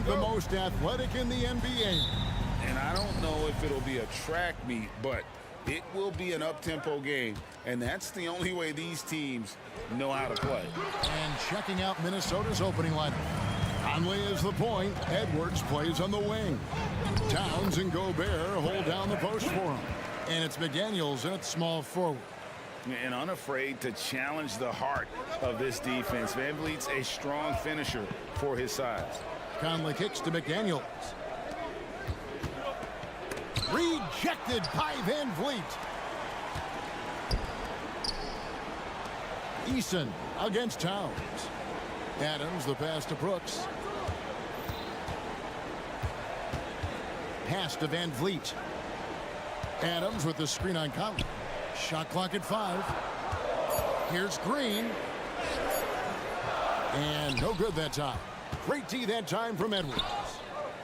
ranked the most athletic in the NBA. And I don't know if it'll be a track meet, but it will be an up-tempo game. And that's the only way these teams know how to play. And checking out Minnesota's opening lineup. Conley is the point. Edwards plays on the wing. Towns and Gobert hold down the post for him. And it's McDaniels at small forward. And unafraid to challenge the heart of this defense. VanVleet's a strong finisher for his size. Conley kicks to McDaniels. Rejected by VanVleet. Eason against Towns. Adams, the pass to Brooks. Pass to VanVleet. Adams with the screen on Conley. Shot clock at 5. Here's Green. And no good that time. Great D that time from Edwards.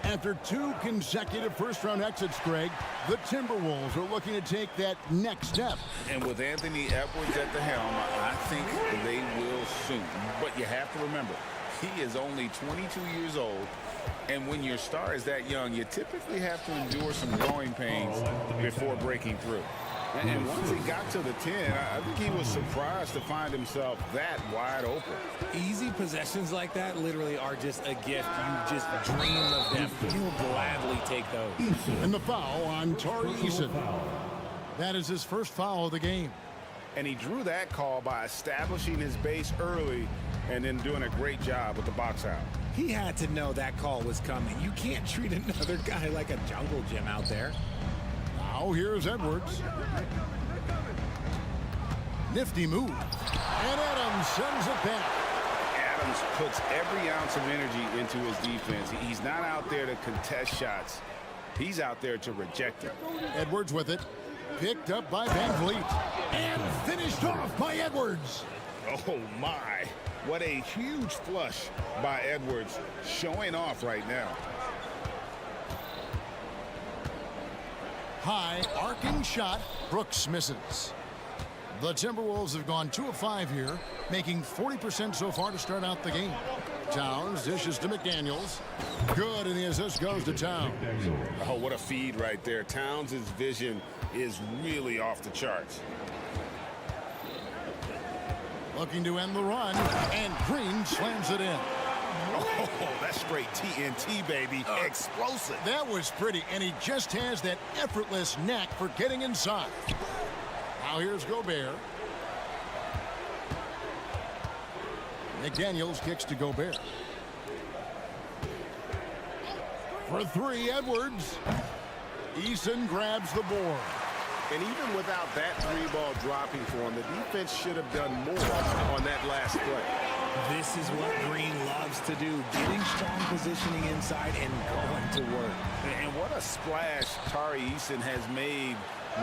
After 2 consecutive first-round exits, Greg, the Timberwolves are looking to take that next step. And with Anthony Edwards at the helm, I think they will soon. But you have to remember, he is only 22 years old. And when your star is that young, you typically have to endure some growing pains before breaking through. And once he got to the 10, I think he was surprised to find himself that wide open. Easy possessions like that literally are just a gift. You just dream of them. You'll gladly take those. And the foul on Tari Eason. That is his first foul of the game. And he drew that call by establishing his base early and then doing a great job with the box out. He had to know that call was coming. You can't treat another guy like a jungle gym out there. Now here's Edwards. Nifty move. And Adams sends it back. Adams puts every ounce of energy into his defense. He's not out there to contest shots. He's out there to reject them. Edwards with it. Picked up by VanVleet. And finished off by Edwards. Oh, my. What a huge flush by Edwards, showing off right now. High arcing shot. Brooks misses. The Timberwolves have gone 2 of 5 here, making 40% so far to start out the game. Towns dishes to McDaniels. Good, and the assist goes to Towns. Oh, what a feed right there. Towns' vision is really off the charts. Looking to end the run, and Green slams it in. Oh, that's straight TNT, baby. Explosive. That was pretty, and he just has that effortless knack for getting inside. Now here's Gobert. McDaniels kicks to Gobert. For 3, Edwards. Eason grabs the board. And even without that 3-ball dropping for him, the defense should have done more on that last play. This is what Green loves to do, getting strong positioning inside and going to work. And what a splash Tari Eason has made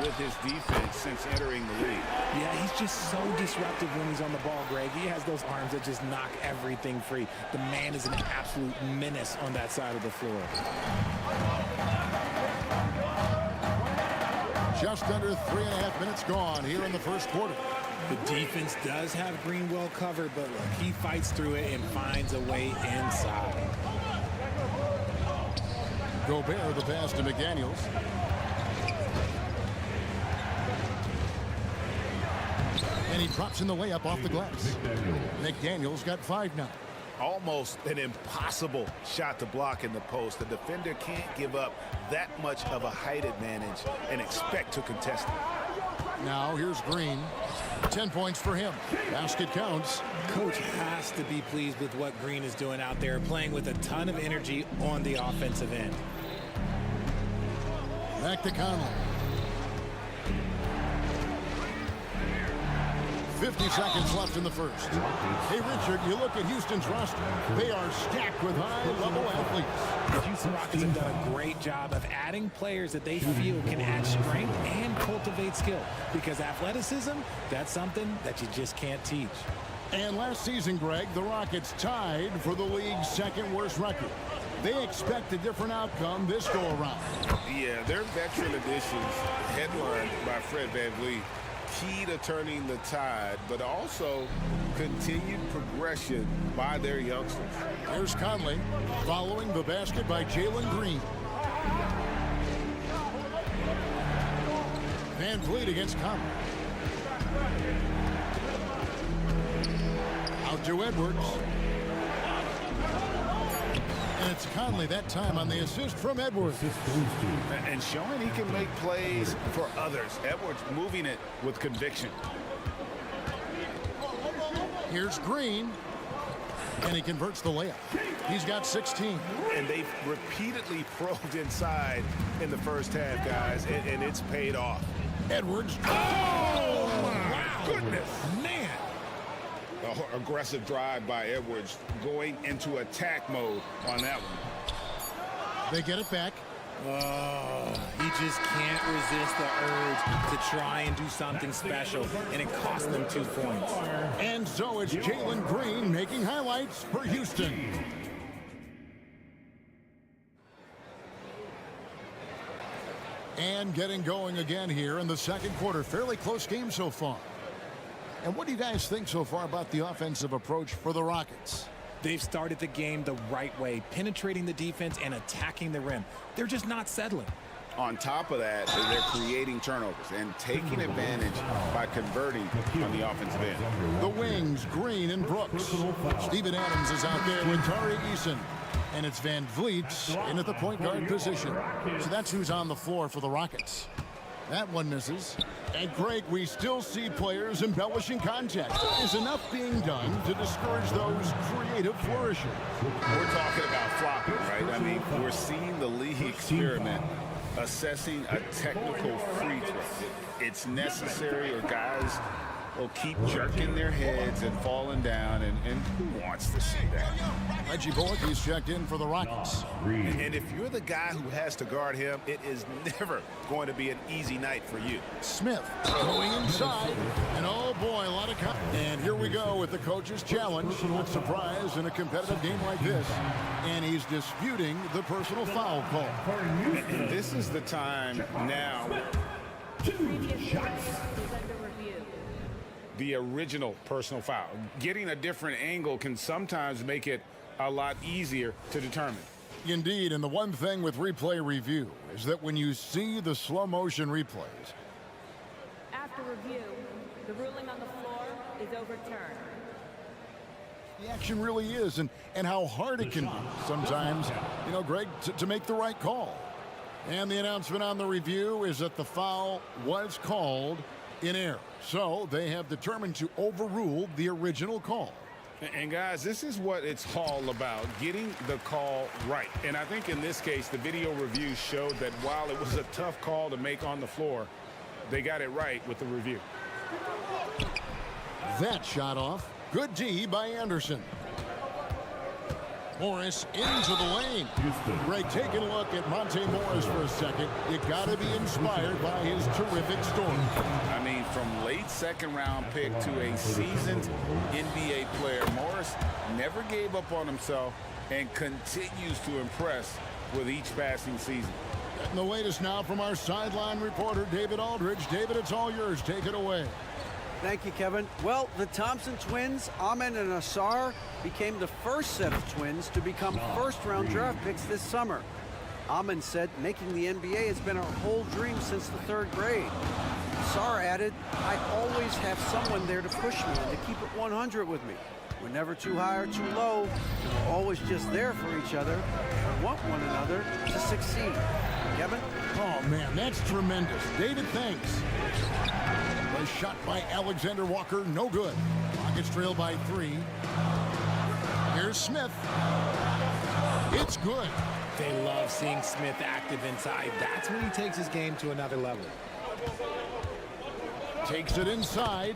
with his defense since entering the league. Yeah, he's just so disruptive when he's on the ball, Greg. He has those arms that just knock everything free. The man is an absolute menace on that side of the floor. Just under 3.5 minutes gone here in the first quarter. The defense does have Green well covered, but look, he fights through it and finds a way inside. Gobert, the pass to McDaniels. And he drops in the layup off the glass. McDaniels got 5 now. Almost an impossible shot to block in the post. The defender can't give up that much of a height advantage and expect to contest it. Now here's Green. 10 points for him. Basket counts. Coach has to be pleased with what Green is doing out there, playing with a ton of energy on the offensive end. Back to Conley. 50 seconds left in the first. Hey, Richard, you look at Houston's roster. They are stacked with high-level athletes. The Houston Rockets have done a great job of adding players that they feel can add strength and cultivate skill. Because athleticism, that's something that you just can't teach. And last season, Greg, the Rockets tied for the league's 2nd worst record. They expect a different outcome this go-around. Yeah, their veteran additions, headlined by Fred VanVleet, key to turning the tide, but also continued progression by their youngsters. Here's Conley following the basket by Jalen Green. Van Vliet against Conley. Out to Edwards. And it's Conley that time on the assist from Edwards. And showing he can make plays for others. Edwards moving it with conviction. Here's Green. And he converts the layup. He's got 16. And they've repeatedly probed inside in the first half, guys, and it's paid off. Edwards. Oh, my goodness. Man. Aggressive drive by Edwards going into attack mode on that one. They get it back. He just can't resist the urge to try and do something special, and it cost them 2 points. And so it's Jalen Green making highlights for Houston. And getting going again here in the second quarter. Fairly close game so far. And what do you guys think so far about the offensive approach for the Rockets? They've started the game the right way, penetrating the defense and attacking the rim. They're just not settling. On top of that, they're creating turnovers and taking advantage by converting on the offensive end. The wings, Green and Brooks. Steven Adams is out there with Tari Eason. And it's Van Vliet in at the point guard position. So that's who's on the floor for the Rockets. That one misses. And Greg, we still see players embellishing contact. Is enough being done to discourage those creative flourishes? We're talking about flopping, right? I mean, we're seeing the league experiment assessing a technical free throw. It's necessary, or guys will keep jerking their heads and falling down, and who wants to see that? Reggie Bullock, he's checked in for the Rockets. And if you're the guy who has to guard him, it is never going to be an easy night for you. Smith going inside, and oh boy, a lot of and here we go with the coach's challenge. What surprise in a competitive game like this, and he's disputing the personal foul call. And this is the time now. The original personal foul. Getting a different angle can sometimes make it a lot easier to determine. Indeed, and the one thing with replay review is that when you see the slow motion replays, after review, the ruling on the floor is overturned. the action really is, and how hard it can be sometimes, you know, Greg, to make the right call. And the announcement on the review is that the foul was called in error. So they have determined to overrule the original call. And guys, this is what it's all about, getting the call right. And I think in this case, the video review showed that while it was a tough call to make on the floor, they got it right with the review. That shot off. Good D by Anderson. Morris into the lane. Greg, taking a look at Monte Morris for a second. You got to be inspired by his terrific story. I mean, from late second-round pick to a seasoned NBA player, Morris never gave up on himself and continues to impress with each passing season. And the latest now from our sideline reporter, David Aldridge. David, it's all yours. Take it away. Thank you, Kevin. Well, the Thompson twins, Amen and Asar, became the first set of twins to become first-round draft picks this summer. Amen said making the NBA has been our whole dream since the 3rd grade. Asar added, I always have someone there to push me and to keep it 100 with me. We're never too high or too low. We're always just there for each other and want one another to succeed. Kevin? Oh, man, that's tremendous. David, thanks. A shot by Alexander Walker, no good. Rockets trail by 3. Here's Smith. It's good. They love seeing Smith active inside. That's when he takes his game to another level. Takes it inside.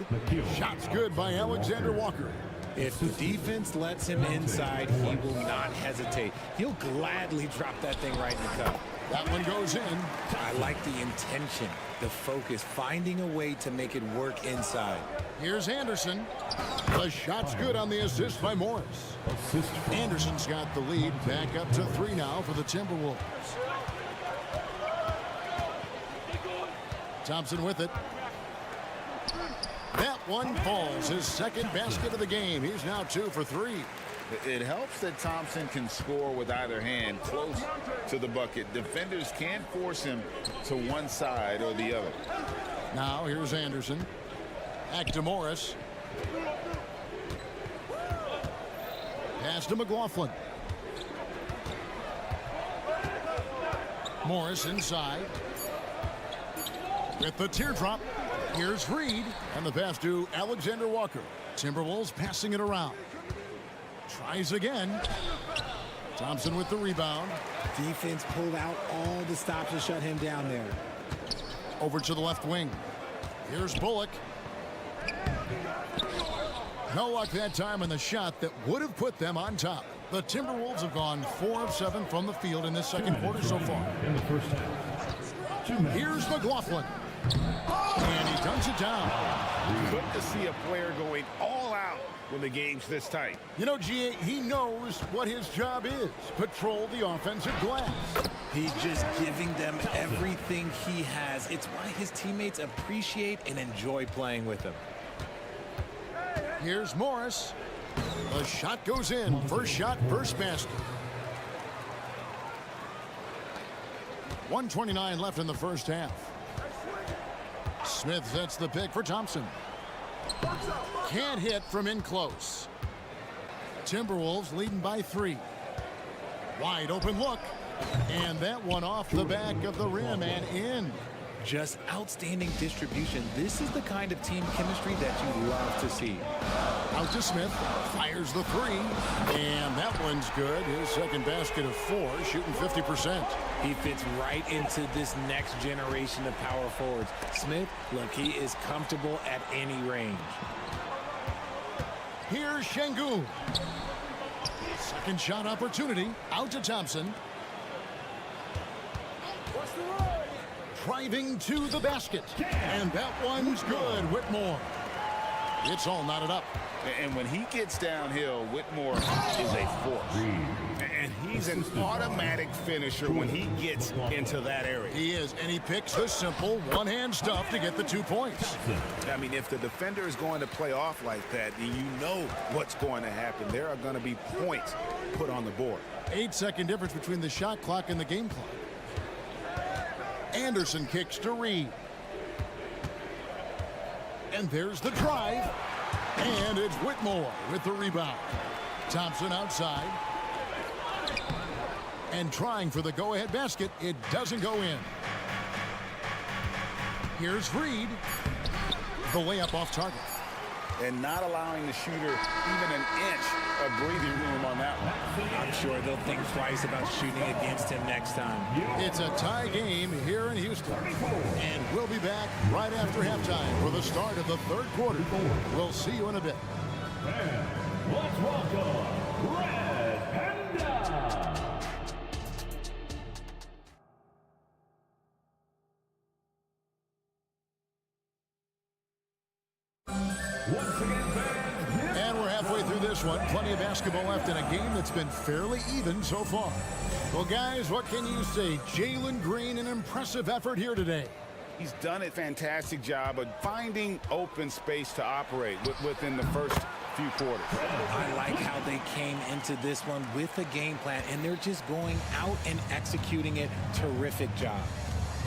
Shot's good by Alexander Walker. If the defense lets him inside, he will not hesitate. He'll gladly drop that thing right in the cup. That one goes in. I like the intention, the focus, finding a way to make it work inside. Here's Anderson. The shot's good on the assist by Morris. Anderson's got the lead. Back up to 3 now for the Timberwolves. Thompson with it. That one falls. His second basket of the game. He's now 2 for 3. It helps that Thompson can score with either hand close to the bucket. Defenders can't force him to one side or the other. Now here's Anderson. Back to Morris. Pass to McLaughlin. Morris inside. With the teardrop, here's Reed. And the pass to Alexander Walker. Timberwolves passing it around. Tries again. Thompson with the rebound. Defense pulled out all the stops to shut him down there. Over to the left wing. Here's Bullock. No luck that time in the shot that would have put them on top. The Timberwolves have gone 4 of 7 from the field in this second quarter so far. In the first half. Here's McLaughlin. And he dunks it down. Good to see a player going all out when the game's this tight. You know, G.A., he knows what his job is. Patrol the offensive glass. He's just giving them everything he has. It's why his teammates appreciate and enjoy playing with him. Here's Morris. The shot goes in. First shot, first basket. 1:29 left in the first half. Smith sets the pick for Thompson. Can't hit from in close. Timberwolves leading by 3. Wide open look. And that one off the back of the rim and in. Just outstanding distribution. This is the kind of team chemistry that you love to see. Out to Smith. Fires the 3. And that one's good. His second basket of 4, shooting 50%. He fits right into this next generation of power forwards. Smith, look, he is comfortable at any range. Here's Şengün. Second shot opportunity. Out to Thompson. Driving to the basket. And that one's good. Whitmore. It's all knotted up. And when he gets downhill, Whitmore is a force. And he's an automatic finisher when he gets into that area. He is, and he picks the simple one-hand stuff to get the 2 points. I mean, if the defender is going to play off like that, then you know what's going to happen. There are going to be points put on the board. 8-second difference between the shot clock and the game clock. Anderson kicks to Reed. And there's the drive. And it's Whitmore with the rebound. Thompson outside. And trying for the go-ahead basket. It doesn't go in. Here's Reed. The layup off target. And not allowing the shooter even an inch of breathing room on that one. I'm sure they'll think twice about shooting against him next time. It's a tie game here in Houston. And we'll be back right after halftime for the start of the third quarter. We'll see you in a bit. And let's welcome Red Panda. Once again, fans, And we're halfway through this one. Plenty of basketball left in a game that's been fairly even so far. Well, guys, what can you say? Jalen Green, an impressive effort here today. He's done a fantastic job of finding open space to operate within the first few quarters. I like how they came into this one with a game plan, and they're just going out and executing it. Terrific job.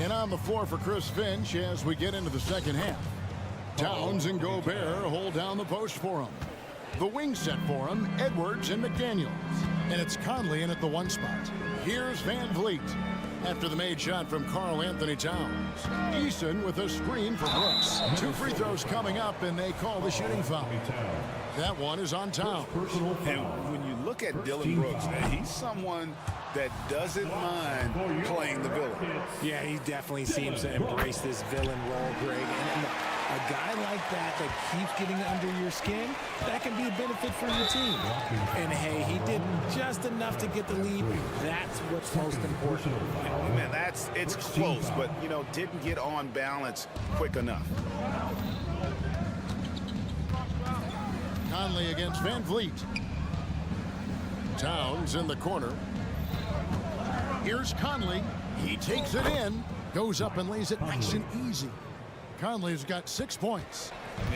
And on the floor for Chris Finch as we get into the second half. Towns and Gobert hold down the post for him. The wing set for him, Edwards and McDaniels. And it's Conley in at the 1 spot. Here's Van Vliet. After the made shot from Karl Anthony Towns. Eason with a screen for Brooks. 2 free throws coming up, and they call the shooting foul. That one is on Towns. And when you look at Dylan Brooks, he's someone that doesn't mind playing the villain. Yeah, he definitely seems to embrace this villain role, Greg. And a guy like that keeps getting under your skin, that can be a benefit for your team. And hey, he did just enough to get the lead. That's what's most important. Man, it's close, but, you know, didn't get on balance quick enough. Conley against Van Vliet. Towns in the corner. Here's Conley. He takes it in. Goes up and lays it nice and easy. Conley's got 6 points.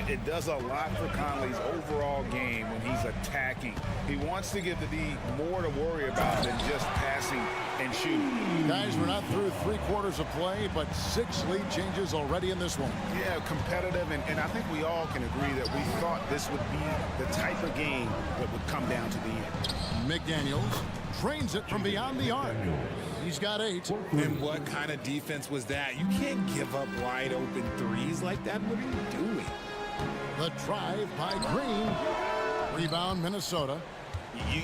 It does a lot for Conley's overall game when he's attacking. He wants to give the D more to worry about than just passing and shooting. Guys, we're not through 3/4 of play, but 6 lead changes already in this one. Yeah, competitive, and I think we all can agree that we thought this would be the type of game that would come down to the end. McDaniels trains it from beyond the arc. He's got 8. And what kind of defense was that? You can't give up wide open threes like that. What are you doing? The drive by Green. Rebound, Minnesota.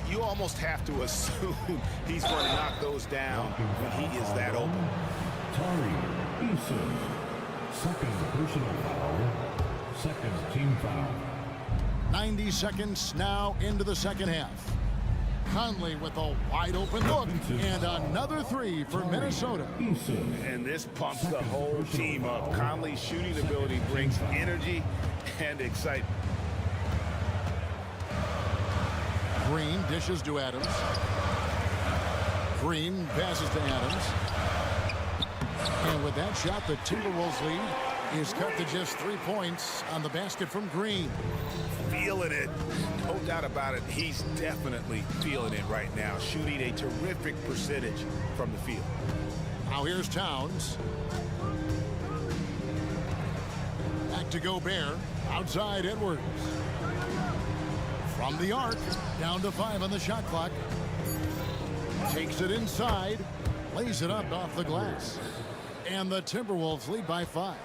You almost have to assume he's going to knock those down when he is that open. Tari Eason. Second personal foul. Second team foul. 90 seconds now into the second half. Conley with a wide open look and another 3 for Minnesota. And this pumps the whole team up. Conley's shooting ability brings energy and excitement. Green dishes to Adams. Green passes to Adams. And with that shot, the Timberwolves lead is cut to just 3 points on the basket from Green. Feeling it. No doubt about it. He's definitely feeling it right now. Shooting a terrific percentage from the field. Now here's Towns. Back to Gobert. Outside Edwards. From the arc. Down to 5 on the shot clock. Takes it inside. Lays it up off the glass. And the Timberwolves lead by 5.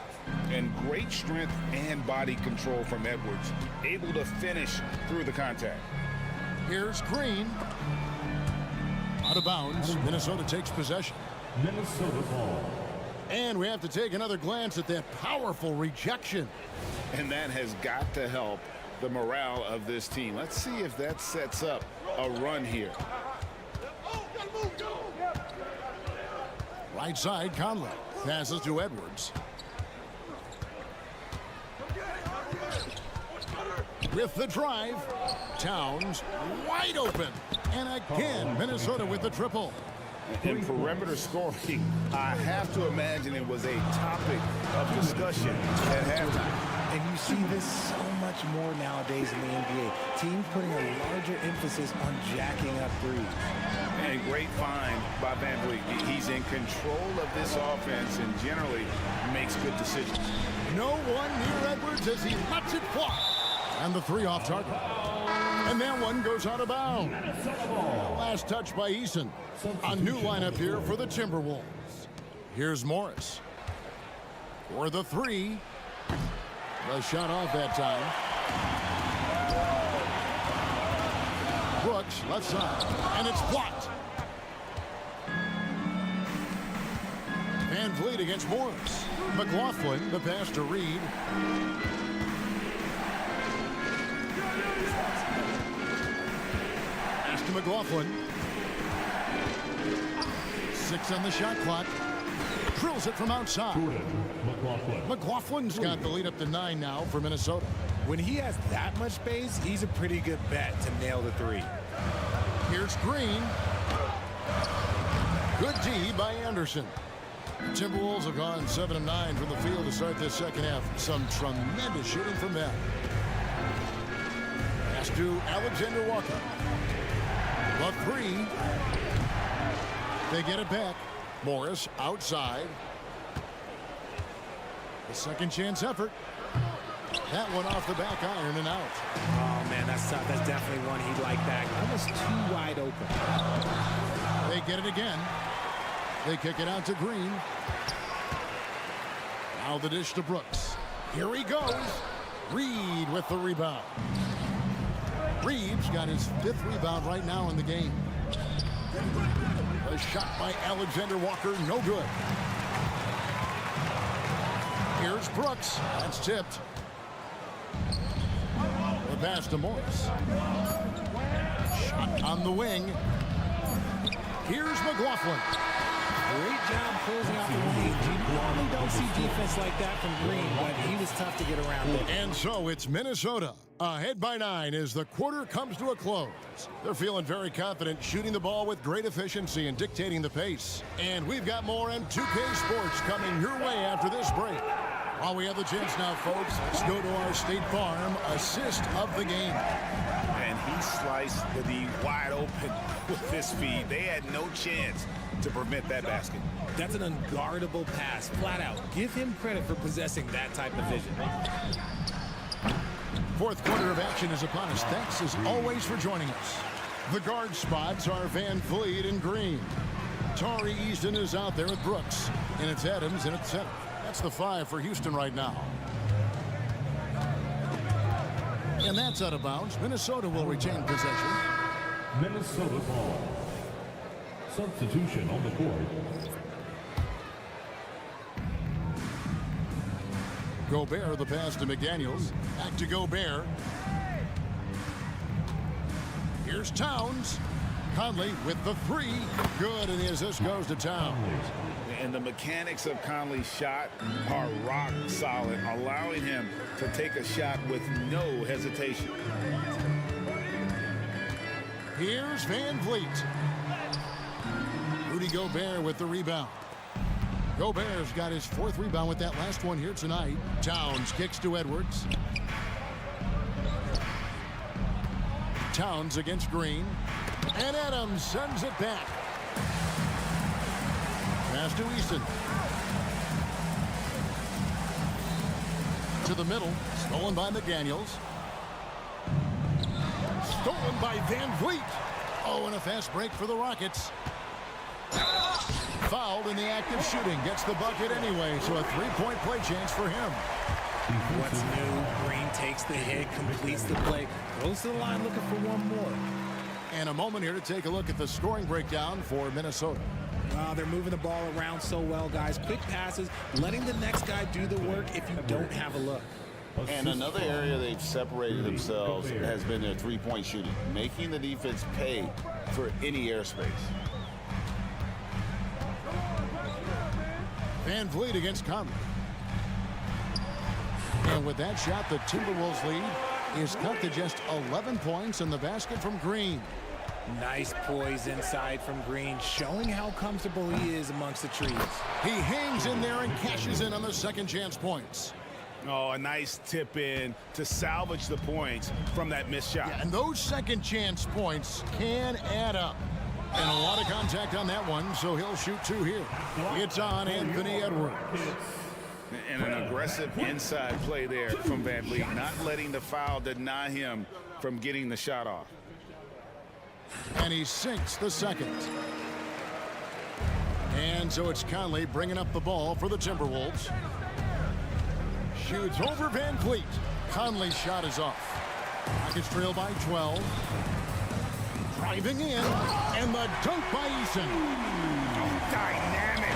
And great strength and body control from Edwards. Able to finish through the contact. Here's Green. Out of bounds. Minnesota takes possession. Minnesota ball. And we have to take another glance at that powerful rejection. And that has got to help the morale of this team. Let's see if that sets up a run here. Right side, Conley. Passes to Edwards. With the drive, Towns wide open. And again, Minnesota with the triple. In perimeter scoring, I have to imagine it was a topic of discussion at halftime. And you see this so much more nowadays in the NBA. Teams putting a larger emphasis on jacking up threes. And great find by Van Vliet. He's in control of this offense and generally makes good decisions. No one near Edwards as he lets it fly. And the 3 off target. And that one goes out of bounds. Last touch by Eason. A new lineup here for the Timberwolves. Here's Morris. For the 3. The shot off that time. Brooks, left side. And it's blocked. Van Vliet against Morris. McLaughlin, the pass to Reed. Pass to McLaughlin. 6 on the shot clock. Drills it from outside. McLaughlin's got the lead up to 9 now for Minnesota. When he has that much space, he's a pretty good bet to nail the 3. Here's Green. Good D by Anderson. The Timberwolves have gone 7 of 9 from the field to start this second half. Some tremendous shooting from them. Pass to Alexander Walker. The 3. They get it back. Morris outside. The second chance effort. That one off the back iron and out. Oh, man, that's tough. That's definitely one he'd like back. Almost too wide open. They get it again. They kick it out to Green. Now the dish to Brooks. Here he goes. Reed with the rebound. Reed's got his 5th rebound right now in the game. A shot by Alexander Walker, no good. Here's Brooks. That's tipped. The pass to Morris. Shot on the wing. Here's McLaughlin. Great job closing out the lane. You normally don't see defense like that from Green, but he was tough to get around it. And so it's Minnesota ahead by 9 as the quarter comes to a close. They're feeling very confident, shooting the ball with great efficiency and dictating the pace. And we've got more M2K Sports coming your way after this break. While we have the chance now, folks, let's go to our State Farm assist of the game. And he sliced the D wide open with his feet. They had no chance to prevent that basket. That's an unguardable pass, flat out. Give him credit for possessing that type of vision. Fourth quarter of action is upon us. Thanks, as always, for joining us. The guard spots are Van Vliet and Green. Tari Easton is out there at Brooks. And it's Adams in at center. That's the 5 for Houston right now. And that's out of bounds. Minnesota will retain possession. Minnesota ball. Substitution on the board. Gobert, the pass to McDaniels. Back to Gobert. Here's Towns. Conley with the 3. Good, and the assist goes to Towns. And the mechanics of Conley's shot are rock solid, allowing him to take a shot with no hesitation. Here's Van Vliet. Rudy Gobert with the rebound. Gobert's got his 4th rebound with that last one here tonight. Towns kicks to Edwards. Towns against Green. And Adams sends it back. Pass to Easton. To the middle. Stolen by McDaniels. Stolen by Van Vliet. Oh, and a fast break for the Rockets. Fouled in the act of shooting. Gets the bucket anyway, so a 3-point play chance for him. What's new? Green takes the hit, completes the play, goes to the line looking for one more. And a moment here to take a look at the scoring breakdown for Minnesota. They're moving the ball around so well, guys. Quick passes, letting the next guy do the work if you don't have a look. And another area they've separated themselves has been their three-point shooting, making the defense pay for any airspace. Van Vliet against Conley. And with that shot, the Timberwolves lead is cut to just 11 points in the basket from Green. Nice poise inside from Green, showing how comfortable he is amongst the trees. He hangs in there and cashes in on the second chance points. Oh, a nice tip in to salvage the points from that missed shot. Yeah, and those second chance points can add up. And a lot of contact on that one, so he'll shoot 2 here. It's on Anthony Edwards. And an aggressive inside play there from Van Vliet, not letting the foul deny him from getting the shot off. And he sinks the second. And so it's Conley bringing up the ball for the Timberwolves. Shoots over Van Vliet. Conley's shot is off. Rockets trail by 12. Driving in, and the dunk by Eason. Dynamic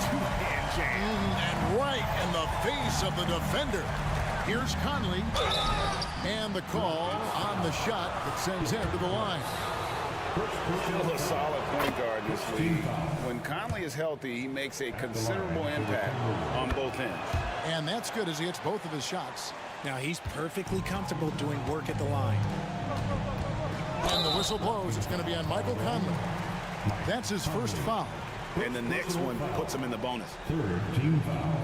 two-hand jam. And right in the face of the defender. Here's Conley. And the call on the shot that sends him to the line. Still a solid point guard this league. When Conley is healthy, he makes a considerable impact on both ends. And that's good as he hits both of his shots. Now he's perfectly comfortable doing work at the line. And the whistle blows. It's going to be on Michael Conley. That's his first foul. And the next one puts him in the bonus. 3rd team foul.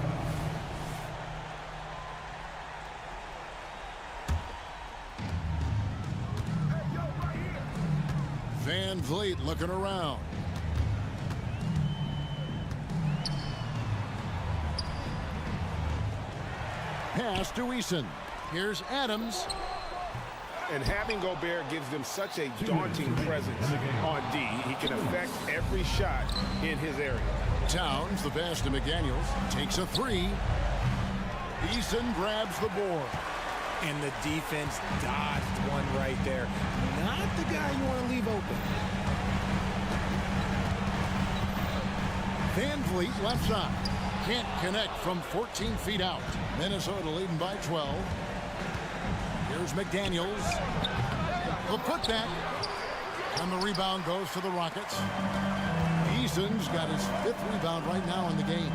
Van Vliet looking around. Pass to Eason. Here's Adams. And having Gobert gives them such a daunting presence on D. He can affect every shot in his area. Towns, the pass to McDaniels, takes a 3. Eason grabs the board. And the defense dodged one right there. Not the guy you want to leave open. Van Vliet left side. Can't connect from 14 feet out. Minnesota leading by 12. Here's McDaniels. The putback. And the rebound goes to the Rockets. Eason's got his 5th rebound right now in the game.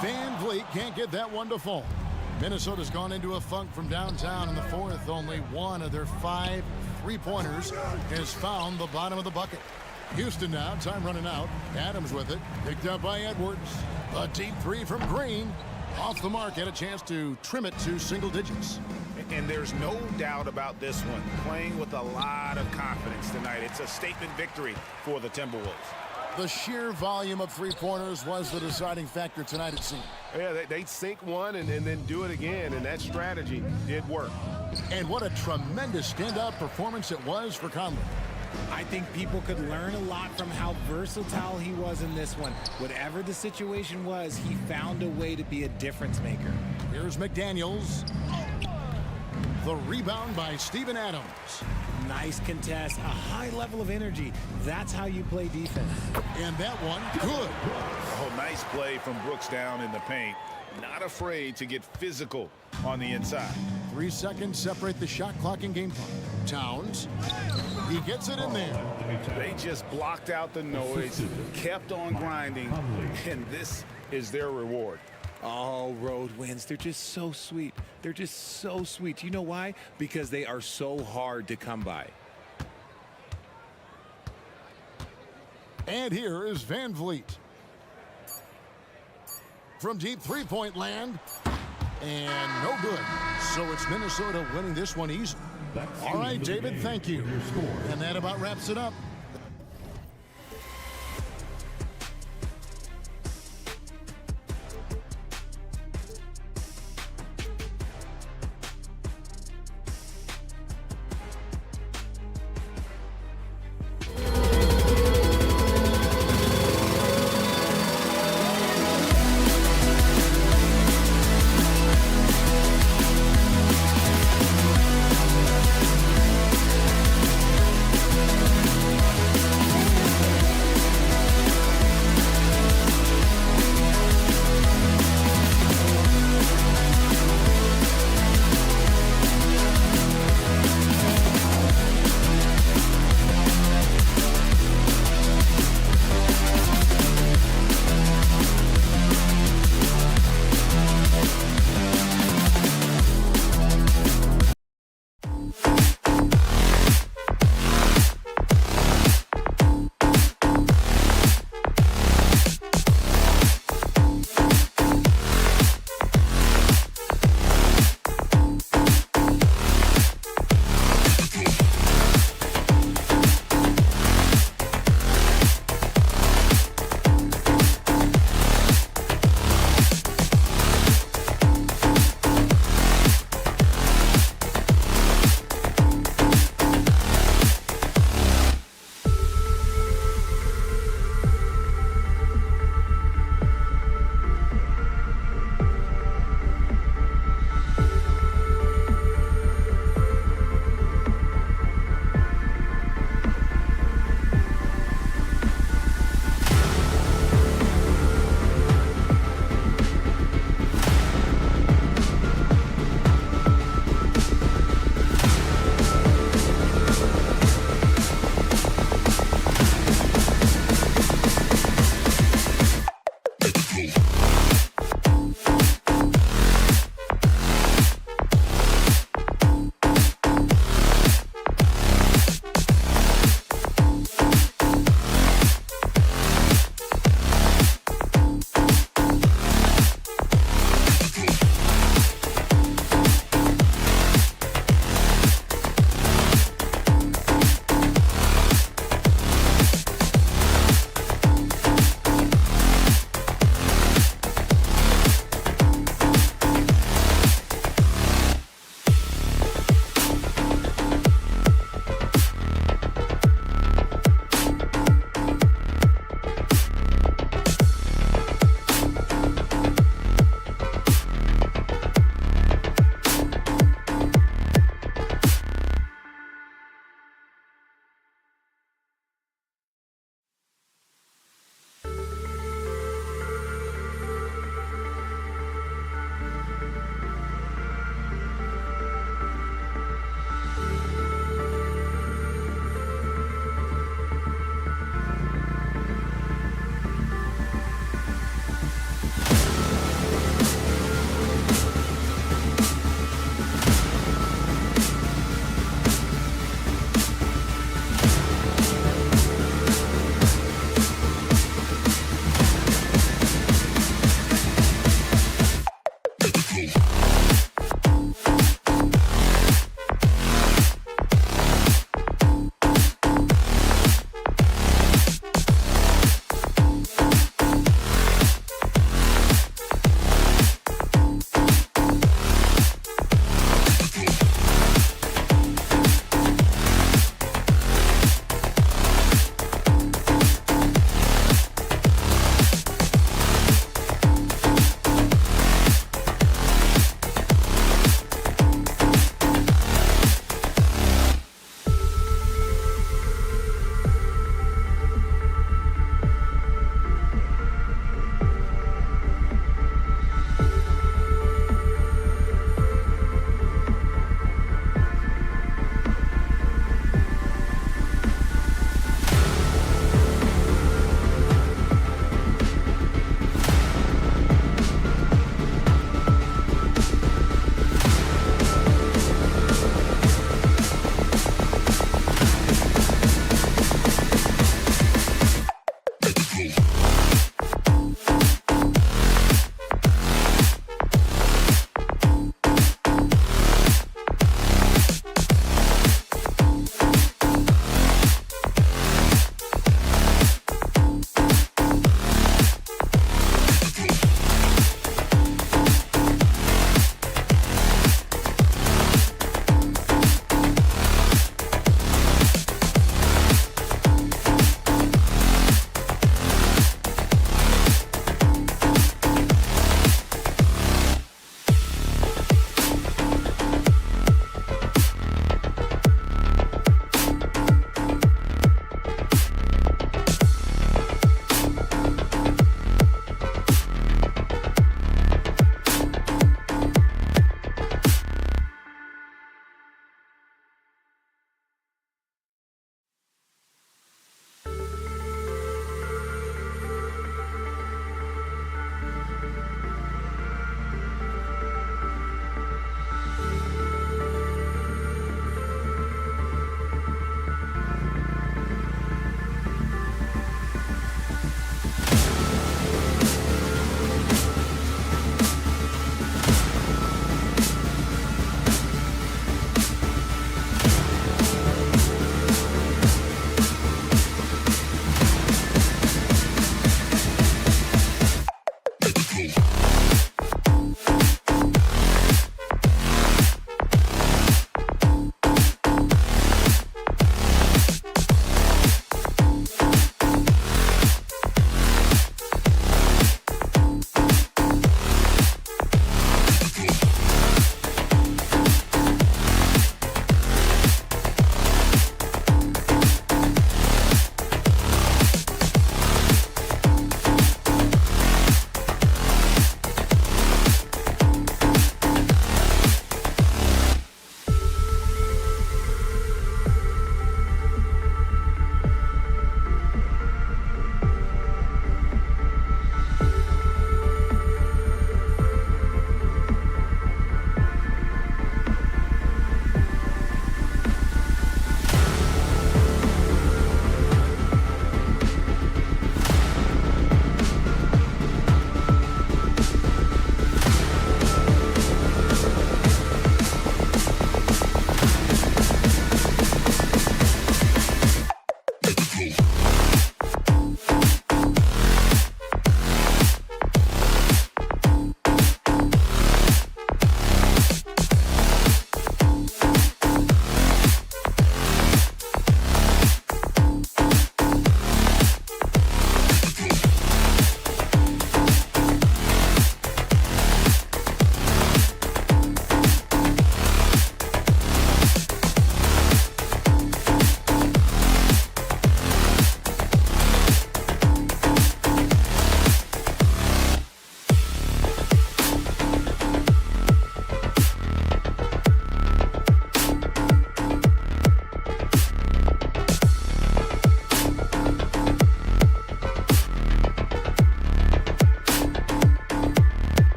Van Vliet can't get that one to fall. Minnesota's gone into a funk from downtown in the 4th. Only one of their 5 3-pointers has found the bottom of the bucket. Houston now, time running out. Adams with it. Picked up by Edwards. A deep 3 from Green. Off the mark, had a chance to trim it to single digits. And there's no doubt about this one. Playing with a lot of confidence tonight. It's a statement victory for the Timberwolves. The sheer volume of three-pointers was the deciding factor tonight, it seemed. Yeah, they sink one and then do it again, and that strategy did work. And what a tremendous standout performance it was for Conley. I think people could learn a lot from how versatile he was in this one. Whatever the situation was, he found a way to be a difference maker. Here's McDaniels. The rebound by Steven Adams. Nice contest, a high level of energy. That's how you play defense. And that one, good. Oh, nice play from Brooks down in the paint. Not afraid to get physical on the inside. 3 seconds separate the shot clock and game time. Towns, he gets it in there. They just blocked out the noise, kept on grinding, and this is their reward. Oh, road wins. They're just so sweet. They're just so sweet. You know why? Because they are so hard to come by. And here is Van Vliet. From deep three-point land. And no good. So it's Minnesota winning this one easy. All right, David, thank you. And that about wraps it up.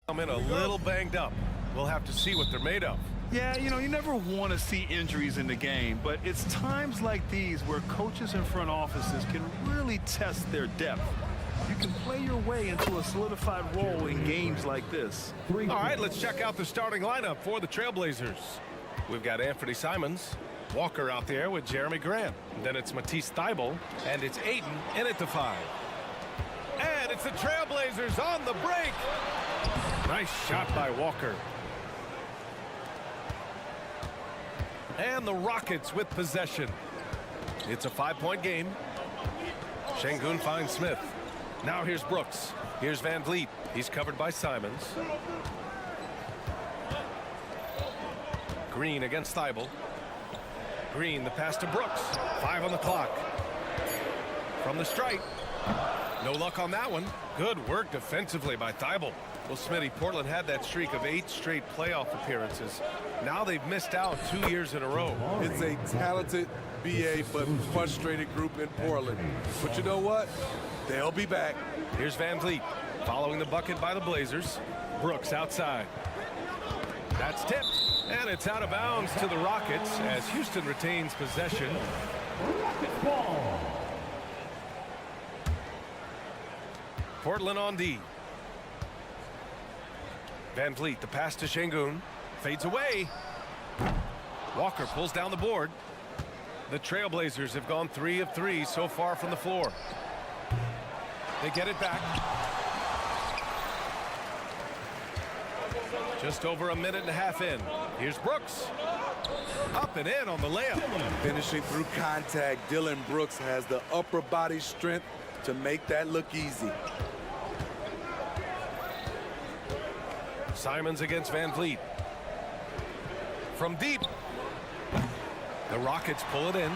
I'm in a little banged up. We'll have to see what they're made of. Yeah, you know, you never want to see injuries in the game, but it's times like these where coaches and front offices can really test their depth. You can play your way into a solidified role in games like this. All right, let's check out the starting lineup for the Trailblazers. We've got Anthony Simons, Walker out there with Jeremy Grant. And then it's Matisse Thybulle, and it's Ayton in at the 5. And it's the Trailblazers on the break. Nice shot by Walker. And the Rockets with possession. It's a 5-point game. Şengün finds Smith. Now here's Brooks. Here's Van Vliet. He's covered by Simons. Green against Thybulle. Green, the pass to Brooks. 5 on the clock. From the stripe. No luck on that one. Good work defensively by Thybulle. Well, Smitty, Portland had that streak of 8 straight playoff appearances. Now they've missed out 2 years in a row. It's a talented BA but frustrated group in Portland. But you know what? They'll be back. Here's Van Vliet following the bucket by the Blazers. Brooks outside. That's tipped, and it's out of bounds to the Rockets as Houston retains possession. Portland on D. Van Vliet, the pass to Şengün. Fades away. Walker pulls down the board. The Trailblazers have gone 3 of 3 so far from the floor. They get it back. Just over a minute and a half in. Here's Brooks. Up and in on the layup. Finishing through contact, Dylan Brooks has the upper body strength to make that look easy. Simons against Van Vliet. From deep. The Rockets pull it in.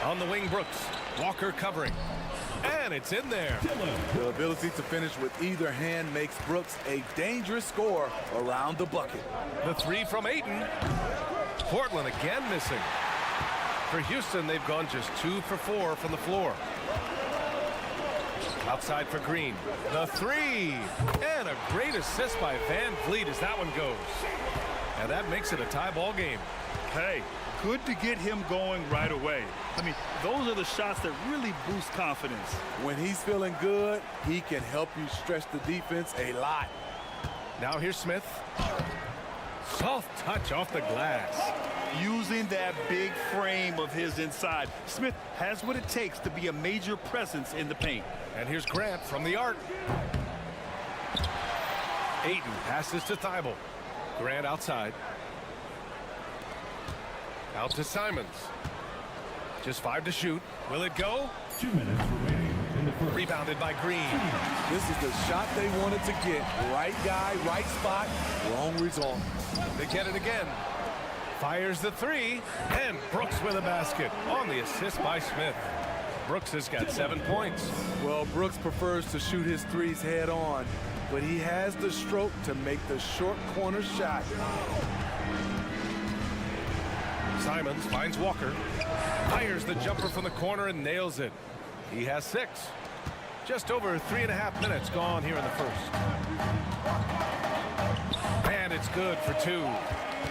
On the wing, Brooks. Walker covering. And it's in there. The ability to finish with either hand makes Brooks a dangerous scorer around the bucket. The 3 from Ayton. Portland again missing. For Houston, they've gone just 2 for 4 from the floor. Outside for Green. The 3. And a great assist by Van Vliet as that one goes. And that makes it a tie ball game. Hey, good to get him going right away. I mean, those are the shots that really boost confidence. When he's feeling good, he can help you stretch the defense a lot. Now here's Smith. Soft touch off the glass. Using that big frame of his inside, Smith has what it takes to be a major presence in the paint. And here's Grant from the arc. Ayton passes to Thybulle. Grant outside. Out to Simons. Just 5 to shoot. Will it go? 2 minutes remaining in the first. Rebounded by Green. This is the shot they wanted to get. Right guy, right spot, wrong result. They get it again. Fires the 3. And Brooks with a basket on the assist by Smith. Brooks has got 7 points. Well, Brooks prefers to shoot his threes head on, but he has the stroke to make the short corner shot. Simons finds Walker. Fires the jumper from the corner and nails it. He has 6. Just over 3.5 minutes gone here in the first. And it's good for 2.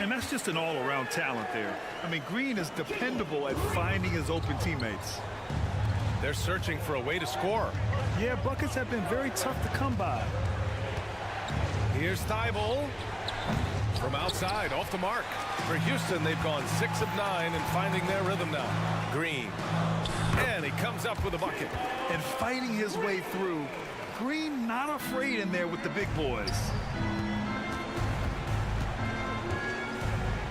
And that's just an all-around talent there. I mean, Green is dependable at finding his open teammates. They're searching for a way to score. Yeah, buckets have been very tough to come by. Here's Thybulle. From outside, off the mark. For Houston, they've gone 6 of 9 and finding their rhythm now. Green. And he comes up with a bucket. And fighting his way through. Green not afraid in there with the big boys.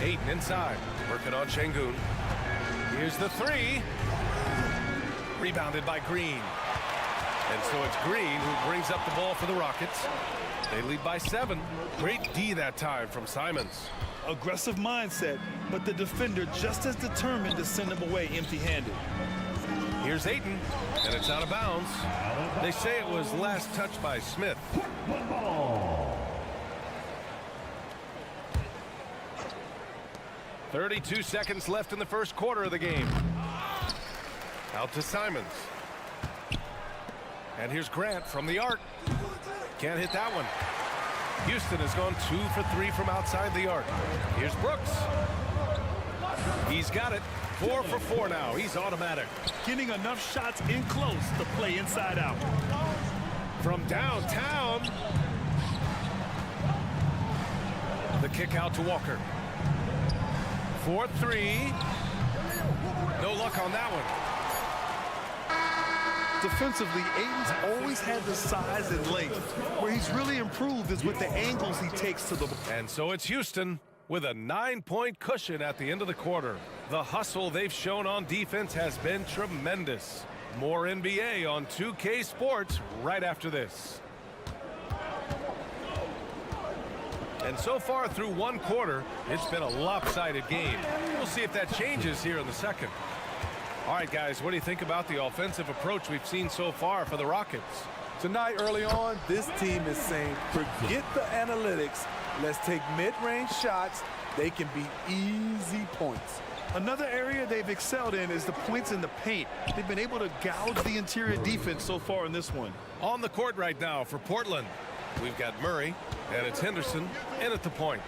Ayton inside. Working on Şengün. Here's the 3. Rebounded by Green. And so it's Green who brings up the ball for the Rockets. They lead by 7. Great D that time from Simons. Aggressive mindset, but the defender just as determined to send him away empty-handed. Here's Ayton, and it's out of bounds. They say it was last touched by Smith. 32 seconds left in the first quarter of the game. Out to Simons. And here's Grant from the arc. Can't hit that one. Houston has gone 2 for 3 from outside the arc. Here's Brooks. He's got it. 4 for 4 now. He's automatic. Getting enough shots in close to play inside out. From downtown. The kick out to Walker. 4-3. No luck on that one. Defensively, Ayton's always had the size and length. Where he's really improved is with the angles he takes to the ball. And so it's Houston with a 9-point cushion at the end of the quarter. The hustle they've shown on defense has been tremendous. More NBA on 2K Sports right after this. And so far through one quarter, it's been a lopsided game. We'll see if that changes here in the second. All right, guys, what do you think about the offensive approach we've seen so far for the Rockets? Tonight, early on, this team is saying, forget the analytics. Let's take mid-range shots. They can be easy points. Another area they've excelled in is the points in the paint. They've been able to gouge the interior defense so far in this one. On the court right now for Portland, we've got Murray, and it's Henderson in at the point.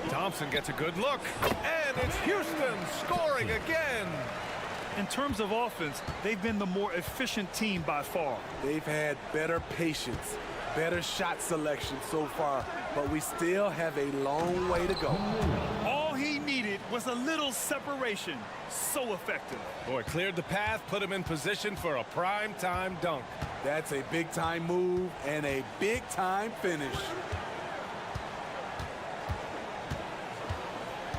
Thompson gets a good look, and it's Houston scoring again. In terms of offense, they've been the more efficient team by far. They've had better patience, better shot selection so far, but we still have a long way to go. All he needed was a little separation. So effective. Boy, cleared the path, put him in position for a prime-time dunk. That's a big-time move and a big-time finish.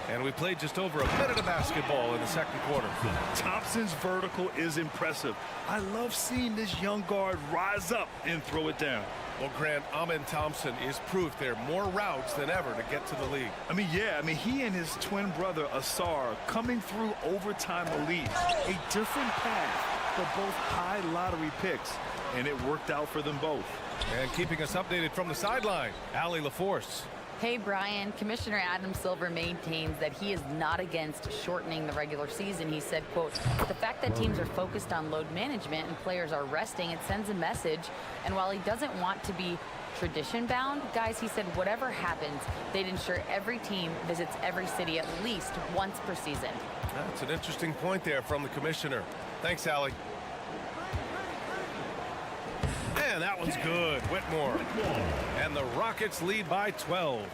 And we played just over a minute of basketball in the second quarter. Thompson's vertical is impressive. I love seeing this young guard rise up and throw it down. Well, Grant, Amen Thompson is proof there are more routes than ever to get to the league. He and his twin brother, Asar, coming through overtime elites. A different path, but both high lottery picks, and it worked out for them both. And keeping us updated from the sideline, Allie LaForce. Hey, Brian. Commissioner Adam Silver maintains that he is not against shortening the regular season. He said, quote, the fact that teams are focused on load management and players are resting, it sends a message. And while he doesn't want to be tradition-bound, guys, he said whatever happens, they'd ensure every team visits every city at least once per season. That's an interesting point there from the commissioner. Thanks, Allie. And that one's good. Whitmore. And the Rockets lead by 12.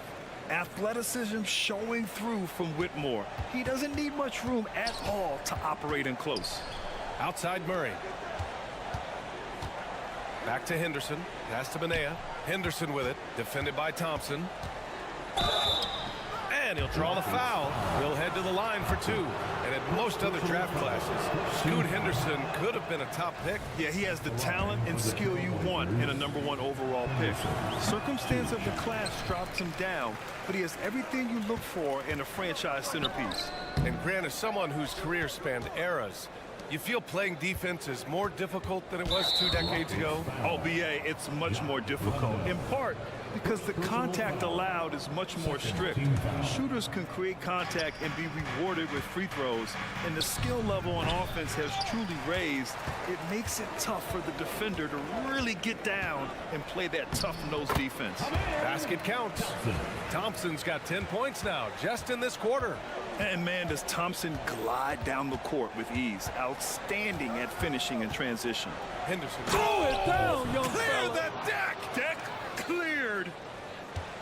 Athleticism showing through from Whitmore. He doesn't need much room at all to operate in close. Outside Murray. Back to Henderson. Pass to Benea. Henderson with it. Defended by Thompson. And he'll draw the foul. He'll head to the line for 2. And in most other draft classes, Scoot Henderson could have been a top pick. Yeah, he has the talent and skill you want in a #1 overall pick. Circumstance of the class drops him down, but he has everything you look for in a franchise centerpiece. And Grant is someone whose career spanned eras. You feel playing defense is more difficult than it was 2 decades ago? Oh, BA, it's much more difficult, in part because the contact allowed is much more strict. Shooters can create contact and be rewarded with free throws, and the skill level on offense has truly raised. It makes it tough for the defender to really get down and play that tough-nosed defense. Basket counts. Thompson's got 10 points now, just in this quarter. And man, does Thompson glide down the court with ease. Outstanding at finishing in transition. Henderson. Throw it down, young Clear fella. the deck! Deck cleared.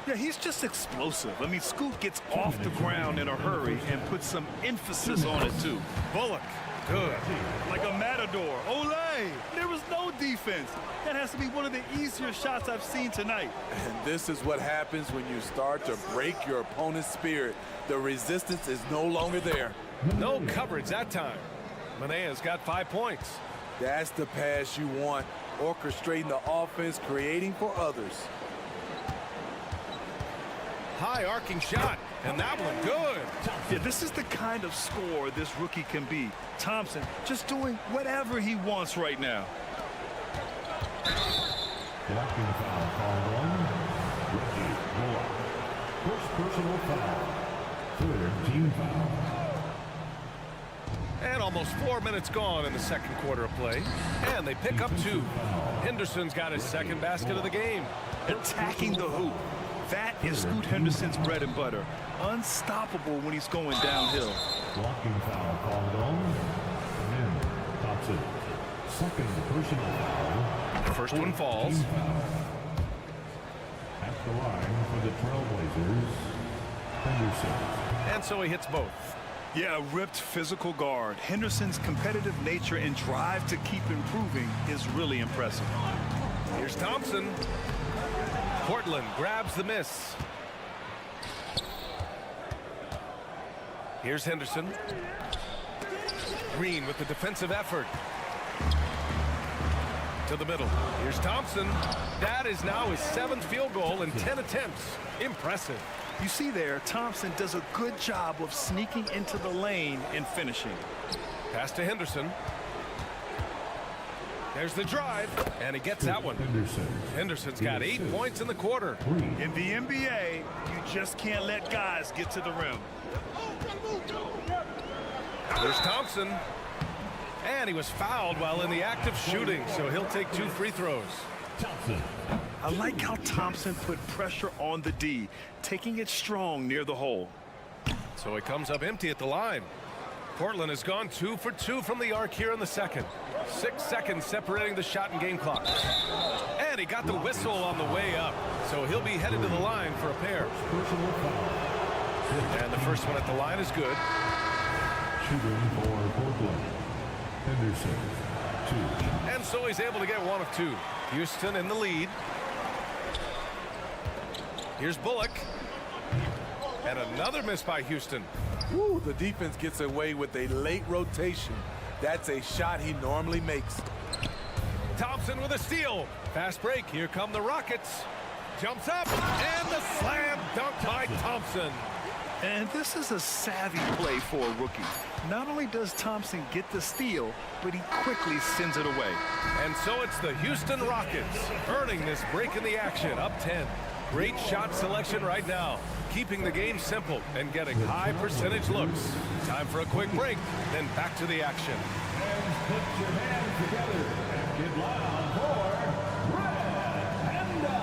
Yeah, he's just explosive. Scoot gets off the ground in a hurry and puts some emphasis on it, too. Bullock. Good. Like a matador. Olay! There was no defense. That has to be one of the easier shots I've seen tonight. And this is what happens when you start to break your opponent's spirit. The resistance is no longer there. No coverage that time. Manea's got 5 points. That's the pass you want. Orchestrating the offense, creating for others. High arcing shot, and that one good. Yeah, this is the kind of score this rookie can be. Thompson just doing whatever he wants right now. Blocking foul called on Reggie Bullock. First personal foul. Third team foul. And almost 4 minutes gone in the second quarter of play. And they pick up 2. Henderson's got his second basket of the game. Attacking the hoop. That is Scoot Henderson's bread and butter. Unstoppable when he's going downhill. Blocking foul called on. And Thompson. Second personal foul. First one falls. At the line for the Trailblazers, Henderson. And so he hits both. Yeah, a ripped physical guard. Henderson's competitive nature and drive to keep improving is really impressive. Here's Thompson. Portland grabs the miss. Here's Henderson. Green with the defensive effort. To the middle. Here's Thompson. That is now his 7th field goal in 10 attempts. Impressive. You see there, Thompson does a good job of sneaking into the lane and finishing. Pass to Henderson. There's the drive, and he gets that one. Henderson's got 8 points in the quarter. In the NBA, you just can't let guys get to the rim. There's Thompson. And he was fouled while in the act of shooting, so he'll take 2 free throws. I like how Thompson put pressure on the D, taking it strong near the hole. So he comes up empty at the line. Portland has gone 2 for 2 from the arc here in the second. 6 seconds separating the shot and game clock. And he got the whistle on the way up, so he'll be headed to the line for a pair. And the first one at the line is good. Shooting for Portland, Henderson, 2. And so he's able to get 1 of 2. Houston in the lead. Here's Bullock. And another miss by Houston. Woo, the defense gets away with a late rotation. That's a shot he normally makes. Thompson with a steal. Fast break. Here come the Rockets. Jumps up. And the slam dunk by Thompson. And this is a savvy play for a rookie. Not only does Thompson get the steal, but he quickly sends it away. And so it's the Houston Rockets earning this break in the action, up 10. Great shot selection right now, keeping the game simple and getting high percentage looks. Time for a quick break, then back to the action. Put your hands together and get loud for Red Panda.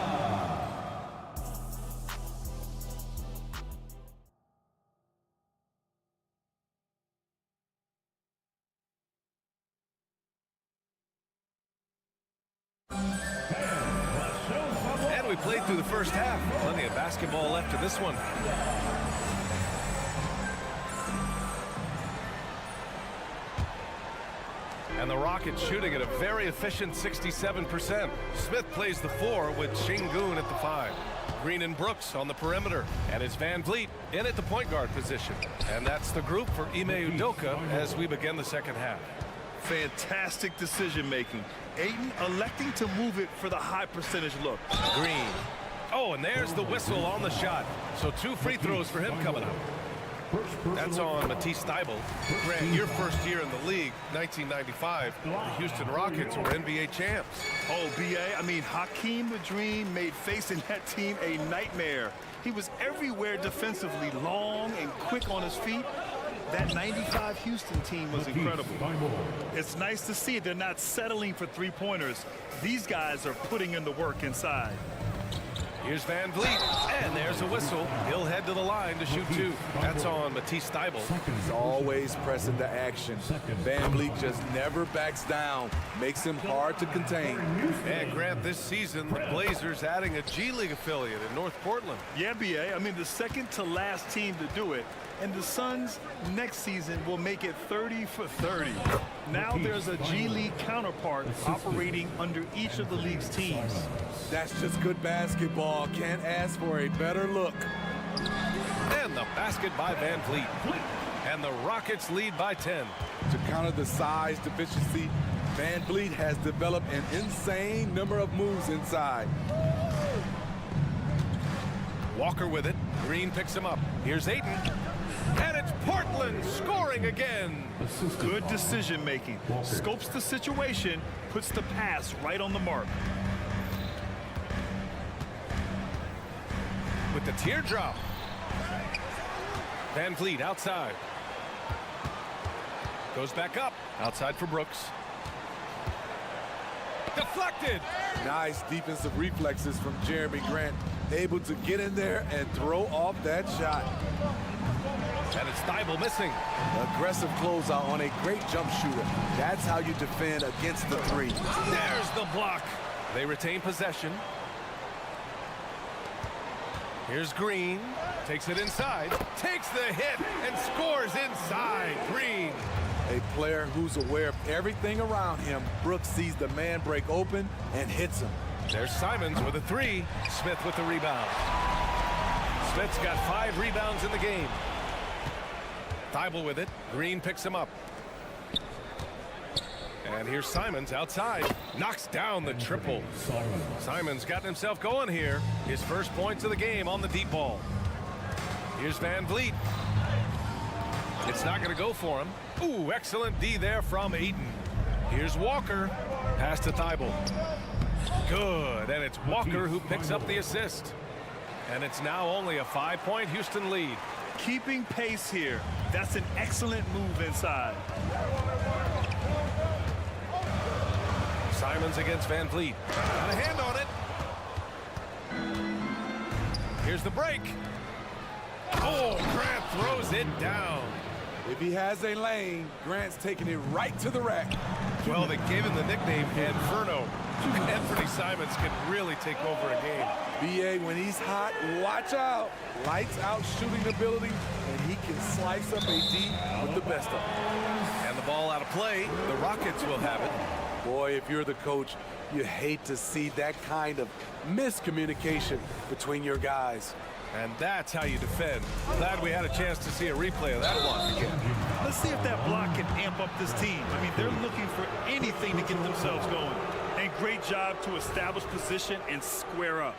And we played through the first half. Plenty of basketball left in this one. And the Rockets shooting at a very efficient 67%. Smith plays the 4 with Şengün at the 5. Green and Brooks on the perimeter. And it's Van Vliet in at the point guard position. And that's the group for Ime Udoka as we begin the second half. Fantastic decision making. Ayton electing to move it for the high percentage look. Green. Oh, and there's the whistle on the shot. So 2 free throws for him coming up. That's on Matisse Thybulle. Grant, your first year in the league, 1995, the Houston Rockets were NBA champs. Oh, B.A., I mean, Hakeem the Dream made facing that team a nightmare. He was everywhere defensively, long and quick on his feet. That 95 Houston team was incredible. It's nice to see they're not settling for three-pointers. These guys are putting in the work inside. Here's Van Vliet, and there's a whistle. He'll head to the line to shoot 2. That's on Matisse Thybulle. He's always pressing the action. Van Vliet just never backs down, makes him hard to contain. And Grant, this season, the Blazers adding a G League affiliate in North Portland. Yeah, B.A., I mean, the second to last team to do it. And the Suns next season will make it 30 for 30. Now there's a G League counterpart operating under each of the league's teams. That's just good basketball. Can't ask for a better look. And the basket by Van Vliet. And the Rockets lead by 10. To counter the size deficiency, Van Vliet has developed an insane number of moves inside. Walker with it. Green picks him up. Here's Ayton. And it's Portland scoring again. Good decision making. Scopes the situation, puts the pass right on the mark. With the teardrop. Van Vliet outside. Goes back up. Outside for Brooks. Deflected. Nice defensive reflexes from Jeremy Grant. Able to get in there and throw off that shot. And it's Thibault missing. Aggressive closeout on a great jump shooter. That's how you defend against the three. There's the block. They retain possession. Here's Green. Takes it inside. Takes the hit and scores inside. Green. A player who's aware of everything around him. Brooks sees the man break open and hits him. There's Simons with a three. Smith with the rebound. Smith's got 5 rebounds in the game. Thibault with it. Green picks him up. And here's Simons outside. Knocks down the triple. Simons got himself going here. His first points of the game on the deep ball. Here's Van Vliet. It's not going to go for him. Ooh, excellent D there from Ayton. Here's Walker. Pass to Thibault. Good, and it's Walker who picks up the assist. And it's now only a 5-point Houston lead. Keeping pace here. That's an excellent move inside. Simons against Van Vliet. Got a hand on it. Here's the break. Oh, Grant throws it down. If he has a lane, Grant's taking it right to the rack. Well, they gave him the nickname Inferno. Anthony Simons can really take over a game. BA, when he's hot, watch out. Lights out shooting ability, and he can slice up a D with the best of them. And the ball out of play. The Rockets will have it. Boy, if you're the coach, you hate to see that kind of miscommunication between your guys. And that's how you defend. Glad we had a chance to see a replay of that block again. Let's see if that block can amp up this team. I mean, they're looking for anything to get themselves going. And great job to establish position and square up.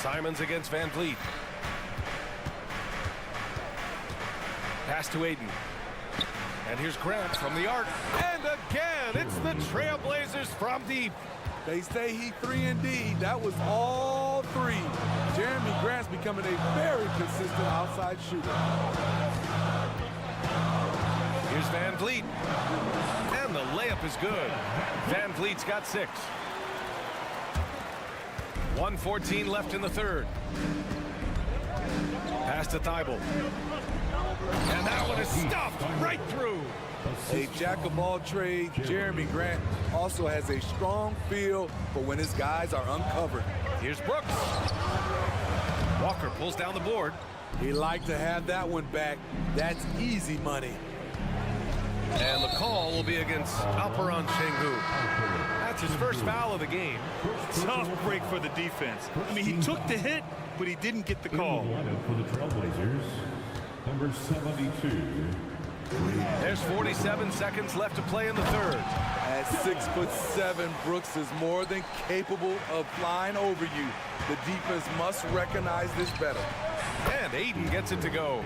Simons against Van Vliet. Pass to Ayton. And here's Grant from the arc. And again, it's the Trailblazers from deep. They say he 3 and D. That was all 3. Jeremy Grant's becoming a very consistent outside shooter. Here's Van Vliet. And the layup is good. Van Vliet's got 6. 1:14 left in the third. Pass to Thibault. And that one is stuffed right through. A jack of all trades, Jeremy Grant also has a strong feel for when his guys are uncovered. Here's Brooks. Walker pulls down the board. He'd like to have that one back. That's easy money. And the call will be against Alperen Sengun. That's his first foul of the game. Tough break for the defense. I mean, he took the hit, but he didn't get the call. For the Trailblazers, number 72. There's 47 seconds left to play in the third. At 6'7", Brooks is more than capable of flying over you. The defense must recognize this better. And Ayton gets it to go.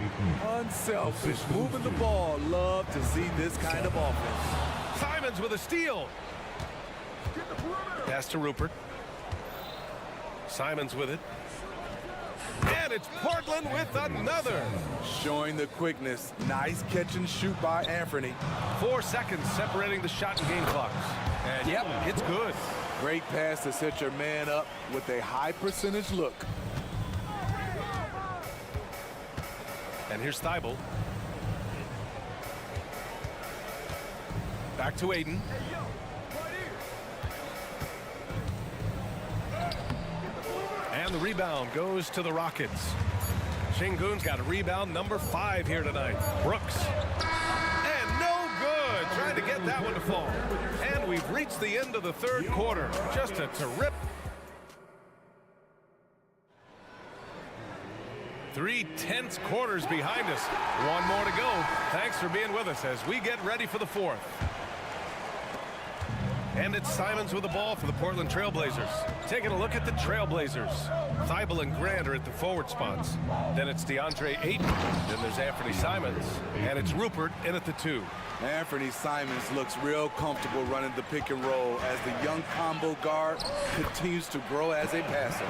Unselfish, moving the ball. Love to see this kind of offense. Simons with a steal. Pass to Rupert. Simons with it. And it's Portland with another. Showing the quickness. Nice catch and shoot by Anthony. 4 seconds separating the shot and game clocks. And yep, it's good. Great pass to set your man up with a high percentage look. And here's Thibault. Back to Ayton. And the rebound goes to the Rockets. Sengun's got a rebound number 5 here tonight. Brooks. And no good. Trying to get that one to fall. And we've reached the end of the third quarter. Just a terrific. 3 tense quarters behind us. One more to go. Thanks for being with us as we get ready for the fourth. And it's Simons with the ball for the Portland Trailblazers. Taking a look at the Trailblazers. Thibault and Grant are at the forward spots. Then it's DeAndre Ayton. Then there's Anthony Simons. And it's Rupert in at the 2. Anthony Simons looks real comfortable running the pick and roll as the young combo guard continues to grow as a passer.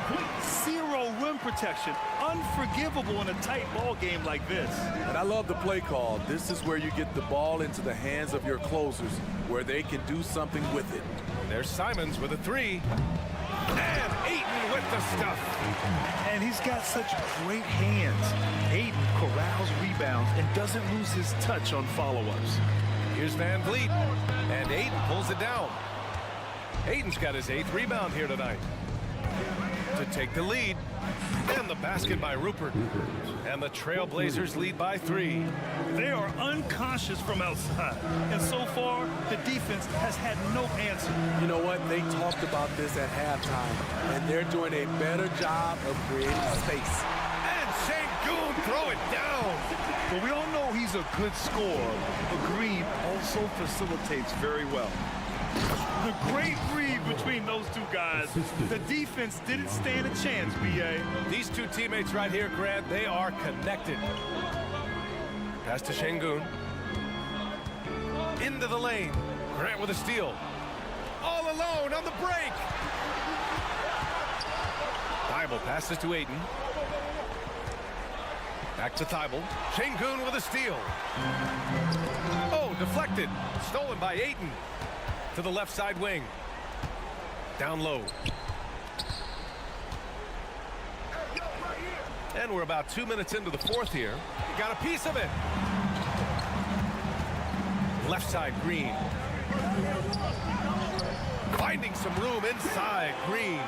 Zero rim protection. Unforgivable in a tight ball game like this. And I love the play call. This is where you get the ball into the hands of your closers, where they can do something with it. There's Simons with a 3. And Ayton with the stuff. And he's got such great hands. Ayton corrals rebounds and doesn't lose his touch on follow-ups. Here's Van Vliet. And Ayton pulls it down. Ayton's got his 8th rebound here tonight. To take the lead. And the basket by Rupert. And the Trailblazers lead by 3. They are unconscious from outside. And so far, the defense has had no answer. You know what? They talked about this at halftime, and they're doing a better job of creating space. And Sengun throw it down. But we all know he's a good scorer. But Green also facilitates very well. The great read between those two guys. The defense didn't stand a chance, B.A. These two teammates right here, Grant, they are connected. Pass to Sengun. Into the lane. Grant with a steal. All alone on the break. Thibault passes to Ayton. Back to Thibault. Sengun with a steal. Oh, deflected. Stolen by Ayton. To the left side wing. Down low. And we're about 2 minutes into the 4th here. Got a piece of it. Left side, Green. Finding some room inside, Green.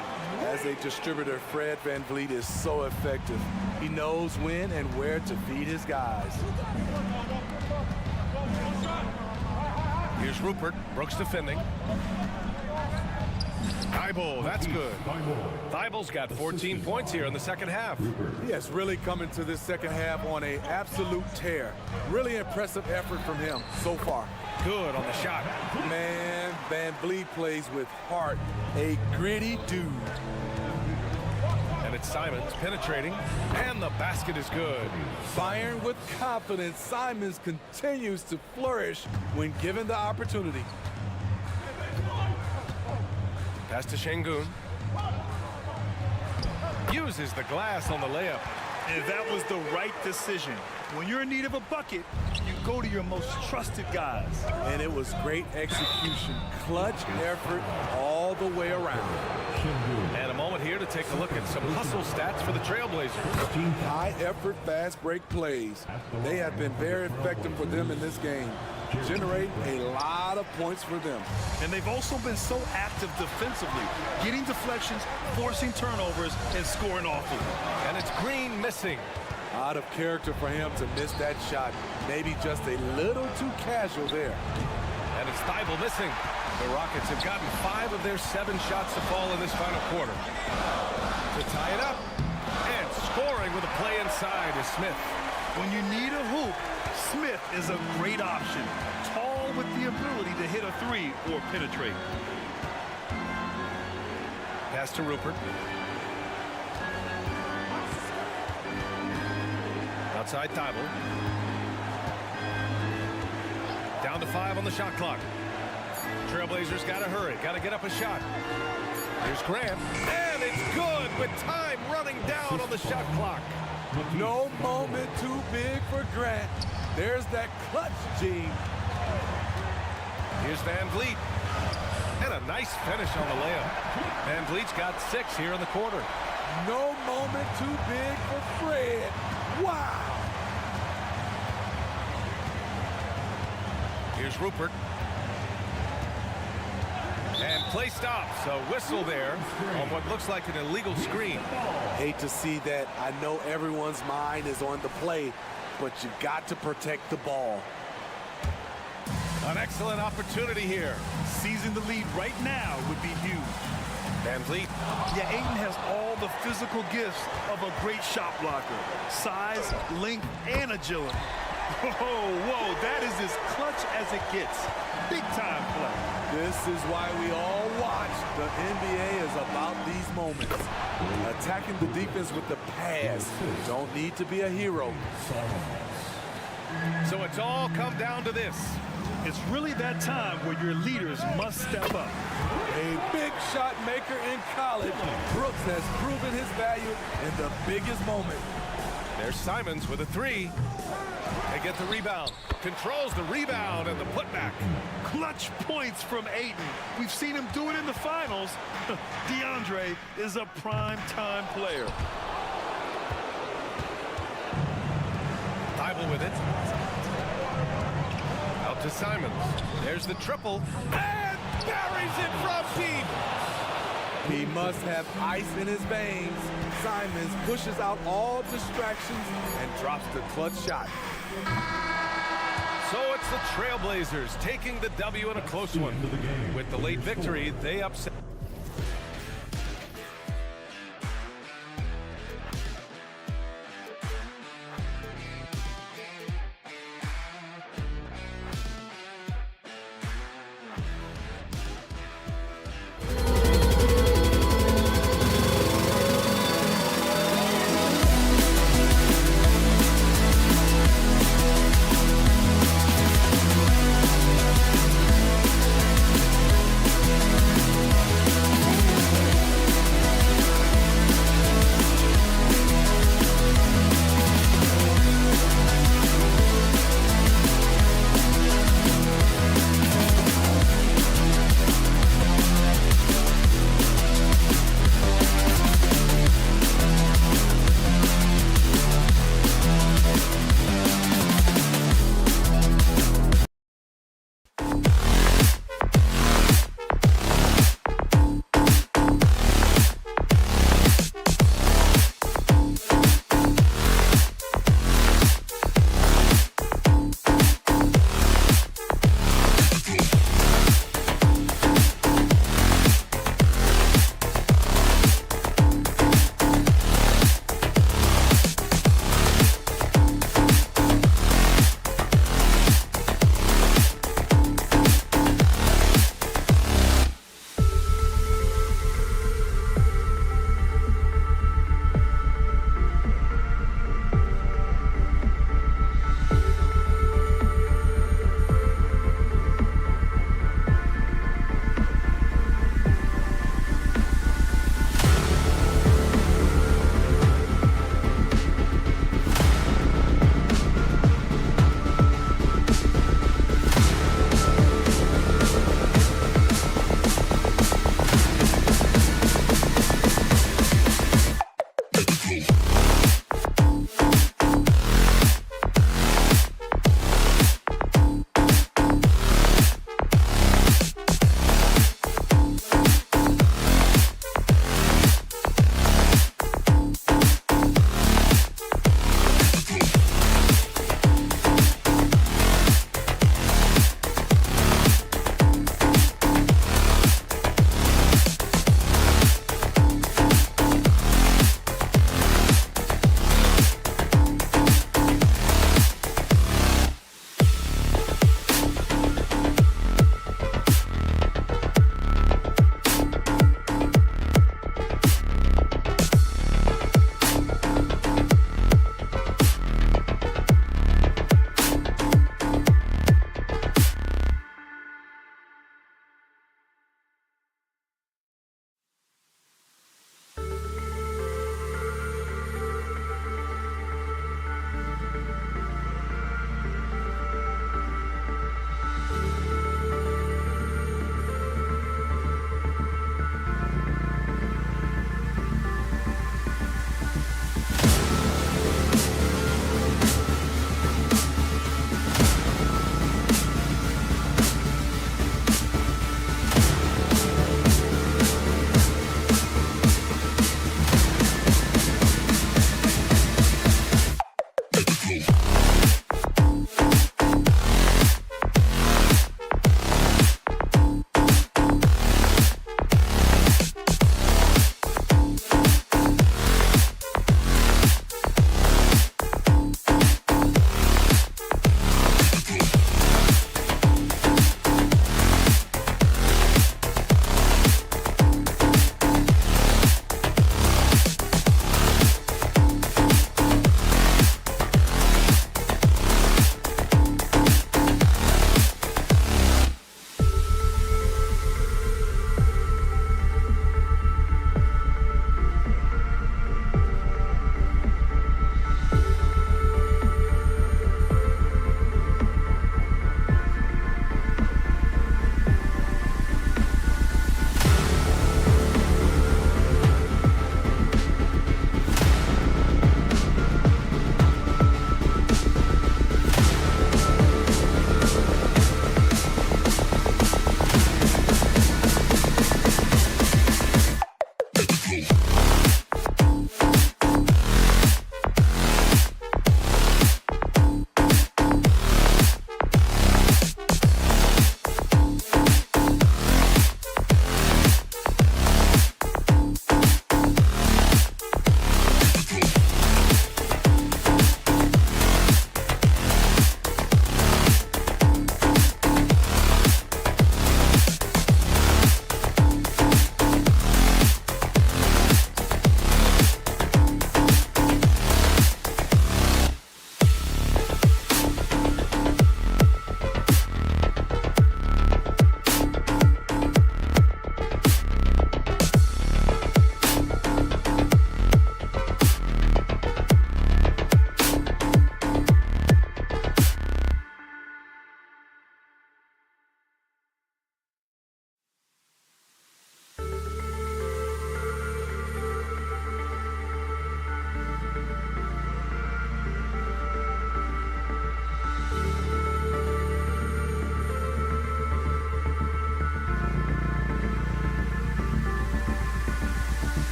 As a distributor, Fred Van Vliet is so effective. He knows when and where to feed his guys. Here's Rupert. Brooks defending. Thibault, that's good. Thibault's got 14 points here in the second half. He has really come into this second half on an absolute tear. Really impressive effort from him so far. Good on the shot. Man, Van Vliet plays with heart. A gritty dude. And it's Simons penetrating. And the basket is good. Firing with confidence, Simons continues to flourish when given the opportunity. Pass to Sengun. Uses the glass on the layup. And that was the right decision. When you're in need of a bucket, you go to your most trusted guys. And it was great execution. Clutch effort all the way around. And a moment here to take a look at some hustle stats for the Trailblazers. High effort, fast break plays. They have been very effective for them in this game. Generate a lot of points for them. And they've also been so active defensively, getting deflections, forcing turnovers, and scoring off of them. And it's Green missing. Out of character for him to miss that shot. Maybe just a little too casual there. And it's Thibault missing. The Rockets have gotten 5 of their 7 shots to fall in this final quarter. To tie it up. And scoring with a play inside is Smith. When you need a hoop, Smith is a great option. Tall with the ability to hit a 3 or penetrate. Pass to Rupert. Outside Thibault. Down to 5 on the shot clock. Trailblazers got to hurry. Got to get up a shot. Here's Grant. And it's good with time running down on the shot clock. No moment too big for Grant. There's that clutch gene. Here's Van Vliet. And a nice finish on the layup. Van Vliet's got 6 here in the quarter. No moment too big for Fred. Wow. Here's Rupert. And play stops. A whistle there on what looks like an illegal screen. Hate to see that. I know everyone's mind is on the play, but you got to protect the ball. An excellent opportunity here. Seizing the lead right now would be huge. Van Vliet. Yeah, Ayton has all the physical gifts of a great shot blocker. Size, length, and agility. Whoa, that is as clutch as it gets. Big time play. This is why we all watch. The NBA is about these moments. Attacking the defense with the pass. Don't need to be a hero. So it's all come down to this. It's really that time where your leaders must step up. A big shot maker in college, Brooks has proven his value in the biggest moment. There's Simons with a three. They get the rebound. Controls the rebound and the putback. Clutch points from Ayton. We've seen him do it in the finals. DeAndre is a prime-time player. Thibault with it. Out to Simons. There's the triple. And buries it from deep. He must have ice in his veins. Simons pushes out all distractions and drops the clutch shot. So it's the Trailblazers taking the W in a close one. With the late victory, they upset.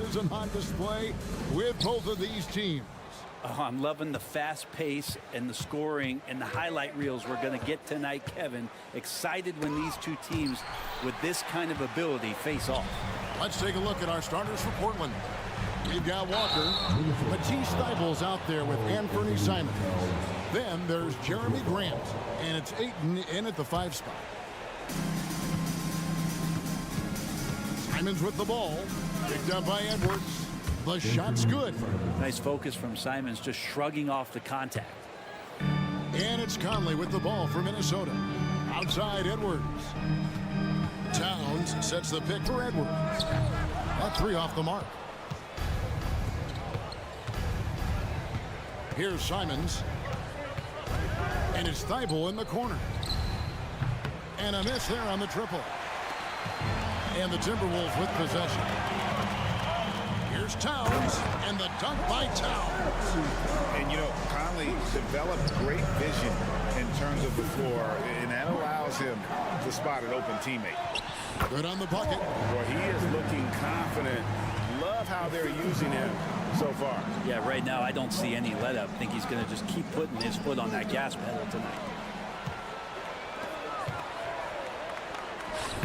athleticism on display with both of these teams. Oh, I'm loving the fast pace and the scoring and the highlight reels we're going to get tonight, Kevin. Excited when these two teams with this kind of ability face off. Let's take a look at our starters for Portland. We've got Walker, Matisse Thybulle's out there with Anthony Simons. Then there's Jeremy Grant, and it's Ayton in at the 5 spot. Simons with the ball, picked up by Edwards. The shot's good. Nice focus from Simons, just shrugging off the contact. And it's Conley with the ball for Minnesota. Outside Edwards. Towns sets the pick for Edwards. That 3 off the mark. Here's Simons. And it's Thybulle in the corner. And a miss there on the triple. And the Timberwolves with possession. Here's Towns, and the dunk by Towns. And, you know, Conley developed great vision in terms of the floor, and that allows him to spot an open teammate. Good on the bucket. Well, he is looking confident. Love how they're using him so far. Yeah, right now I don't see any let up. I think he's going to just keep putting his foot on that gas pedal tonight.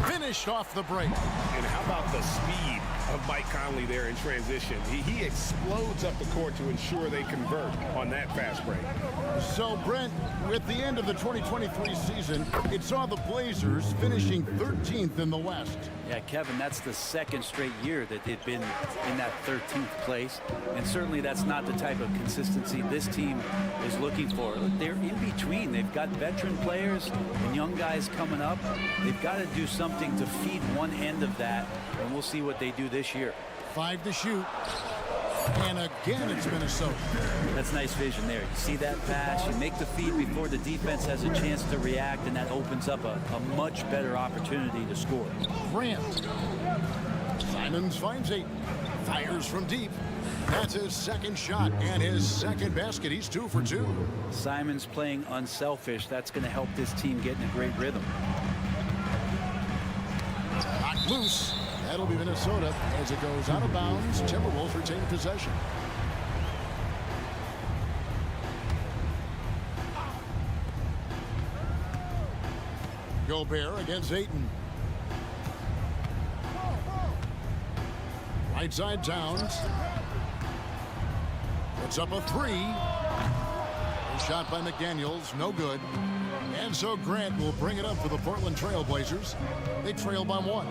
Finished off the break. And how about the speed of Mike Conley there in transition? He explodes up the court to ensure they convert on that fast break. So, Brent, with the end of the 2023 season, it saw the Blazers finishing 13th in the West. Yeah, Kevin, that's the second straight year that they've been in that 13th place. And certainly that's not the type of consistency this team is looking for. They're in between. They've got veteran players and young guys coming up. They've got to do something to feed one end of that, and we'll see what they do this year. 5 to shoot. And again, it's Minnesota. That's nice vision there. You see that pass, you make the feed before the defense has a chance to react, and that opens up a much better opportunity to score. Grant. Simons finds Ayton. Fires from deep. That's his second shot and his second basket. He's 2 for 2. Simons playing unselfish. That's going to help this team get in a great rhythm. Knocked loose. That'll be Minnesota as it goes out of bounds. Timberwolves retain possession. Gobert against Ayton. Right side Towns. Puts up a 3. A shot by McDaniels, no good. And so Grant will bring it up for the Portland Trail Blazers. They trail by 1.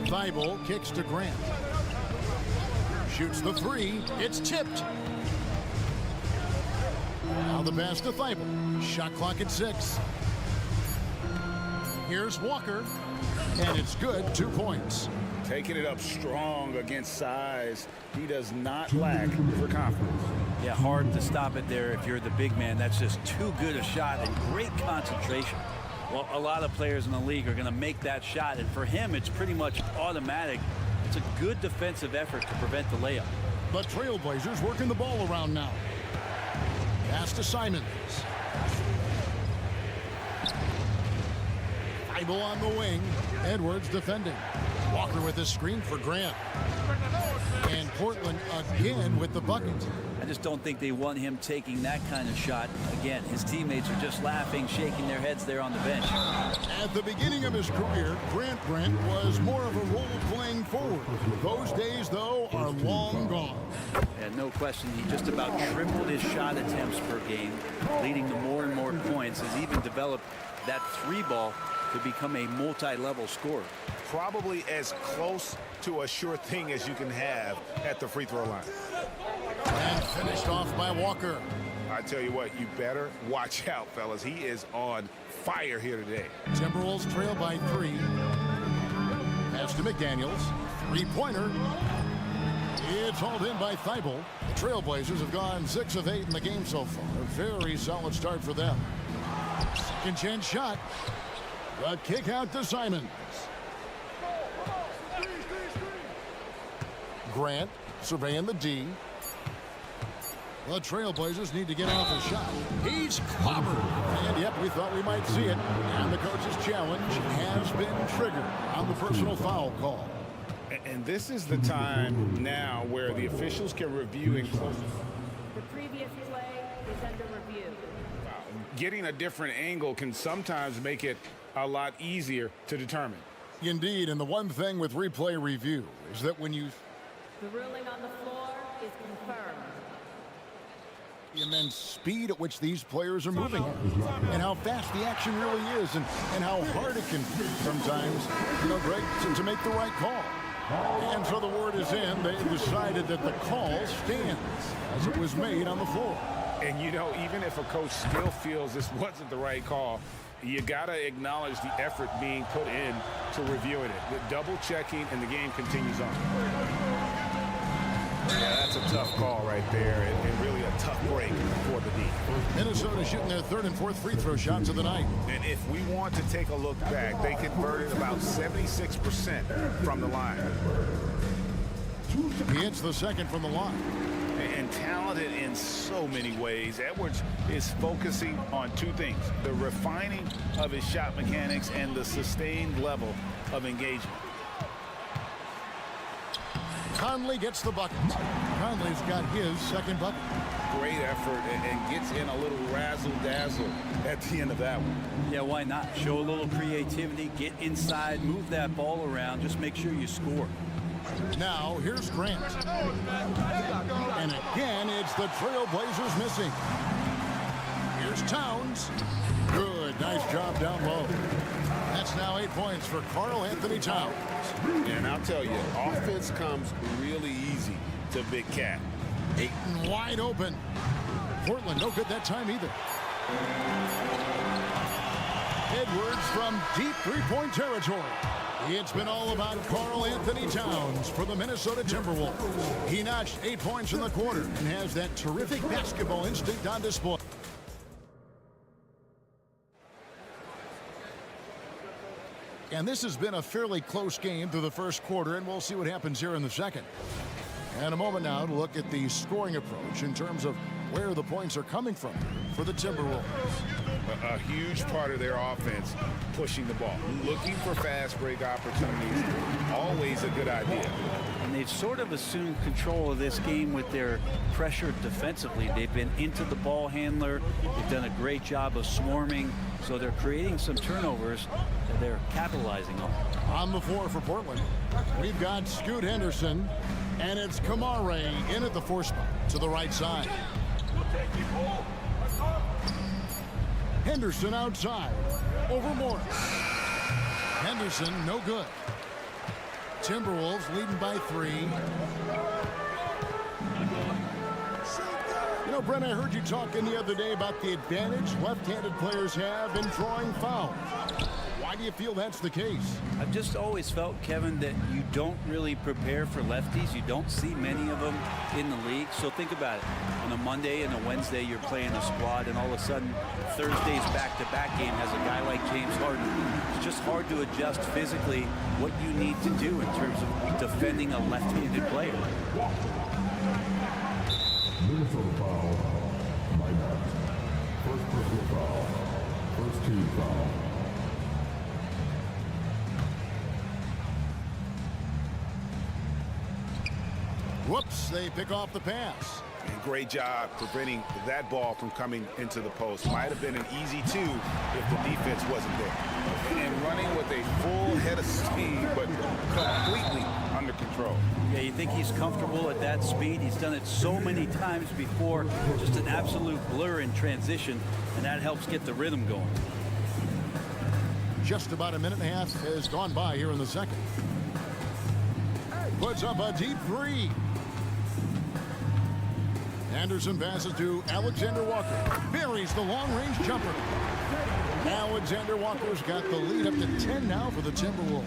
Thybulle kicks to Grant. Shoots the 3. It's tipped. Now the pass to Thybulle. Shot clock at 6. Here's Walker. And it's good. 2 points. Taking it up strong against size. He does not lack for confidence. Yeah, hard to stop it there if you're the big man. That's just too good a shot and great concentration. Well, a lot of players in the league are going to make that shot, and for him, it's pretty much automatic. It's a good defensive effort to prevent the layup. The Trailblazers working the ball around now. Pass to Simons. Thybulle on the wing. Edwards defending. Walker with a screen for Grant. And Portland again with the bucket. I just don't think they want him taking that kind of shot again. His teammates are just laughing, shaking their heads there on the bench. At the beginning of his career, Grant was more of a role-playing forward. Those days, though, are long gone. And no question, he just about tripled his shot attempts per game, leading to more and more points. Has even developed that 3-ball to become a multi-level scorer. Probably as close to a sure thing as you can have at the free throw line. And finished off by Walker. I tell you what, you better watch out, fellas. He is on fire here today. Timberwolves trail by 3. Pass to McDaniels. 3-pointer. It's hauled in by Thybulle. The Trailblazers have gone 6 of 8 in the game so far. A very solid start for them. Second chance shot. The kick out to Simons. Grant surveying the D. The Trailblazers need to get off a shot. He's clobbered. And, yep, we thought we might see it. And the coach's challenge has been triggered on the personal foul call. And this is the time now where the officials can review and close. The previous play is under review. Getting a different angle can sometimes make it a lot easier to determine. Indeed, and the one thing with replay review is that when you... The ruling on the floor is confirmed. The immense speed at which these players are moving and how fast the action really is and how hard it can be sometimes, Greg, to make the right call. And so the word is in. They decided that the call stands as it was made on the floor. And, even if a coach still feels this wasn't the right call, you got to acknowledge the effort being put in to reviewing it. The double checking, and the game continues on. Yeah, that's a tough call right there, and really a tough break for the D. Minnesota shooting their third and fourth free throw shots of the night. And if we want to take a look back, they converted about 76% from the line. He hits the second from the line. And talented in so many ways. Edwards is focusing on two things: the refining of his shot mechanics and the sustained level of engagement. Conley gets the bucket. Conley's got his second bucket. Great effort and gets in a little razzle-dazzle at the end of that one. Yeah, why not? Show a little creativity, get inside, move that ball around, just make sure you score. Now, here's Grant. And again, it's the Trailblazers missing. Here's Towns. Good. Nice job down low. That's now 8 points for Karl Anthony Towns. And I'll tell you, offense comes really easy to Big Cat. Ayton wide open. Portland no good that time either. Edwards from deep three-point territory. It's been all about Karl Anthony Towns for the Minnesota Timberwolves. He notched 8 points in the quarter and has that terrific basketball instinct on display. And this has been a fairly close game through the first quarter, and we'll see what happens here in the second. And a moment now to look at the scoring approach in terms of where the points are coming from for the Timberwolves. A huge part of their offense, pushing the ball, looking for fast break opportunities, always a good idea. And they've sort of assumed control of this game with their pressure defensively. They've been into the ball handler. They've done a great job of swarming. So they're creating some turnovers that they're capitalizing on. On the floor for Portland, we've got Scoot Henderson, and it's Kamare in at the 4 spot to the right side. Henderson outside over Morris. Henderson no good. Timberwolves leading by 3. Brent, I heard you talking the other day about the advantage left-handed players have in drawing fouls. Why do you feel that's the case? I've just always felt, Kevin, that you don't really prepare for lefties. You don't see many of them in the league. So think about it. On a Monday and a Wednesday, you're playing a squad, and all of a sudden, Thursday's back-to-back game has a guy like James Harden. It's just hard to adjust physically what you need to do in terms of defending a left-handed player. Minnesota foul. My bad. First personal foul. First team foul. Whoops, they pick off the pass. And great job preventing that ball from coming into the post. Might have been an easy 2 if the defense wasn't there. And running with a full head of steam, but completely under control. Yeah, you think he's comfortable at that speed. He's done it so many times before. Just an absolute blur in transition, and that helps get the rhythm going. Just about a minute and a half has gone by here in the second. Puts up a deep 3. Anderson passes to Alexander Walker. Buries the long-range jumper. Alexander Walker's got the lead up to 10 now for the Timberwolves.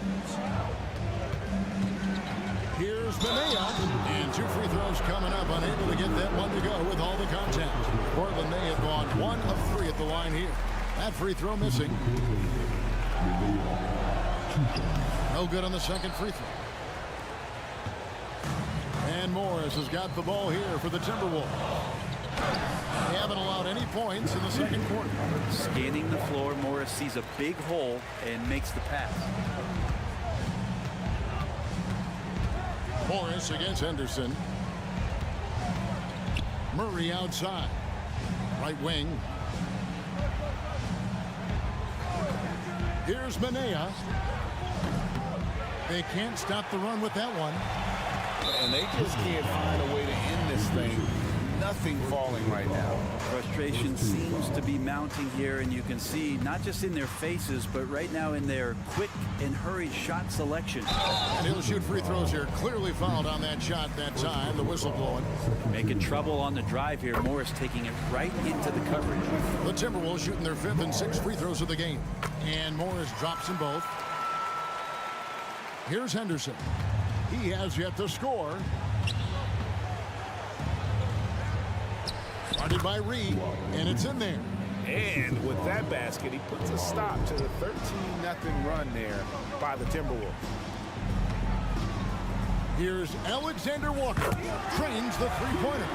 Here's Minaya, and 2 free throws coming up, unable to get that one to go with all the contact. Portland may have gone 1 of 3 at the line here. That free throw missing. No good on the second free throw. And Morris has got the ball here for the Timberwolves. They haven't allowed any points in the second quarter. Scanning the floor, Morris sees a big hole and makes the pass. Morris against Henderson. Murray outside. Right wing. Here's Manea. They can't stop the run with that one. And they just can't find a way to end this thing. Nothing falling right now. Frustration seems to be mounting here, and you can see not just in their faces, but right now in their quick and hurried shot selection. And he'll shoot free throws here. Clearly fouled on that shot that time. The whistle blowing. Making trouble on the drive here. Morris taking it right into the coverage. The Timberwolves shooting their 5th and 6th free throws of the game. And Morris drops them both. Here's Henderson. He has yet to score. Guarded by Reed, and it's in there. And with that basket, he puts a stop to the 13-0 run there by the Timberwolves. Here's Alexander Walker. Trains the three-pointer.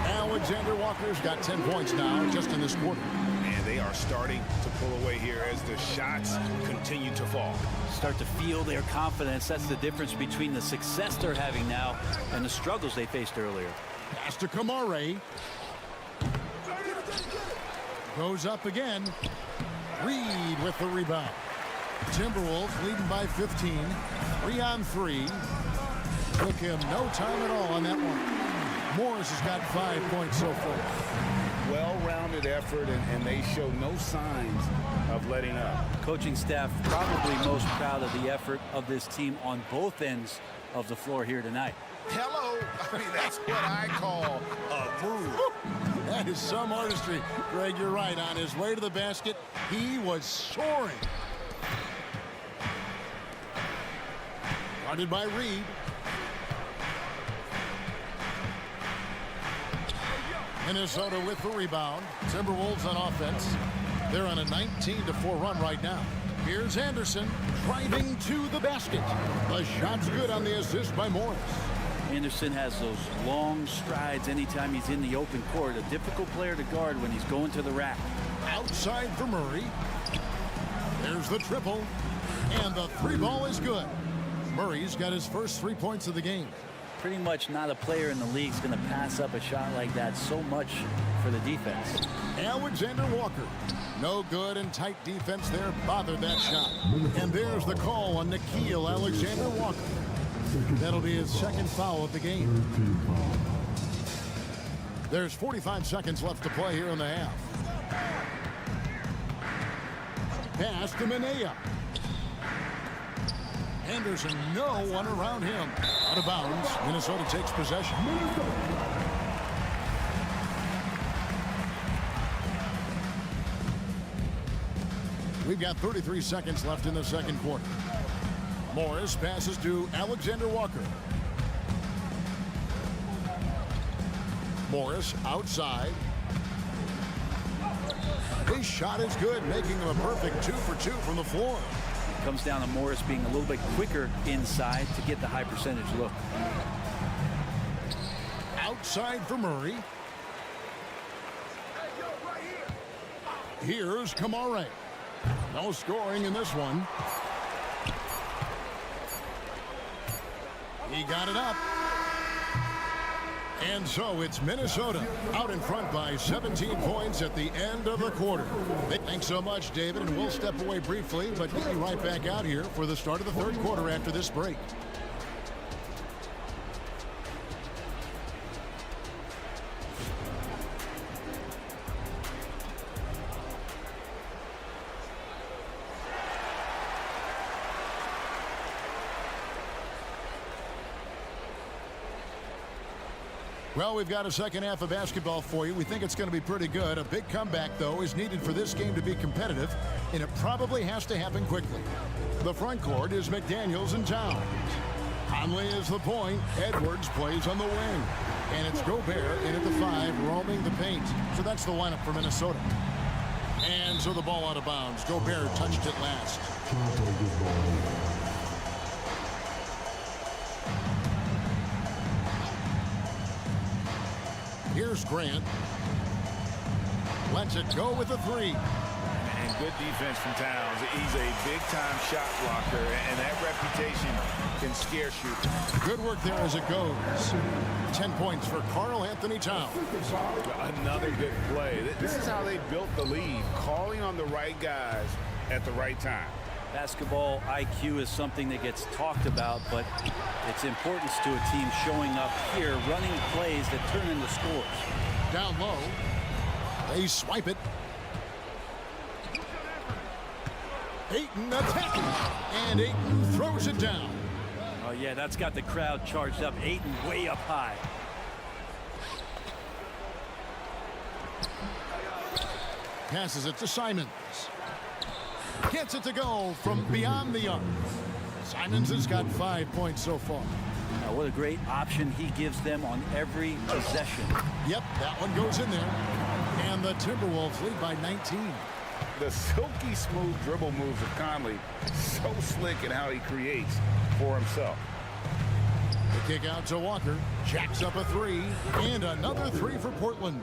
Alexander Walker's got 10 points now just in this quarter. And they are starting to pull away here as the shots continue to fall. Start to feel their confidence. That's the difference between the success they're having now and the struggles they faced earlier. Pass to Kamare. Goes up again. Reed with the rebound. Timberwolves leading by 15. 3-on-3. Took him no time at all on that one. Morris has got 5 points so far. Well-rounded effort, and they show no signs of letting up. Coaching staff probably most proud of the effort of this team on both ends of the floor here tonight. Hello. I mean, that's what I call a move. That is some artistry. Greg, you're right. On his way to the basket, he was soaring. Guarded by Reed. Minnesota with the rebound. Timberwolves on offense. They're on a 19-4 run right now. Here's Anderson driving to the basket. The shot's good on the assist by Morris. Anderson has those long strides anytime he's in the open court. A difficult player to guard when he's going to the rack. Outside for Murray. There's the triple. And the three ball is good. Murray's got his first 3 points of the game. Pretty much not a player in the league is going to pass up a shot like that so much for the defense. Alexander Walker. No good and tight defense there. Bothered that shot. And there's the call on Nickeil Alexander Walker. That'll be his second foul of the game. There's 45 seconds left to play here in the half. Pass to Manea. Henderson, no one around him. Out of bounds. Minnesota takes possession. We've got 33 seconds left in the second quarter. Morris passes to Alexander Walker. Morris outside. His shot is good, making him a perfect 2 for 2 from the floor. Comes down to Morris being a little bit quicker inside to get the high percentage look. Outside for Murray. Here's Kamare. No scoring in this one. He got it up. And so it's Minnesota out in front by 17 points at the end of the quarter. Thanks so much, David, and we'll step away briefly, but we'll be right back out here for the start of the third quarter after this break. Well, we've got a second half of basketball for you. We think it's going to be pretty good. A big comeback, though, is needed for this game to be competitive, and it probably has to happen quickly. The front court is McDaniels and Towns. Conley is the point. Edwards plays on the wing. And it's Gobert in at the 5, roaming the paint. So that's the lineup for Minnesota. And so the ball out of bounds. Gobert touched it last. Here's Here's Grant. Lets it go with a three. And good defense from Towns. He's a big-time shot blocker, and that reputation can scare shooters. Good work there as it goes. 10 points for Karl Anthony Towns. Another good play. This is how they built the lead, calling on the right guys at the right time. Basketball IQ is something that gets talked about, but its importance to a team showing up here, running plays that turn into scores. Down low. They swipe it. Ayton attacking. And Ayton throws it down. Oh, yeah, that's got the crowd charged up. Ayton way up high. Passes it to Simons. Gets it to go from beyond the arc. Simons has got 5 points so far. What a great option he gives them on every possession. Yep, that one goes in there. And the Timberwolves lead by 19. The silky smooth dribble moves of Conley, so slick in how he creates for himself. The kick out to Walker. Jacks up a three. And another three for Portland.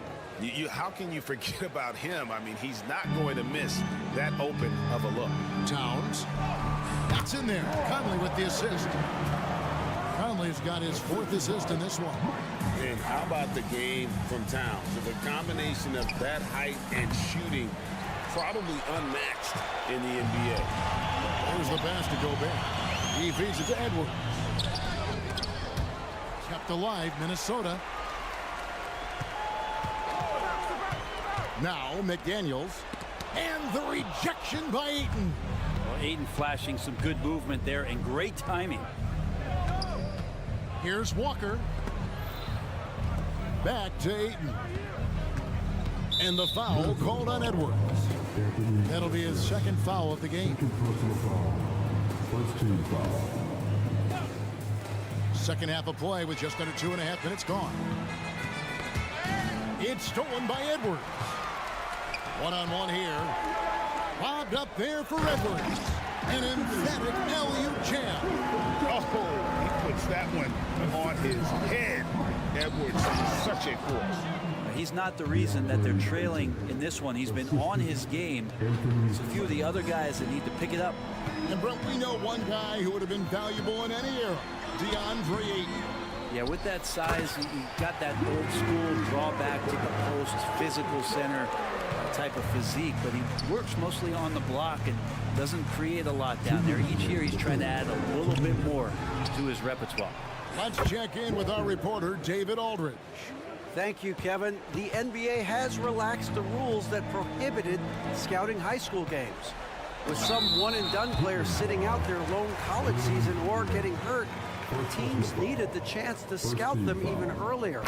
How can you forget about him? I mean, he's not going to miss that open of a look. Towns. That's in there. Conley with the assist. Conley's got his 4th assist in this one. And how about the game from Towns? With a combination of that height and shooting, probably unmatched in the NBA. There's the pass to Dobek. He feeds it to Edwards. Kept alive, Minnesota. Now McDaniels. And the rejection by Ayton. Well, Ayton flashing some good movement there and great timing. Here's Walker. Back to Ayton. And the foul called on Edwards. That'll be his 2nd foul of the game. First team foul. Second half of play with just under 2.5 minutes gone. It's stolen by Edwards. One-on-one here. Lobbed up there for Edwards. An emphatic LU jam. Oh, he puts that one on his head. Edwards is such a force. He's not the reason that they're trailing in this one. He's been on his game. There's a few of the other guys that need to pick it up. And Brent, we know one guy who would have been valuable in any era. DeAndre Ayton. Yeah, with that size, he got that old school drawback to the post, physical center type of physique, but he works mostly on the block and doesn't create a lot down there. Each year he's trying to add a little bit more to his repertoire. Let's check in with our reporter, David Aldridge. Thank you, Kevin. The NBA has relaxed the rules that prohibited scouting high school games. With some one-and-done players sitting out their lone college season or getting hurt, teams needed the chance to scout them even earlier.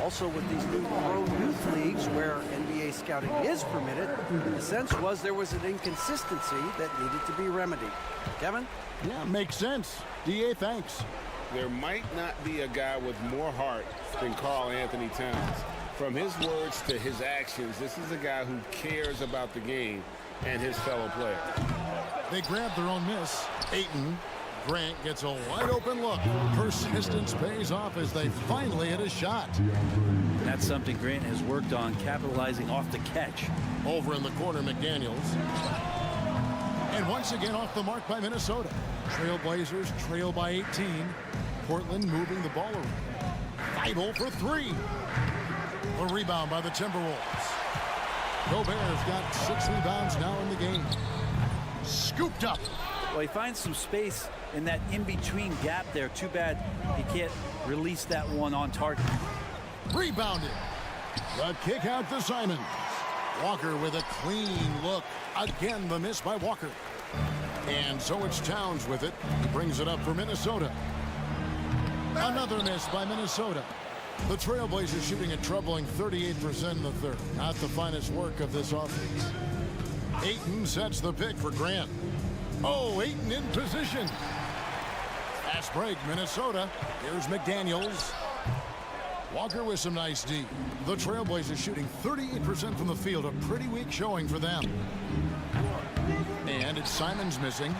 Also, with these new pro youth leagues where NBA scouting is permitted, the sense was there was an inconsistency that needed to be remedied. Kevin? Yeah, makes sense. DA, thanks. There might not be a guy with more heart than Karl Anthony Towns. From his words to his actions, this is a guy who cares about the game and his fellow players. They grabbed their own miss. Ayton. Grant gets a wide open look. Persistence pays off as they finally hit a shot. That's something Grant has worked on, capitalizing off the catch. Over in the corner, McDaniels. And once again off the mark by Minnesota. Trailblazers trail by 18. Portland moving the ball around. Vital for three. A rebound by the Timberwolves. Gobert's got 6 rebounds now in the game. Scooped up. Well, he finds some space in that in-between gap there. Too bad he can't release that one on target. Rebounded. The kick out to Simons. Walker with a clean look. Again, the miss by Walker. And so it's Towns with it. He brings it up for Minnesota. Another miss by Minnesota. The Trailblazers shooting a troubling 38% in the third. Not the finest work of this offense. Ayton sets the pick for Grant. Oh, Ayton in position. Fast break, Minnesota. Here's McDaniels. Walker with some nice D. The Trailblazers shooting 38% from the field. A pretty weak showing for them. And it's Simons missing.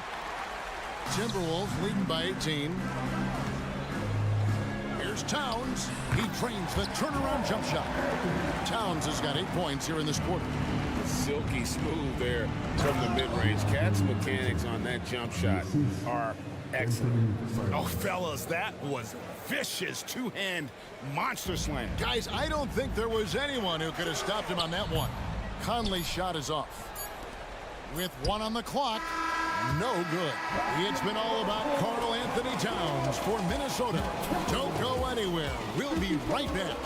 Timberwolves leading by 18. Here's Here's Towns. He trains the turnaround jump shot. Towns has got 8 points here in this quarter. Silky smooth there from the mid-range. Cat's mechanics on that jump shot are excellent. Oh, fellas, that was vicious two-hand monster slam. Guys, I don't think there was anyone who could have stopped him on that one. Conley's shot is off. With 1 on the clock, no good. It's been all about Karl Anthony Towns for Minnesota. Don't go anywhere. We'll be right back.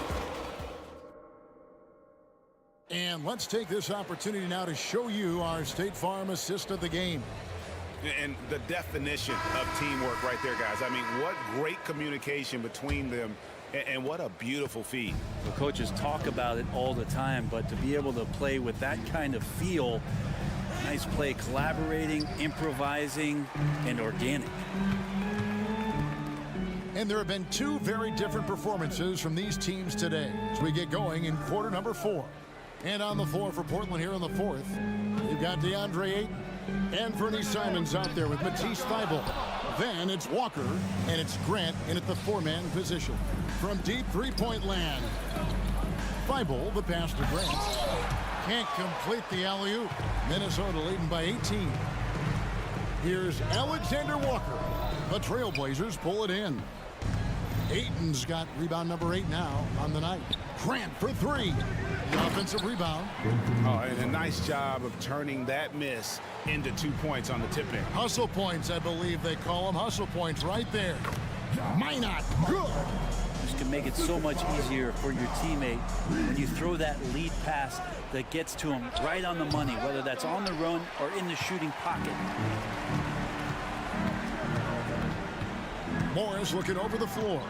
And let's take this opportunity now to show you our State Farm assist of the game. And the definition of teamwork right there, guys. I mean, what great communication between them, and what a beautiful feed. The coaches talk about it all the time, but to be able to play with that kind of feel, nice play, collaborating, improvising, and organic. And there have been 2 very different performances from these teams today as we get going in quarter number 4. And on the floor for Portland here in the 4th, you've got DeAndre Ayton and Fernie Simons out there with Matisse Thybulle. Then it's Walker and it's Grant in at the 4-man position. From deep three-point land, Thybulle, the pass to Grant, can't complete the alley-oop. Minnesota leading by 18. Here's Alexander Walker. The Trailblazers pull it in. Ayton's got rebound number 8 now on the night. Grant for 3. The offensive rebound. Oh, and a nice job of turning that miss into 2 points on the tip in. Hustle points, I believe they call them. Hustle points right there. Minot, good. This can make it so much easier for your teammate when you throw that lead pass that gets to him right on the money, whether that's on the run or in the shooting pocket. Morris looking over the floor.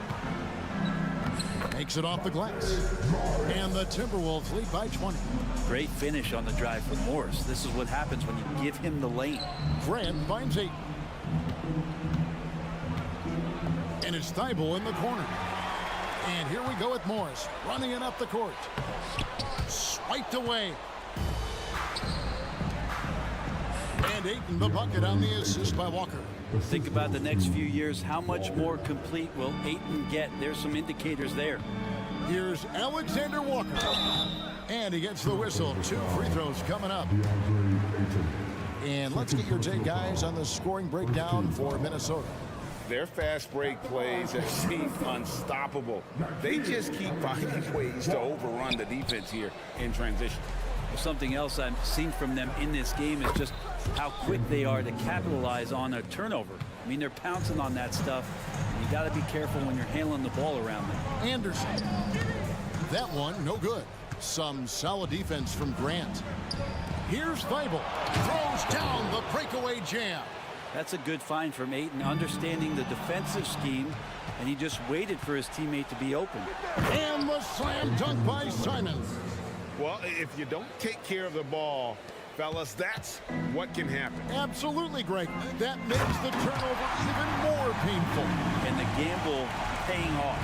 Makes it off the glass. And the Timberwolves lead by 20. Great finish on the drive from Morris. This is what happens when you give him the lane. Grant finds Ayton. And it's Thybulle in the corner. And here we go with Morris running it up the court. Swiped away. And Ayton the bucket on the assist by Walker. Think about the next few years. How much more complete will Ayton get? There's some indicators there. Here's Alexander Walker. And he gets the whistle. 2 free throws coming up. And let's get your take, guys, on the scoring breakdown for Minnesota. Their fast break plays have seemed unstoppable. They just keep finding ways to overrun the defense here in transition. Something else I've seen from them in this game is just how quick they are to capitalize on a turnover. I mean, they're pouncing on that stuff. And you got to be careful when you're handling the ball around them. Anderson. That one, no good. Some solid defense from Grant. Here's Thybulle. Throws down the breakaway jam. That's a good find from Ayton, understanding the defensive scheme, and he just waited for his teammate to be open. And the slam dunk by Simons. Well, if you don't take care of the ball, fellas, that's what can happen. Absolutely, Greg. That makes the turnover even more painful. And the gamble paying off.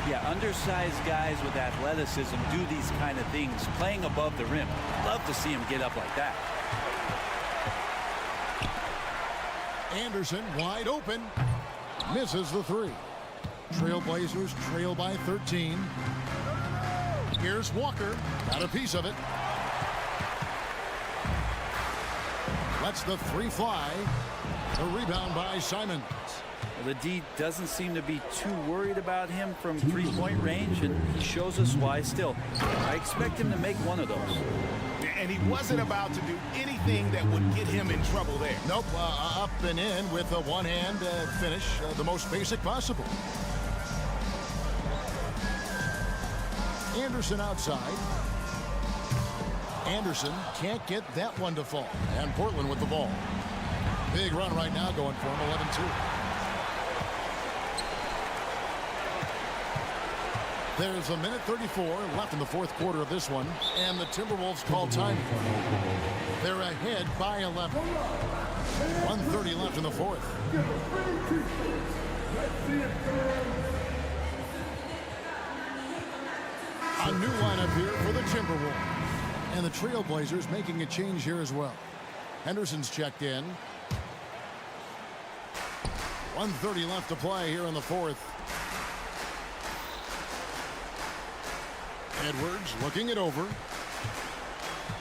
Yeah, undersized guys with athleticism do these kind of things, playing above the rim. Love to see him get up like that. Anderson wide open. Misses the 3. Trailblazers trail by 13. Here's Walker. Got a piece of it. Lets the 3 fly. The rebound by Simons. Well, the D doesn't seem to be too worried about him from three-point range, and he shows us why still. I expect him to make one of those. And he wasn't about to do anything that would get him in trouble there. Nope, up and in with a one-hand finish, the most basic possible. Anderson outside. Anderson can't get that one to fall. And Portland with the ball. Big run right now going for him, 11-2. There's a minute 34 left in the 4th quarter of this one, and the Timberwolves call time. They're ahead by 11. 1:30 left in the 4th. A new lineup here for the Timberwolves. And the Trailblazers making a change here as well. Henderson's checked in. 1:30 left to play here in the 4th. Edwards looking it over.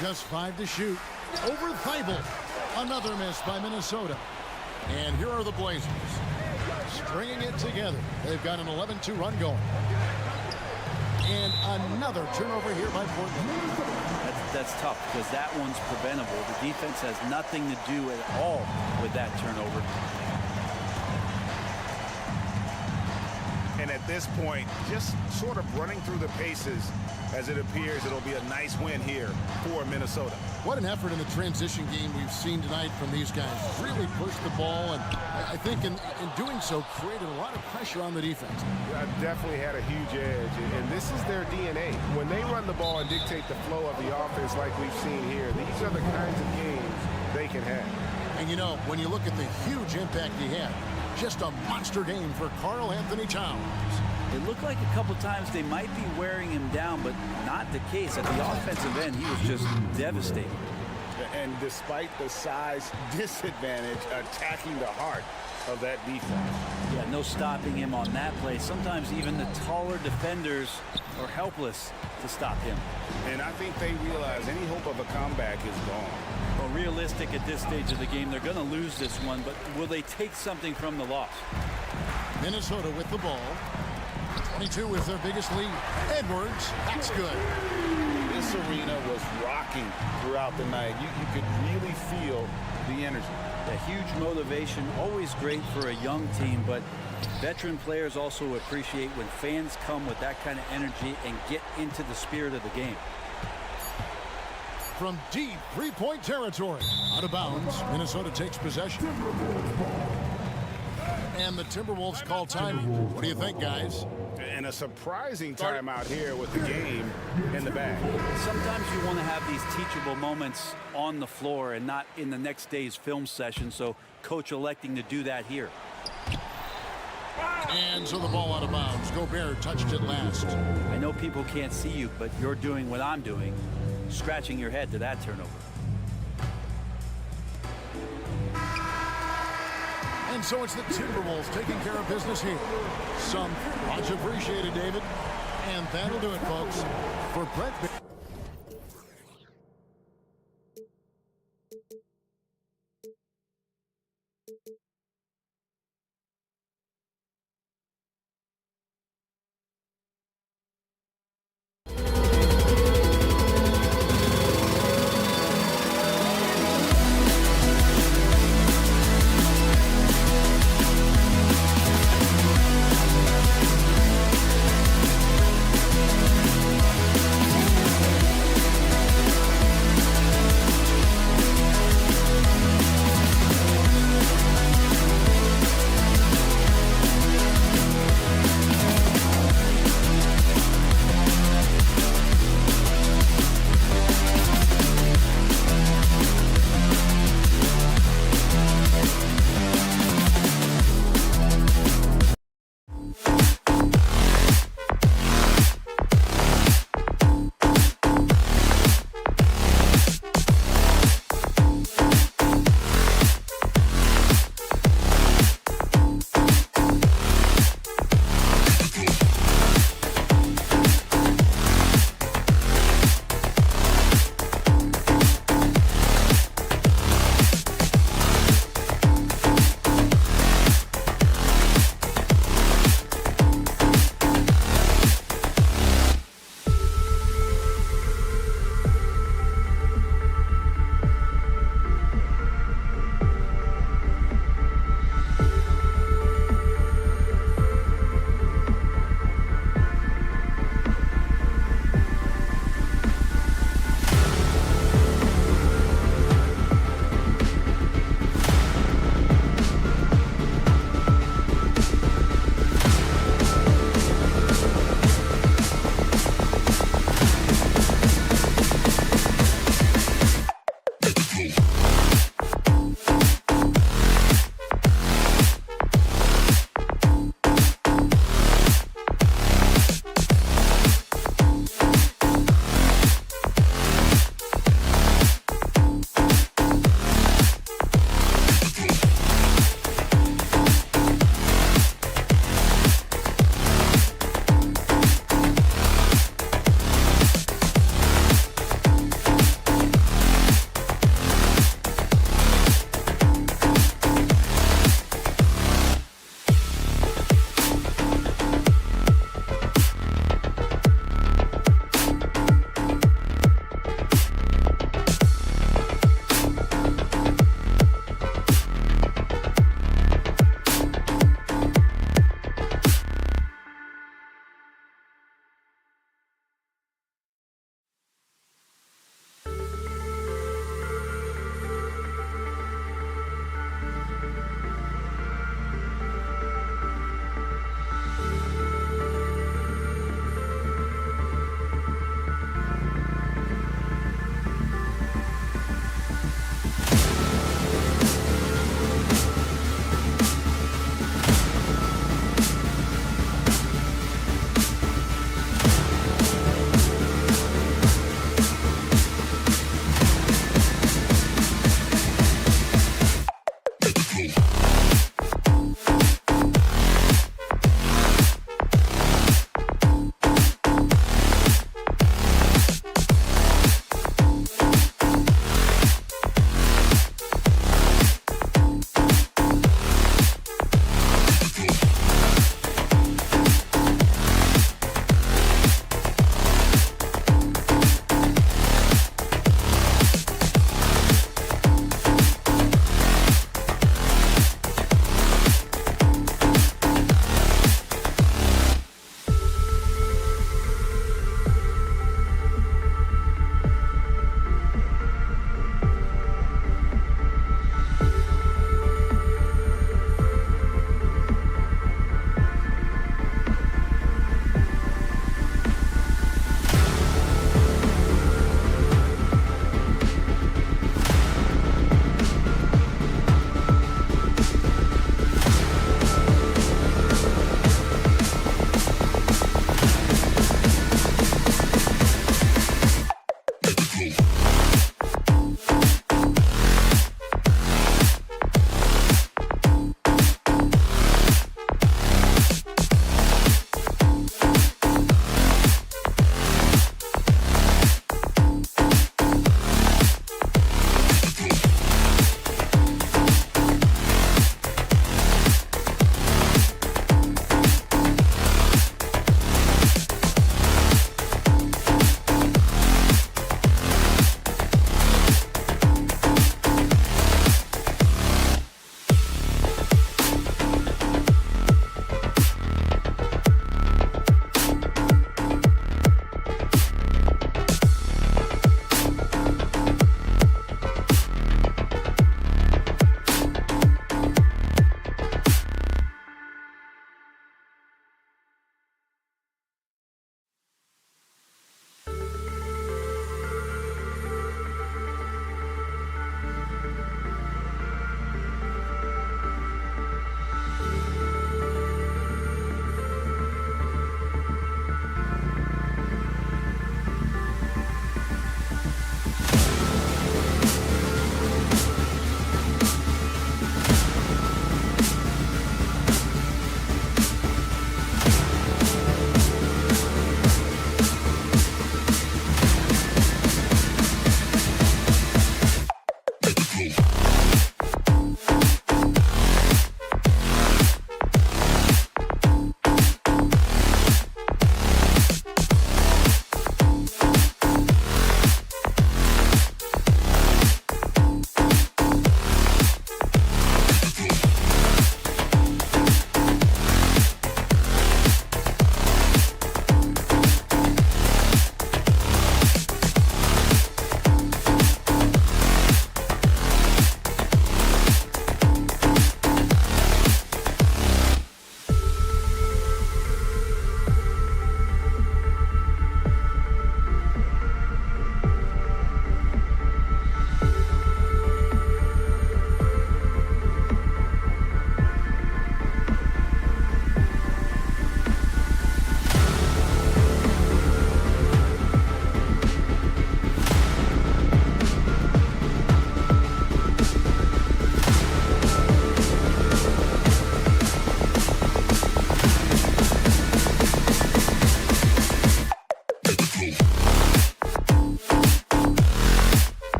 Just 5 to shoot. Over Thibault. Another miss by Minnesota. And here are the Blazers. Stringing it together. They've got an 11-2 run going. And another turnover here by Portland. That's tough because that one's preventable. The defense has nothing to do at all with that turnover. And at this point, just sort of running through the paces as it appears it'll be a nice win here for Minnesota. What an effort in the transition game we've seen tonight from these guys. Really pushed the ball, and I think in doing so created a lot of pressure on the defense. Definitely had a huge edge, and this is their DNA. When they run the ball and dictate the flow of the offense like we've seen here, these are the kinds of games they can have. And you know, when you look at the huge impact he had, just a monster game for Karl Anthony Towns. It looked like a couple times they might be wearing him down, but not the case. At the offensive end, he was just devastating. And despite the size disadvantage, attacking the heart of that defense. Yeah, no stopping him on that play. Sometimes even the taller defenders are helpless to stop him. And I think they realize any hope of a comeback is gone. Well, realistic at this stage of the game, they're going to lose this one, but will they take something from the loss? Minnesota with the ball. 22 is their biggest lead. Edwards, that's good. This arena was rocking throughout the night. You could really feel the energy. A huge motivation, always great for a young team, but veteran players also appreciate when fans come with that kind of energy and get into the spirit of the game. From deep three-point territory, out of bounds, Minnesota takes possession. And the Timberwolves call timing. What do you think, guys? And a surprising timeout here with the game in the bag. Sometimes you want to have these teachable moments on the floor and not in the next day's film session, so coach electing to do that here. And so the ball out of bounds. Gobert touched it last. I know people can't see you, but you're doing what I'm doing, scratching your head to that turnover. And so it's the Timberwolves taking care of business here. Much appreciated, David. And that'll do it, folks. For Brett.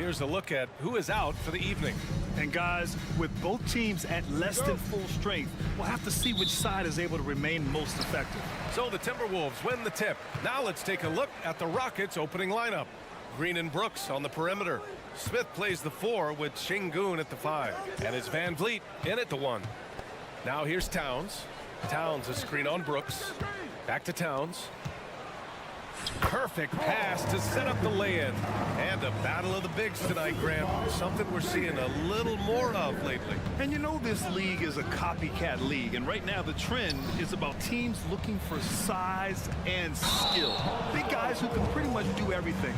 here's a look at who is out for the evening. And guys, with both teams at less than full strength, we'll have to see which side is able to remain most effective. So the Timberwolves win the tip. Now let's take a look at the Rockets' opening lineup. Green and Brooks on the perimeter. Smith plays the 4 with Şengün at the 5. And it's Van Vliet in at the 1. Now here's Towns. Towns a screen on Brooks. Back to Towns. Perfect pass to set up the lay-in. And a battle of the bigs tonight, Grant. Something we're seeing a little more of lately. And you know this league is a copycat league, and right now the trend is about teams looking for size and skill. Big guys who can pretty much do everything.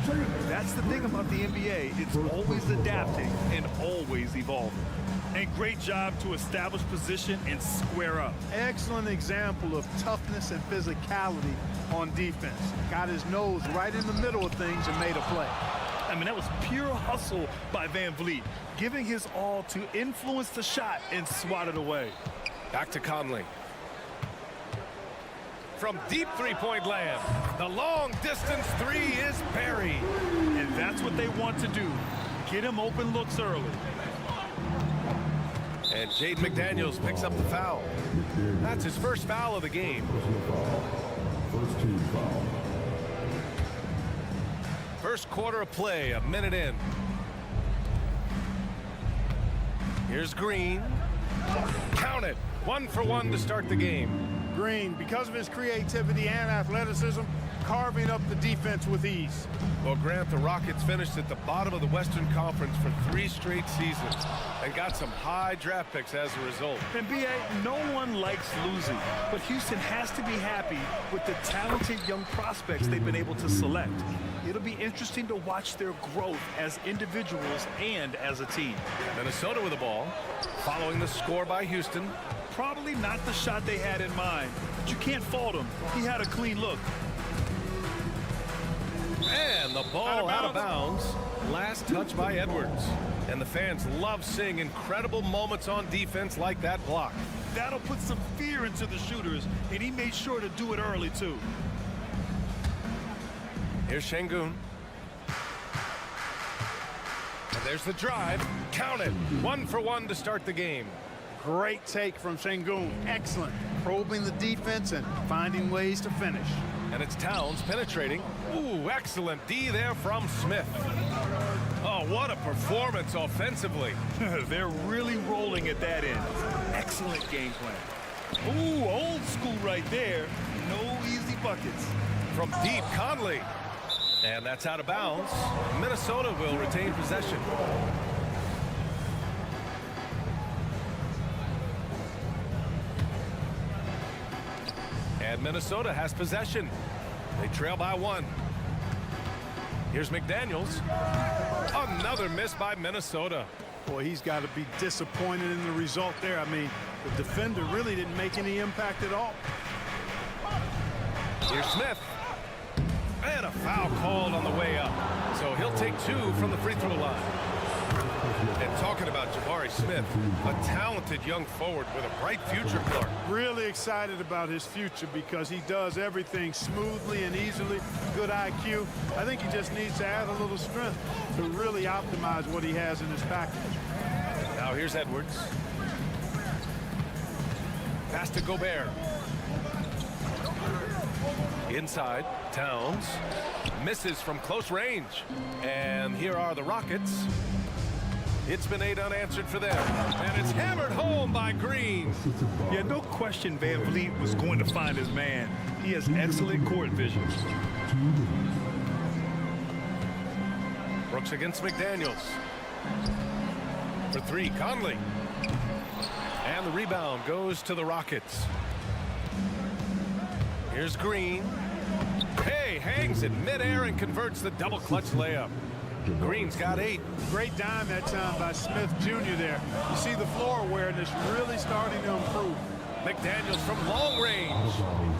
That's the thing about the NBA. It's always adapting and always evolving. And great job to establish position and square up. Excellent example of toughness and physicality on defense. Got his nose right in the middle of things and made a play. I mean, that was pure hustle by Van Vliet, giving his all to influence the shot and swat it away. Back to Conley. From deep three-point land, the long-distance 3 is buried. And that's what they want to do. Get him open looks early. And Jaden McDaniels picks up the foul. That's his first foul of the game. First team foul. First quarter of play, a minute in. Here's Green. Count it. 1 for 1 to start the game. Green, because of his creativity and athleticism, carving up the defense with ease. Well, Grant, the Rockets finished at the bottom of the Western Conference for 3 straight seasons and got some high draft picks as a result. And B.A., no one likes losing, but Houston has to be happy with the talented young prospects they've been able to select. It'll be interesting to watch their growth as individuals and as a team. Minnesota with the ball, following the score by Houston. Probably not the shot they had in mind, but you can't fault him. He had a clean look. And the ball out of bounds. Last touch by Edwards. And the fans love seeing incredible moments on defense like that block. That'll put some fear into the shooters, and he made sure to do it early, too. Here's Şengün. And there's the drive. Count it. 1 for 1 to start the game. Great take from Şengün. Excellent. Probing the defense and finding ways to finish. And it's Towns penetrating. Ooh, excellent D there from Smith. Oh, what a performance offensively. They're really rolling at that end. Excellent game plan. Ooh, old school right there. No easy buckets. From deep, Conley. And that's out of bounds. Minnesota will retain possession. And Minnesota has possession. They trail by 1. Here's McDaniels. Another miss by Minnesota. Boy, he's got to be disappointed in the result there. I mean, the defender really didn't make any impact at all. Here's Smith. And a foul called on the way up. So he'll take 2 from the free throw line. And talking about Jabari Smith, a talented young forward with a bright future, Clark. Really excited about his future because he does everything smoothly and easily. Good IQ. I think he just needs to add a little strength to really optimize what he has in his package. Now here's Edwards. Pass to Gobert. Inside, Towns misses from close range. And here are the Rockets. It's been 8 unanswered for them. And it's hammered home by Green. Yeah, no question Van Vliet was going to find his man. He has excellent court vision. Brooks against McDaniels. For 3, Conley. And the rebound goes to the Rockets. Here's Green. Hey, hangs in midair and converts the double clutch layup. Green's got 8. Great dime that time by Smith Jr. there. You see the floor awareness really starting to improve. McDaniels from long range.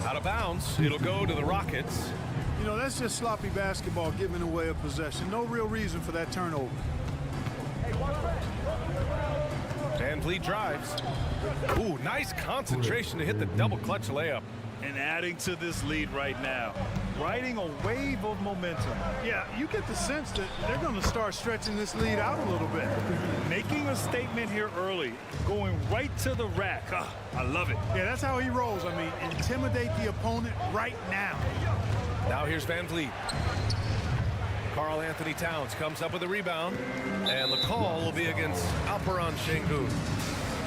Out of bounds. It'll go to the Rockets. You know, that's just sloppy basketball giving away a possession. No real reason for that turnover. Van Vliet drives. Ooh, nice concentration to hit the double clutch layup. And adding to this lead right now. riding a wave of momentum. Yeah, you get the sense that they're going to start stretching this lead out a little bit. Making a statement here early, going right to the rack. I love it. Yeah, that's how he rolls. I mean, intimidate the opponent right now. Now here's Van Vliet. Karl Anthony Towns comes up with a rebound, and the call will be against Alperen Şengün.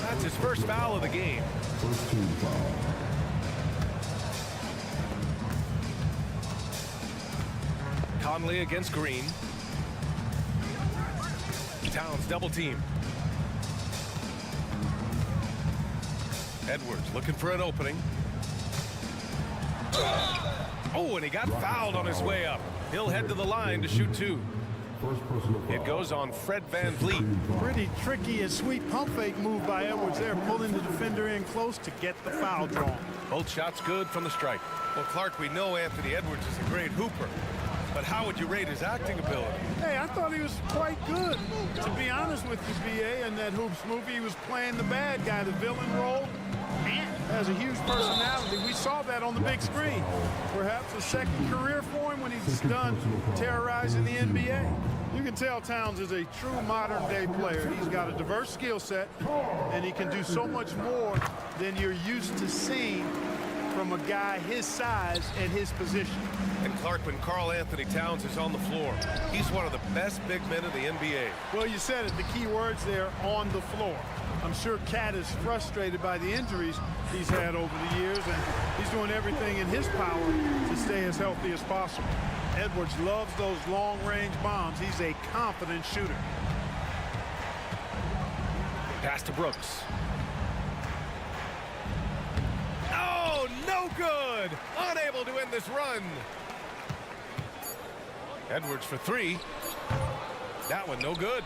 That's his first foul of the game. First team foul. Conley against Green. Towns double team. Edwards looking for an opening. Oh, and he got fouled on his way up. He'll head to the line to shoot two. It goes on Fred Van Vliet. Pretty tricky and sweet pump fake move by Edwards there, pulling the defender in close to get the foul drawn. Both shots good from the strike. Well, Clark, we know Anthony Edwards is a great hooper, but how would you rate his acting ability? Hey, I thought he was quite good. To be honest with you, BA, in that Hoops movie, he was playing the bad guy, the villain role, and has a huge personality. We saw that on the big screen. Perhaps a second career for him when he's done terrorizing the NBA. You can tell Towns is a true modern-day player. He's got a diverse skill set, and he can do so much more than you're used to seeing from a guy his size and his position. And Clark, when Karl Anthony Towns is on the floor, he's one of the best big men in the NBA. Well, you said it, the key words there, on the floor. I'm sure Cat is frustrated by the injuries he's had over the years, and he's doing everything in his power to stay as healthy as possible. Edwards loves those long-range bombs. He's a confident shooter. Pass to Brooks. Oh, no good! Unable to end this run. Edwards for three. That one no good.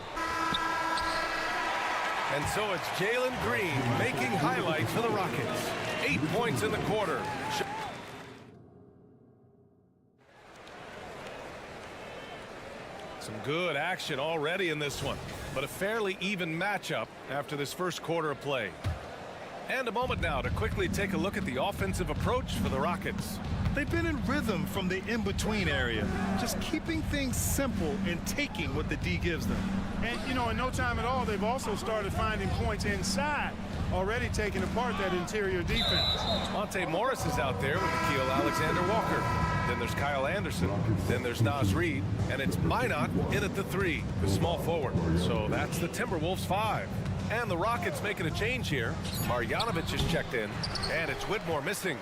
And so it's Jalen Green making highlights for the Rockets. 8 points in the quarter. Some good action already in this one, but a fairly even matchup after this first quarter of play. And a moment now to quickly take a look at the offensive approach for the Rockets. They've been in rhythm from the in-between area, just keeping things simple and taking what the D gives them. And, you know, in no time at all, they've also started finding points inside, already taking apart that interior defense. Monte Morris is out there with Nickeil Alexander-Walker. Then there's Kyle Anderson. Then there's Naz Reid. And it's Minot in at the three, the small forward. So that's the Timberwolves 5. And the Rockets making a change here. Marjanovic is checked in. And it's Whitmore missing.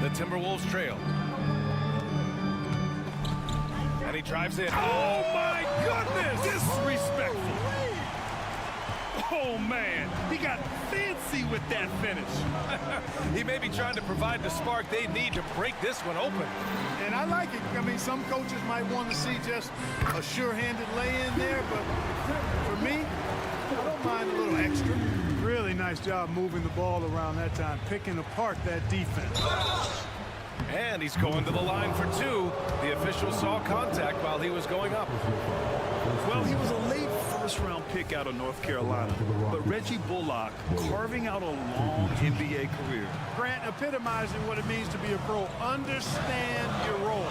The Timberwolves trail. And he drives in. Oh, my goodness! Disrespectful. Oh, man. He got fancy with that finish. He may be trying to provide the spark they need to break this one open. And I like it. I mean, some coaches might want to see just a sure-handed lay-in there, but for me, I don't mind a little extra. Really nice job moving the ball around that time, picking apart that defense. And he's going to the line for two. The official saw contact while he was going up. Well, he was a late first-round pick out of North Carolina, but Reggie Bullock carving out a long NBA career. Grant epitomizing what it means to be a pro. Understand your role.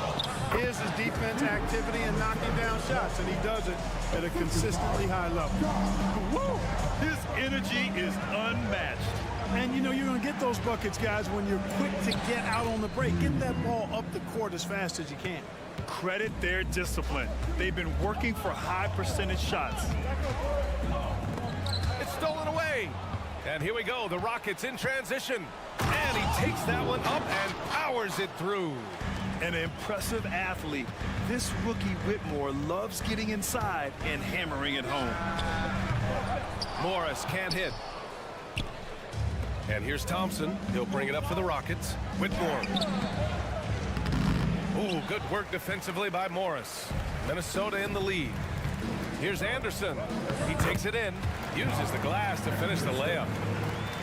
Here's his defense activity and knocking down shots, and he does it at a consistently high level. Woo! His energy is unmatched. And, you know, you're going to get those buckets, guys, when you're quick to get out on the break. Get that ball up the court as fast as you can. Credit their discipline. They've been working for high percentage shots. It's stolen away. And here we go, the Rockets in transition. And he takes that one up and powers it through. An impressive athlete. This rookie Whitmore loves getting inside and hammering it home. Morris can't hit. And here's Thompson. He'll bring it up for the Rockets. Whitmore. Ooh, good work defensively by Morris. Minnesota in the lead. Here's Anderson. He takes it in, uses the glass to finish the layup.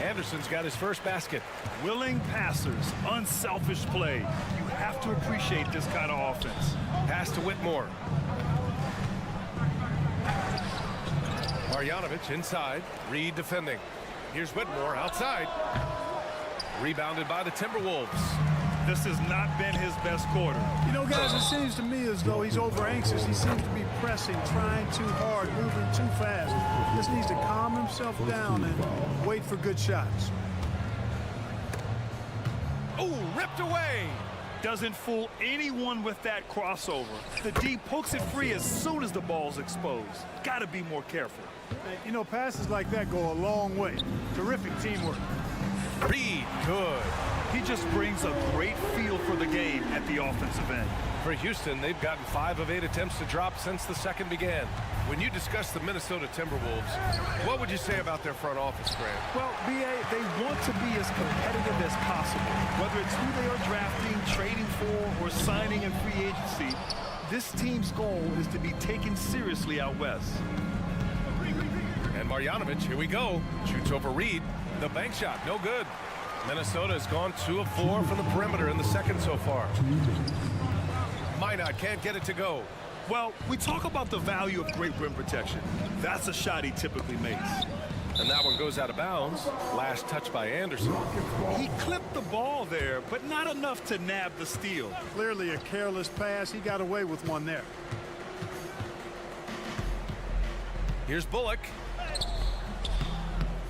Anderson's got his first basket. Willing passers, unselfish play. You have to appreciate this kind of offense. Pass to Whitmore. Marjanovic inside. Reid defending. Here's Whitmore outside. Rebounded by the Timberwolves. This has not been his best quarter. You know, guys, it seems to me as though he's over anxious. He seems to be pressing, trying too hard, moving too fast. Just needs to calm himself down and wait for good shots. Oh, ripped away. Doesn't fool anyone with that crossover. The D pokes it free as soon as the ball's exposed. Got to be more careful. You know, passes like that go a long way. Terrific teamwork. Reed, good. He just brings a great feel for the game at the offensive end. For Houston, they've gotten 5 of 8 attempts to drop since the second began. When you discuss the Minnesota Timberwolves, what would you say about their front office, Grant? Well, B.A., they want to be as competitive as possible. Whether it's who they are drafting, trading for, or signing in free agency, this team's goal is to be taken seriously out west. And Marjanovic, here we go. Shoots over Reed. The bank shot, no good. Minnesota has gone 2 of 4 from the perimeter in the second so far. Minot can't get it to go. Well, we talk about the value of great rim protection. That's a shot he typically makes. And that one goes out of bounds. Last touch by Anderson. He clipped the ball there, but not enough to nab the steal. Clearly a careless pass. He got away with one there. Here's Bullock.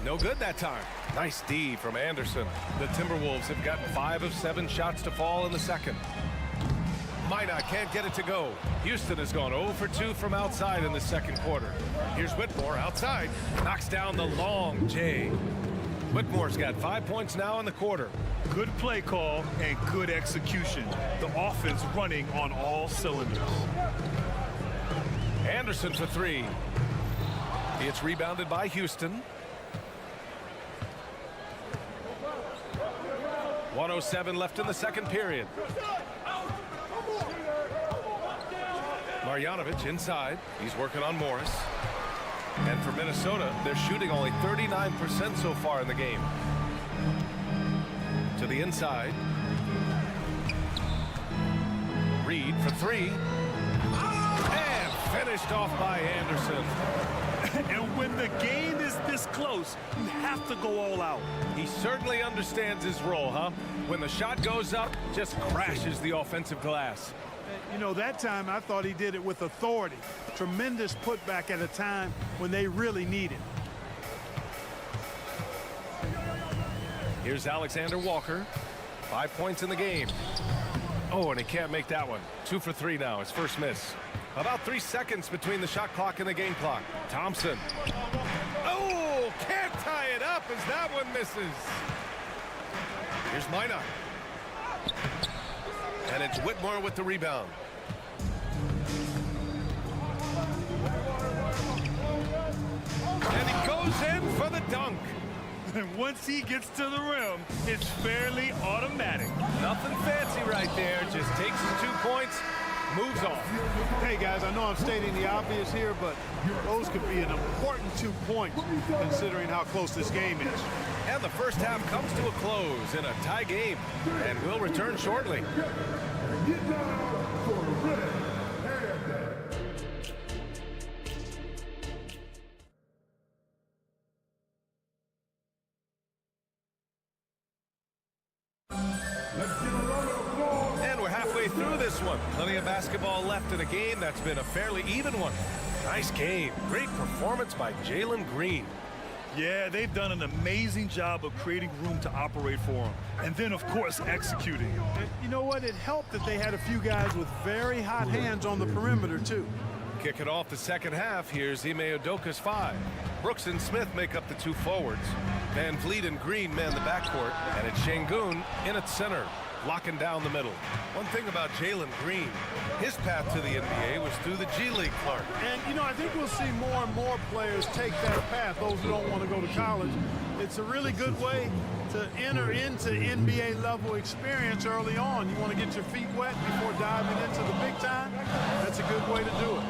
No good that time. Nice D from Anderson. The Timberwolves have gotten 5 of 7 shots to fall in the second. Minot can't get it to go. Houston has gone 0 for 2 from outside in the second quarter. Here's Whitmore outside. Knocks down the long J. Whitmore's got 5 points now in the quarter. Good play call and good execution. The offense running on all cylinders. Anderson for 3. It's rebounded by Houston. 1:07 left in the second period. Marjanovic inside. He's working on Morris. And for Minnesota, they're shooting only 39% so far in the game. To the inside. Reed for 3. And finished off by Anderson. And when the game is this close, you have to go all out. He certainly understands his role, huh? When the shot goes up, just crashes the offensive glass. You know, that time I thought he did it with authority. Tremendous putback at a time when they really need it. Here's Alexander Walker. 5 points in the game. Oh, and he can't make that one. 2 for 3 now, his first miss. About 3 seconds between the shot clock and the game clock. Thompson. Oh, can't tie it up as that one misses. Here's Minot. And it's Whitmore with the rebound. And he goes in for the dunk. And once he gets to the rim, it's fairly automatic. Nothing fancy right there. Just takes his 2 points, moves on. Hey, guys, I know I'm stating the obvious here, but those could be an important 2 points considering how close this game is. And the first half comes to a close in a tie game. And we'll return shortly. And we're halfway through this one. Plenty of basketball left in a game that's been a fairly even one. Nice game. Great performance by Jalen Green. Yeah, they've done an amazing job of creating room to operate for him. And then, of course, executing. And you know what? It helped that they had a few guys with very hot hands on the perimeter, too. Kicking off the second half, here's Ime Udoka's 5. Brooks and Smith make up the 2 forwards. Van Vliet and Green man the backcourt. And it's Şengün in at center, locking down the middle. One thing about Jalen Green, his path to the NBA was through the G League, Clark. And, you know, I think we'll see more and more players take that path, those who don't want to go to college. It's a really good way to enter into NBA level experience early on. You want to get your feet wet before diving into the big time? That's a good way to do it.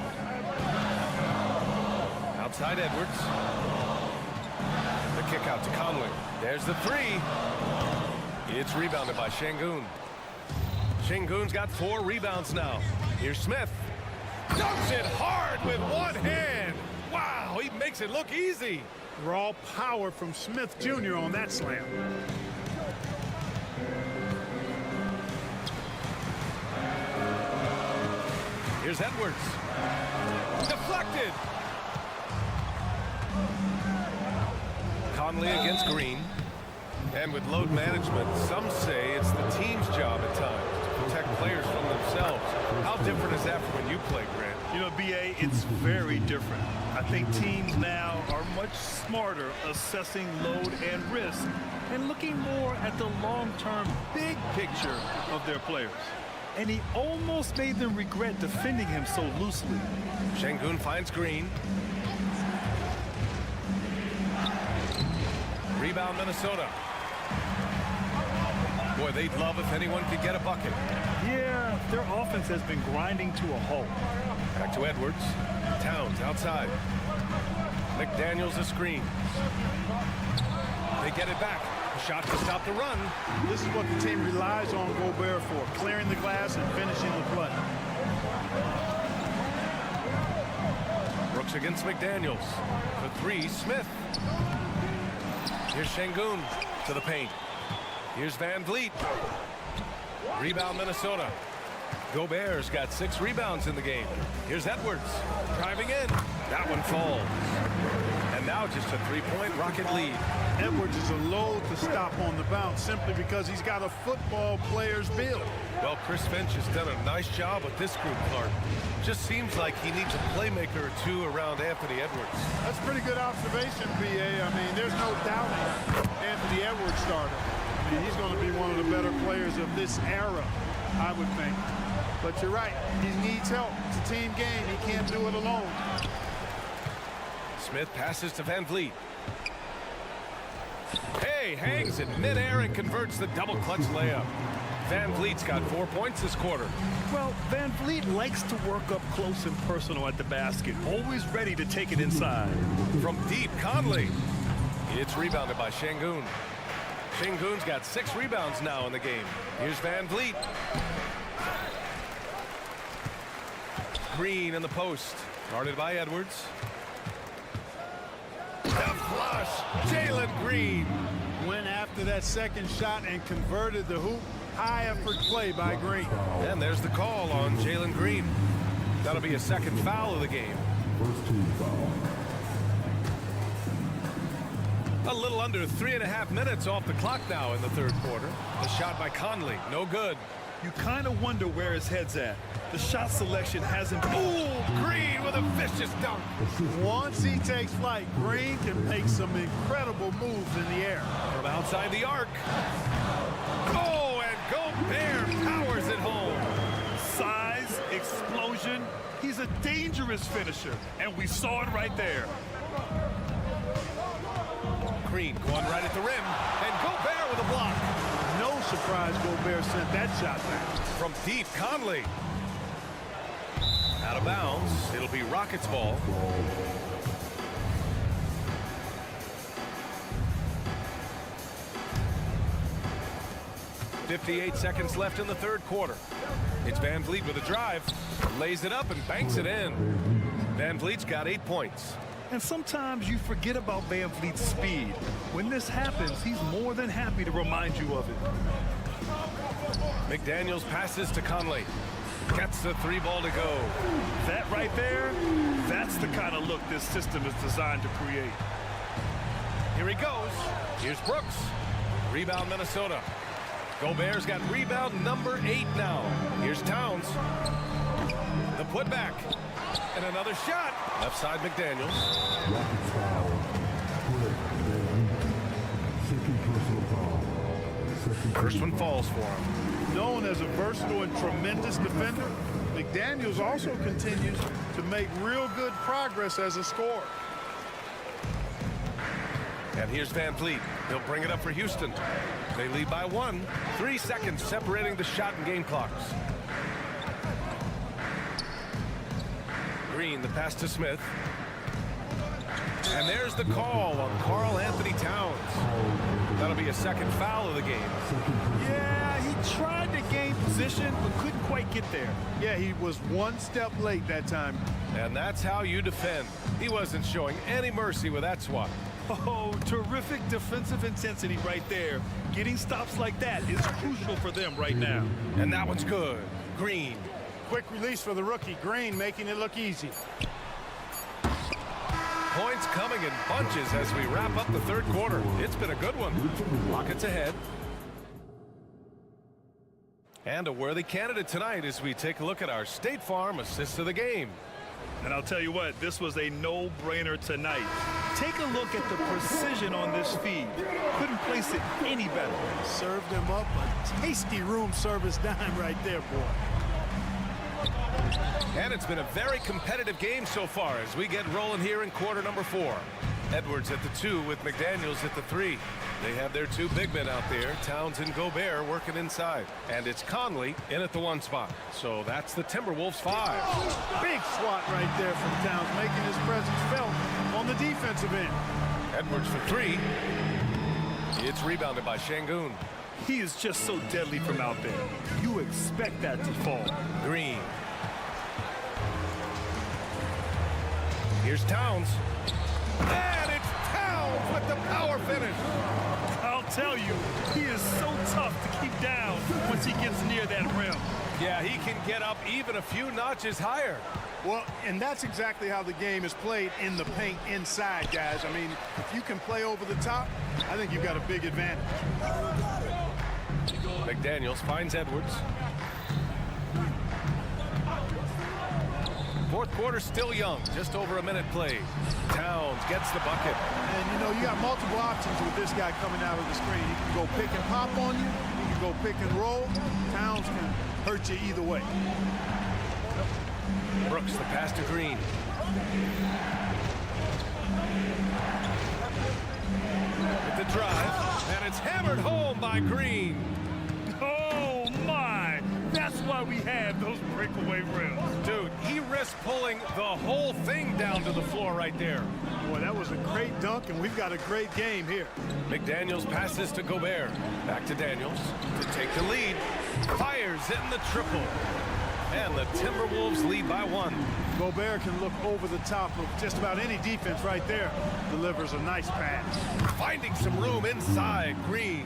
Outside Edwards. The kick out to Conley. There's the 3. It's rebounded by Şengün. Şengün's got 4 rebounds now. Here's Smith. Dunks it hard with one hand. Wow, he makes it look easy. Raw power from Smith Jr. on that slam. Here's Edwards. Deflected. Conley against Green. And with load management, some say it's the team's job at times to protect players from themselves. How different is that from when you played, Grant? You know, B.A., it's very different. I think teams now are much smarter assessing load and risk and looking more at the long-term big picture of their players. And he almost made them regret defending him so loosely. Şengün finds Green. Rebound, Minnesota. Boy, they'd love if anyone could get a bucket. Yeah, their offense has been grinding to a halt. Back to Edwards. Towns outside. McDaniels a screen. They get it back. Shot to stop the run. This is what the team relies on Gobert for, clearing the glass and finishing the play. Brooks against McDaniels. For three, Smith. Here's Şengün to the paint. Here's Van Vliet. Rebound, Minnesota. Gobert's got 6 rebounds in the game. Here's Edwards driving in. That one falls. And now just a 3-point Rocket lead. Edwards is a load to stop on the bounce simply because he's got a football player's build. Well, Chris Finch has done a nice job with this group, Clark. Just seems like he needs a playmaker or two around Anthony Edwards. That's a pretty good observation, B.A. I mean, there's no doubting Anthony Edwards starter. I mean, he's going to be one of the better players of this era, I would think. But you're right, he needs help. It's a team game. He can't do it alone. Smith passes to Van Vliet. Hey, hangs in midair and converts the double clutch layup. Van Vliet's got 4 points this quarter. Well, Van Vliet likes to work up close and personal at the basket, always ready to take it inside. From deep, Conley. It's rebounded by Şengün. Şengün's got 6 rebounds now in the game. Here's Van Vliet. Green in the post. Guarded by Edwards. The flush. Jalen Green. Went after that second shot and converted the hoop. High effort play by Green. And there's the call on Jalen Green. That'll be a second foul of the game. First team foul. A little under 3.5 minutes off the clock now in the third quarter. The shot by Conley, no good. You kind of wonder where his head's at. The shot selection hasn't been... Ooh, Green with a vicious dunk. Once he takes flight, Green can make some incredible moves in the air. From outside the arc. Oh, and Gobert powers it home. Size, explosion. He's a dangerous finisher, and we saw it right there. Green going right at the rim, and Gobert with a block. No surprise Gobert sent that shot back. From deep, Conley. Out of bounds. It'll be Rockets ball. .58 seconds left in the third quarter. It's Van Vliet with a drive. Lays it up and banks it in. Van Vliet's got 8 points. And sometimes you forget about Van Vliet's speed. When this happens, he's more than happy to remind you of it. McDaniels passes to Conley. Gets the 3 ball to go. That right there, that's the kind of look this system is designed to create. Here he goes. Here's Brooks. Rebound, Minnesota. Gobert's got rebound number 8 now. Here's Towns. The putback. And another shot. Left side, McDaniels. Rockets foul. Second personal foul. First one falls for him. Known as a versatile and tremendous defender, McDaniels also continues to make real good progress as a scorer. And here's Van Vliet. He'll bring it up for Houston. They lead by 1. 3 seconds separating the shot and game clocks. Green, the pass to Smith. And there's the call on Karl Anthony Towns. That'll be a second foul of the game. Yeah, he tried to gain position, but couldn't quite get there. Yeah, he was one step late that time. And that's how you defend. He wasn't showing any mercy with that swat. Oh, terrific defensive intensity right there. Getting stops like that is crucial for them right now. And that one's good. Green. Quick release for the rookie. Green making it look easy. Points coming in bunches as we wrap up the third quarter. It's been a good one. Rockets ahead. And a worthy candidate tonight as we take a look at our State Farm assist of the game. And I'll tell you what, this was a no-brainer tonight. Take a look at the precision on this feed. Couldn't place it any better. Served him up a tasty room service dime right there, boy. And it's been a very competitive game so far as we get rolling here in quarter number 4. Edwards at the 2 with McDaniels at the 3. They have their 2 big men out there, Towns and Gobert, working inside. And it's Conley in at the 1 spot. So that's the Timberwolves 5. Big swat right there from Towns, making his presence felt on the defensive end. Edwards for 3. It's rebounded by Şengün. He is just so deadly from out there. You expect that to fall. Green. Here's Towns. And it's Towns with the power finish. I'll tell you, he is so tough to keep down once he gets near that rim. Yeah, he can get up even a few notches higher. Well, and that's exactly how the game is played in the paint inside, guys. I mean, if you can play over the top, I think you've got a big advantage. McDaniels finds Edwards. Fourth quarter still young, just over a minute played. Towns gets the bucket. And you know, you got multiple options with this guy coming out of the screen. He can go pick and pop on you. He can go pick and roll. Towns can hurt you either way. Brooks, the pass to Green. With the drive, and it's hammered home by Green. Oh, my. That's why we have those breakaway rims. Dude, he risked pulling the whole thing down to the floor right there. Boy, that was a great dunk, and we've got a great game here. McDaniels passes to Gobert. Back to Daniels to take the lead. Fires in the triple. And the Timberwolves lead by 1. Gobert can look over the top of just about any defense right there. Delivers a nice pass. Finding some room inside. Green.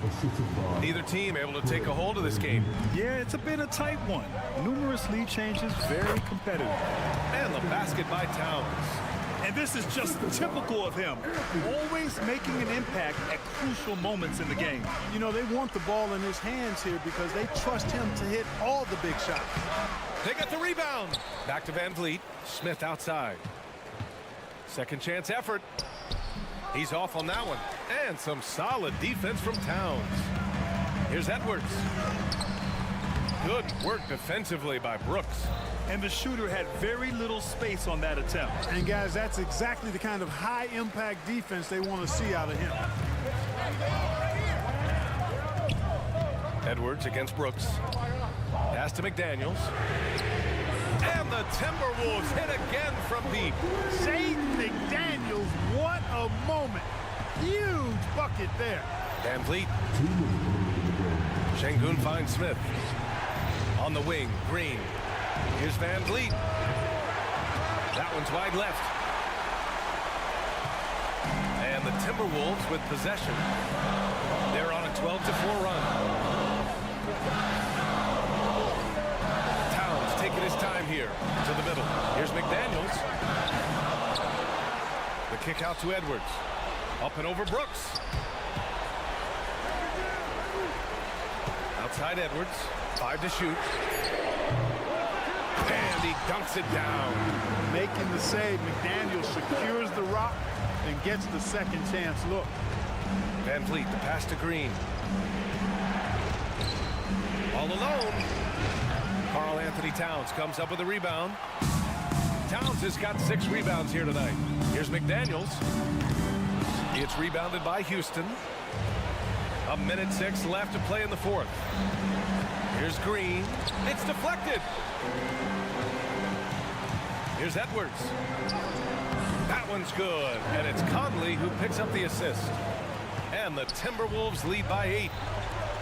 Neither team able to take a hold of this game. Yeah, it's been a tight one. Numerous lead changes, very competitive. And the basket by Towns. And this is just typical of him. Always making an impact at crucial moments in the game. You know, they want the ball in his hands here because they trust him to hit all the big shots. They got the rebound. Back to Van Vliet. Smith outside. Second chance effort. He's off on that one. And some solid defense from Towns. Here's Edwards. Good work defensively by Brooks. And the shooter had very little space on that attempt. And guys, that's exactly the kind of high-impact defense they want to see out of him. Edwards against Brooks. Pass to McDaniels. And the Timberwolves hit again from deep. Jaden McDaniels, what a moment. Huge bucket there. Van Vliet. Şengün finds Smith. On the wing, Green. Here's Van Vliet. That one's wide left. And the Timberwolves with possession. They're on a 12-4 run. Towns taking his time here to the middle. Here's McDaniels. The kick out to Edwards. Up and over Brooks. Outside Edwards. 5 to shoot. And he dunks it down. Making the save, McDaniel secures the rock and gets the second chance look. Van Vliet, the pass to Green. All alone. Karl Anthony Towns comes up with a rebound. Towns has got 6 rebounds here tonight. Here's McDaniels. It's rebounded by Houston. 1:06 left to play in the fourth. Here's Green. It's deflected. Here's Edwards. That one's good. And it's Conley who picks up the assist. And the Timberwolves lead by 8.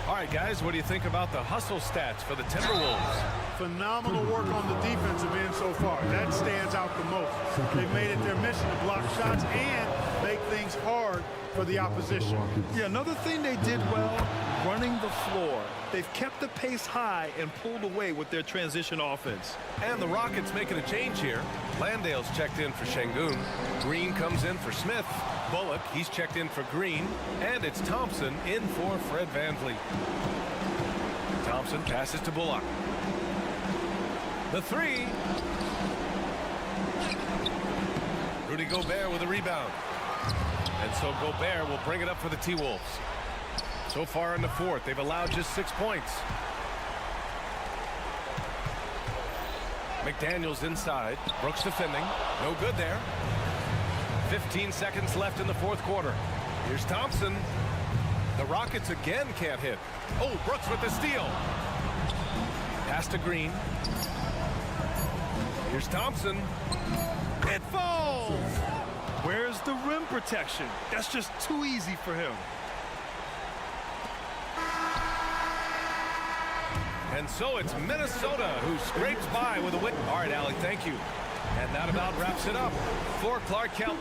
All right, guys, what do you think about the hustle stats for the Timberwolves? Phenomenal work on the defensive end so far. That stands out the most. They've made it their mission to block shots and make things things hard for the opposition. Yeah, another thing they did well, running the floor. They've kept the pace high and pulled away with their transition offense. And the Rockets making a change here. Landale's checked in for Şengün. Green comes in for Smith. Bullock, he's checked in for Green. And it's Thompson in for Fred VanVleet. Thompson passes to Bullock. The three. Rudy Gobert with a rebound. And so Gobert will bring it up for the T-Wolves. So far in the fourth, they've allowed just 6 points. McDaniels inside. Brooks defending. No good there. 15 seconds left in the fourth quarter. Here's Thompson. The Rockets again can't hit. Oh, Brooks with the steal. Pass to Green. Here's Thompson. It falls. Where's the rim protection? That's just too easy for him. And so it's Minnesota who scrapes by with a win. All right, Allie, thank you. And that about wraps it up. For Clark Kent.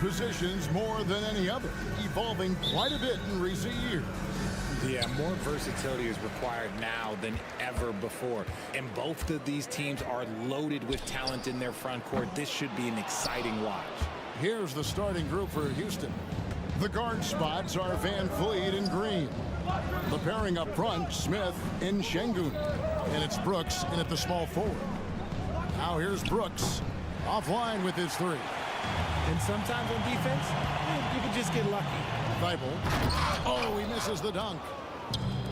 positions more than any other, evolving quite a bit in recent years. Yeah, more versatility is required now than ever before. And both of these teams are loaded with talent in their front court. This should be an exciting watch. Here's the starting group for Houston. The guard spots are Van Vliet and Green. The pairing up front, Smith and Şengün. And it's Brooks in at the small forward. Now here's Brooks, offline with his three. And sometimes on defense, you can just get lucky. Thibault. Oh, he misses the dunk.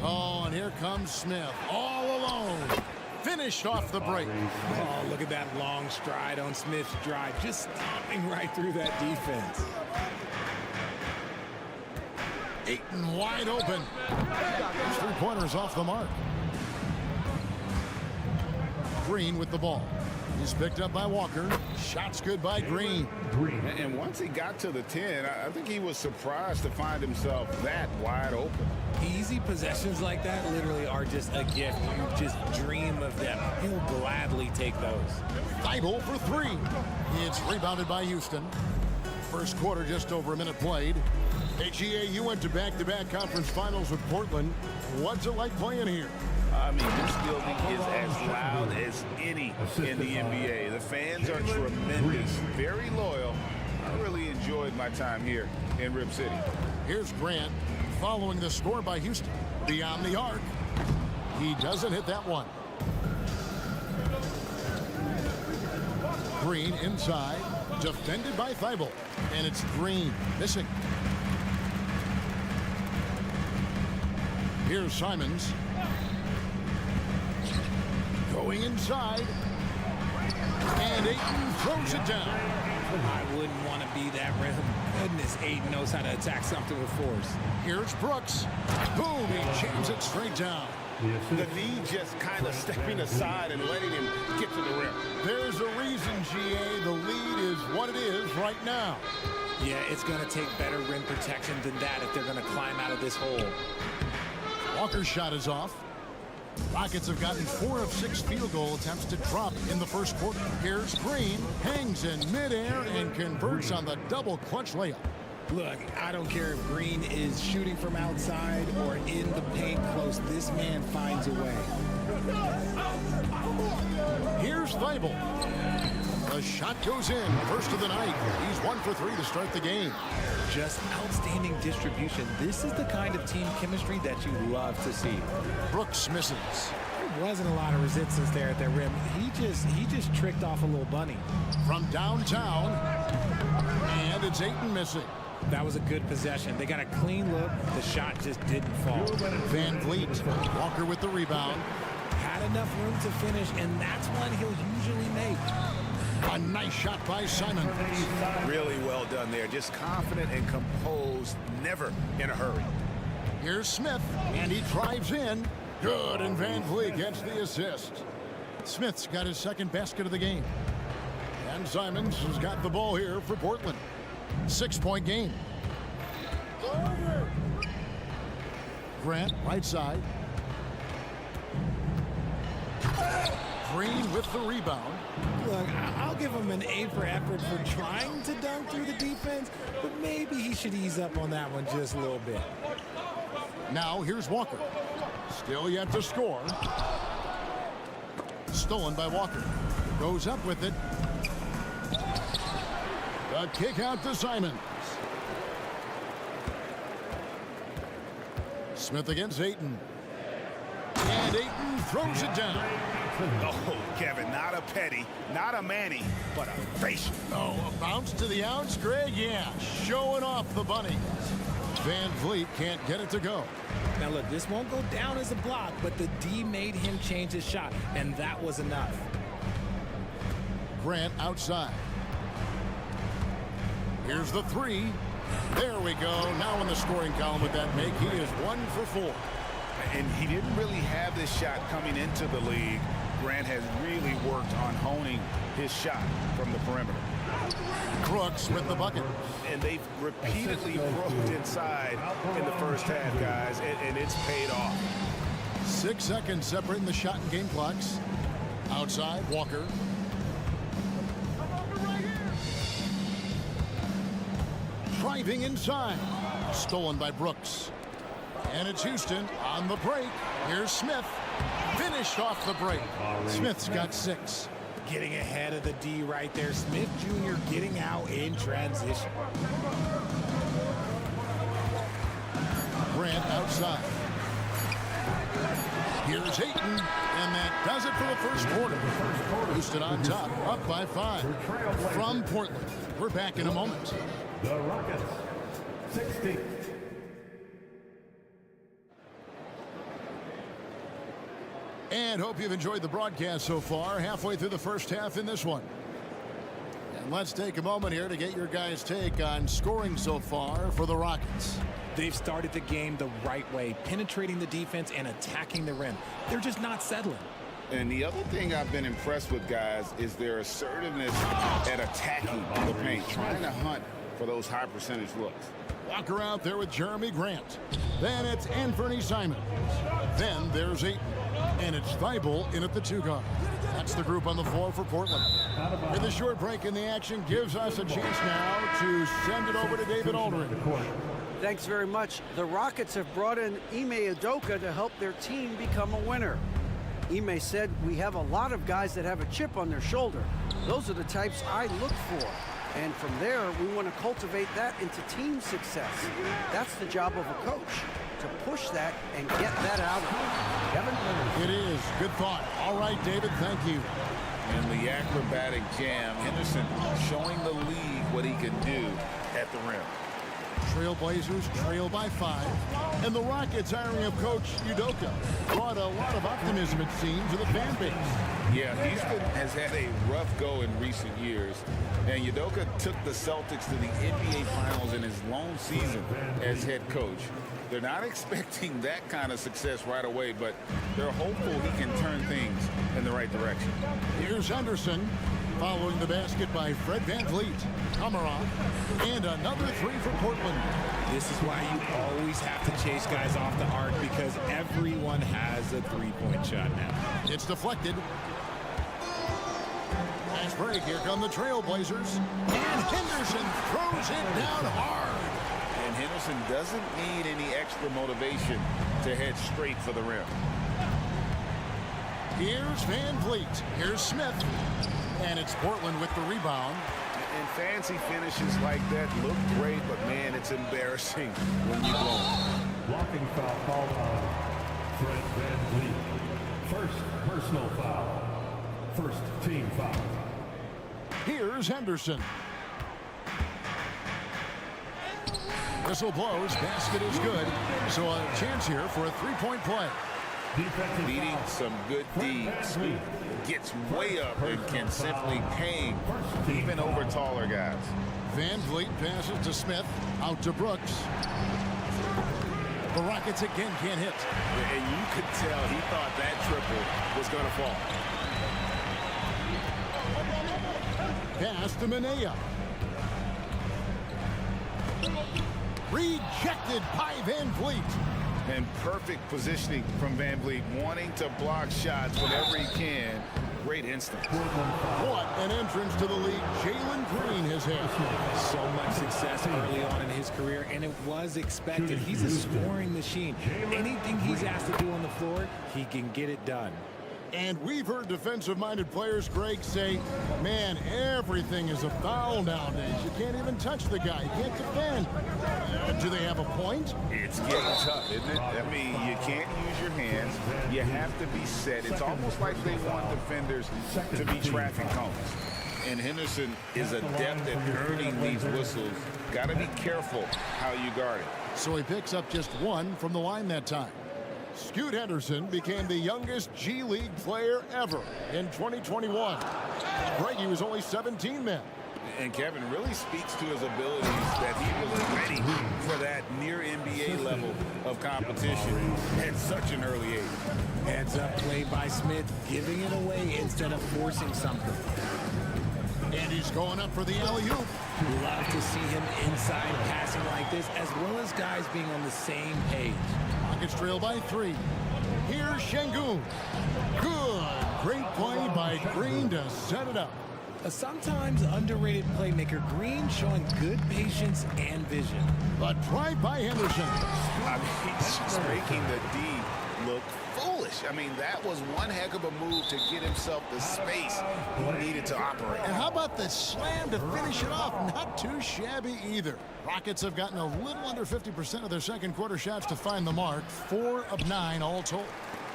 Oh, and here comes Smith, all alone. Finished off the break. Oh, look at that long stride on Smith's drive, just stomping right through that defense. Ayton wide open. His three-pointers off the mark. Green with the ball. He's picked up by Walker. Shots good by Green. And once he got to the 10, I think he was surprised to find himself that wide open. Easy possessions like that literally are just a gift. You just dream of them. He'll gladly take those. Thibault for three. It's rebounded by Houston. First quarter, just over a minute played. HEA, you went to back-to-back conference finals with Portland. What's it like playing here? I mean, this building is as loud as any in the NBA. The fans are tremendous, very loyal. I really enjoyed my time here in Rip City. Here's Grant following the score by Houston. Beyond the arc. He doesn't hit that one. Green inside, defended by Thibault. And it's Green missing. Here's Simons. Going inside. And Ayton throws it down. I wouldn't want to be that rim. Goodness, Ayton knows how to attack something with force. Here's Brooks. Boom, he jams it straight down. The knee just kind of stepping aside and letting him get to the rim. There's a reason, GA, the lead is what it is right now. Yeah, it's going to take better rim protection than that if they're going to climb out of this hole. Walker's shot is off. Rockets have gotten 4 of 6 field goal attempts to drop in the first quarter. Here's Green, hangs in midair and converts on the double clutch layup. Look, I don't care if Green is shooting from outside or in the paint close. This man finds a way. Here's Thibault. The shot goes in. First of the night. He's 1 for 3 to start the game. Just outstanding distribution. This is the kind of team chemistry that you love to see. Brooks misses. There wasn't a lot of resistance there at the rim. He just tricked off a little bunny. From downtown. And it's Ayton missing. That was a good possession. They got a clean look. The shot just didn't fall. Van Vliet. Walker with the rebound. Had enough room to finish, and that's one he'll usually make. A nice shot by Simon. Really well done there. Just confident and composed, never in a hurry. Here's Smith, and he drives in. Good, and Van Vliet gets the assist. Smith's got his second basket of the game. And Simons has got the ball here for Portland. 6-point game. Grant, right side. Green with the rebound. Look, I'll give him an A for effort for trying to dunk through the defense, but maybe he should ease up on that one just a little bit. Now here's Walker. Still yet to score. Stolen by Walker. Goes up with it. The kick out to Simons. Smith against Ayton. And Ayton throws it down. Oh, Kevin, not a petty, not a Manny, but a facial. Oh, a bounce to the outs, Greg? Yeah, showing off the bunny. Van Vliet can't get it to go. Now look, this won't go down as a block, but the D made him change his shot, and that was enough. Grant outside. Here's the three. There we go. Now in the scoring column with that make, he is 1 for 4. And he didn't really have this shot coming into the league. Grant has really worked on honing his shot from the perimeter. Brooks with the bucket. And they've repeatedly broke inside in the first half, guys, and it's paid off. 6 seconds separating the shot and game clocks. Outside, Walker. driving inside. Stolen by Brooks. And it's Houston on the break. Here's Smith. Finished off the break. Smith's got 6. Getting ahead of the D right there. Smith Jr. getting out in transition. Grant outside. Here's Ayton, and that does it for the first quarter. Houston on top, up by 5. From Portland, we're back in a moment. The Rockets, 60. And hope you've enjoyed the broadcast so far. Halfway through the first half in this one. And let's take a moment here to get your guys' take on scoring so far for the Rockets. They've started the game the right way, penetrating the defense and attacking the rim. They're just not settling. And the other thing I've been impressed with, guys, is their assertiveness at attacking the paint, trying to hunt for those high percentage looks. Walker out there with Jeremy Grant. Then it's Anthony Simons. Then there's Ayton. And it's Thibault in at the 2 guard. That's the group on the floor for Portland. With a short break in the action gives us a chance now to send it over to David Aldridge. Thanks very much. The Rockets have brought in Ime Udoka to help their team become a winner. Ime said, "We have a lot of guys that have a chip on their shoulder. Those are the types I look for. And from there, we want to cultivate that into team success. That's the job of a coach, to push that and get that out of them." Kevin? It is. Good thought. All right, David, thank you. And the acrobatic jam, Henderson showing the league what he can do at the rim. Trailblazers trail by 5. And the Rockets hiring of Coach Udoka brought a lot of optimism, it seems, to the fan base. Yeah, Houston has had a rough go in recent years. And Udoka took the Celtics to the NBA Finals in his lone season as head coach. They're not expecting that kind of success right away, but they're hopeful he can turn things in the right direction. Here's Henderson following the basket by Fred VanVleet. Kamara, and another 3 for Portland. This is why you always have to chase guys off the arc, because everyone has a 3-point shot now. It's deflected. Nice break. Here come the Trailblazers. And Henderson throws it down hard. And Henderson doesn't need any extra motivation to head straight for the rim. Here's VanVleet. Here's Smith. And it's Portland with the rebound. And fancy finishes like that look great, but man, it's embarrassing when you blow them. Blocking foul called on Fred VanVleet. First personal foul. First team foul. Here's Henderson. Whistle blows. Basket is good. So a chance here for a 3-point play. Needing some good deeds. Gets way up and can simply hang even over taller guys. VanVleet passes to Smith. Out to Brooks. The Rockets again can't hit. And you could tell he thought that triple was going to fall. Pass to Minaya. Rejected by VanVleet. And perfect positioning from VanVleet, wanting to block shots whenever he can. Great instinct. What an entrance to the league Jalen Green has had. So much success early on in his career, and it was expected. He's a scoring machine. Anything he's asked to do on the floor, he can get it done. And we've heard defensive-minded players, Greg, say, man, everything is a foul nowadays. You can't even touch the guy. You can't defend. Do they have a point? It's getting tough, isn't it? I mean, you can't use your hands. You have to be set. It's almost like they want defenders to be traffic cones. And Henderson is adept at earning these whistles. Got to be careful how you guard it. So he picks up just 1 from the line that time. Scoot Henderson became the youngest G League player ever in 2021. Greg, he was only 17 then. And Kevin really speaks to his abilities, that he was ready for that near NBA level of competition at such an early age. Heads up play by Smith, giving it away instead of forcing something. And he's going up for the alley-oop. Love to see him inside passing like this, as well as guys being on the same page. Rockets trail by 3. Here's Şengün. Good. Great play by Green to set it up. A sometimes underrated playmaker, Green showing good patience and vision. The drive by Henderson. I mean, he's just making the D look foolish. I mean, that was one heck of a move to get himself the space he needed to operate. And how about the slam to finish it off? Not too shabby either. Rockets have gotten a little under 50% of their second quarter shots to find the mark. 4 of 9 all told.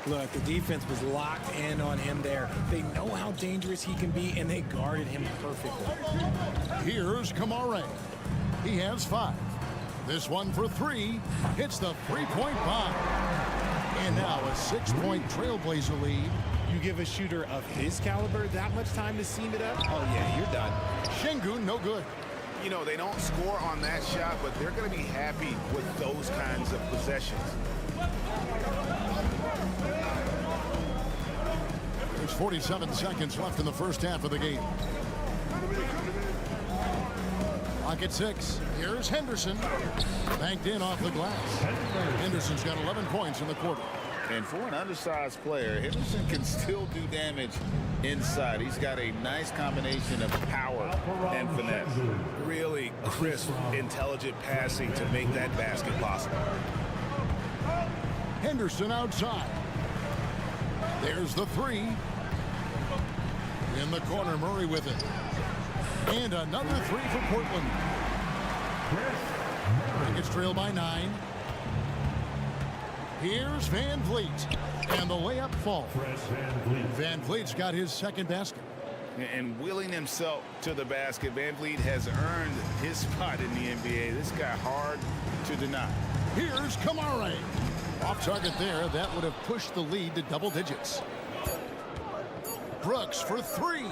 Look, the defense was locked in on him there. They know how dangerous he can be, and they guarded him perfectly. Here's Kamare. He has 5. This one for 3. Hits the three-point bomb. And now a 6-point Trailblazer lead. You give a shooter of his caliber that much time to seam it up? Oh, yeah, you're done. Şengün, no good. You know, they don't score on that shot, but they're going to be happy with those kinds of possessions. There's 47 seconds left in the first half of the game. Clock at 6. Here's Henderson. Banked in off the glass. Henderson's got 11 points in the quarter. And for an undersized player, Henderson can still do damage inside. He's got a nice combination of power and finesse. Really crisp, intelligent passing to make that basket possible. Henderson outside. There's the 3. In the corner, Murray with it. And another 3 for Portland. It's trailed by 9. Here's Van Vliet. And the layup falls. Van Vliet's got his second basket. And wheeling himself to the basket, Van Vliet has earned his spot in the NBA. This guy hard to deny. Here's Kamare. Off target there. That would have pushed the lead to double digits. Brooks for 3.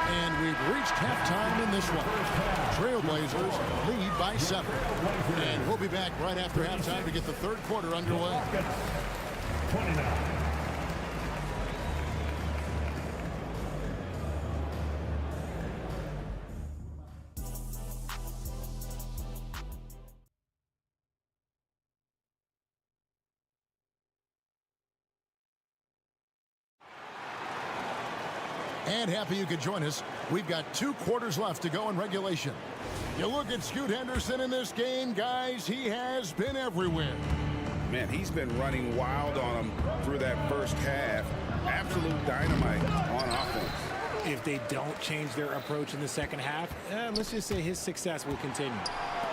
And we've reached halftime in this one. Trailblazers lead by 7. And we'll be back right after halftime to get the third quarter underway. 29. And happy you could join us. We've got 2 quarters left to go in regulation. You look at Scoot Henderson in this game, guys, he has been everywhere. Man, he's been running wild on him through that first half. Absolute dynamite on offense. If they don't change their approach in the second half, let's just say his success will continue.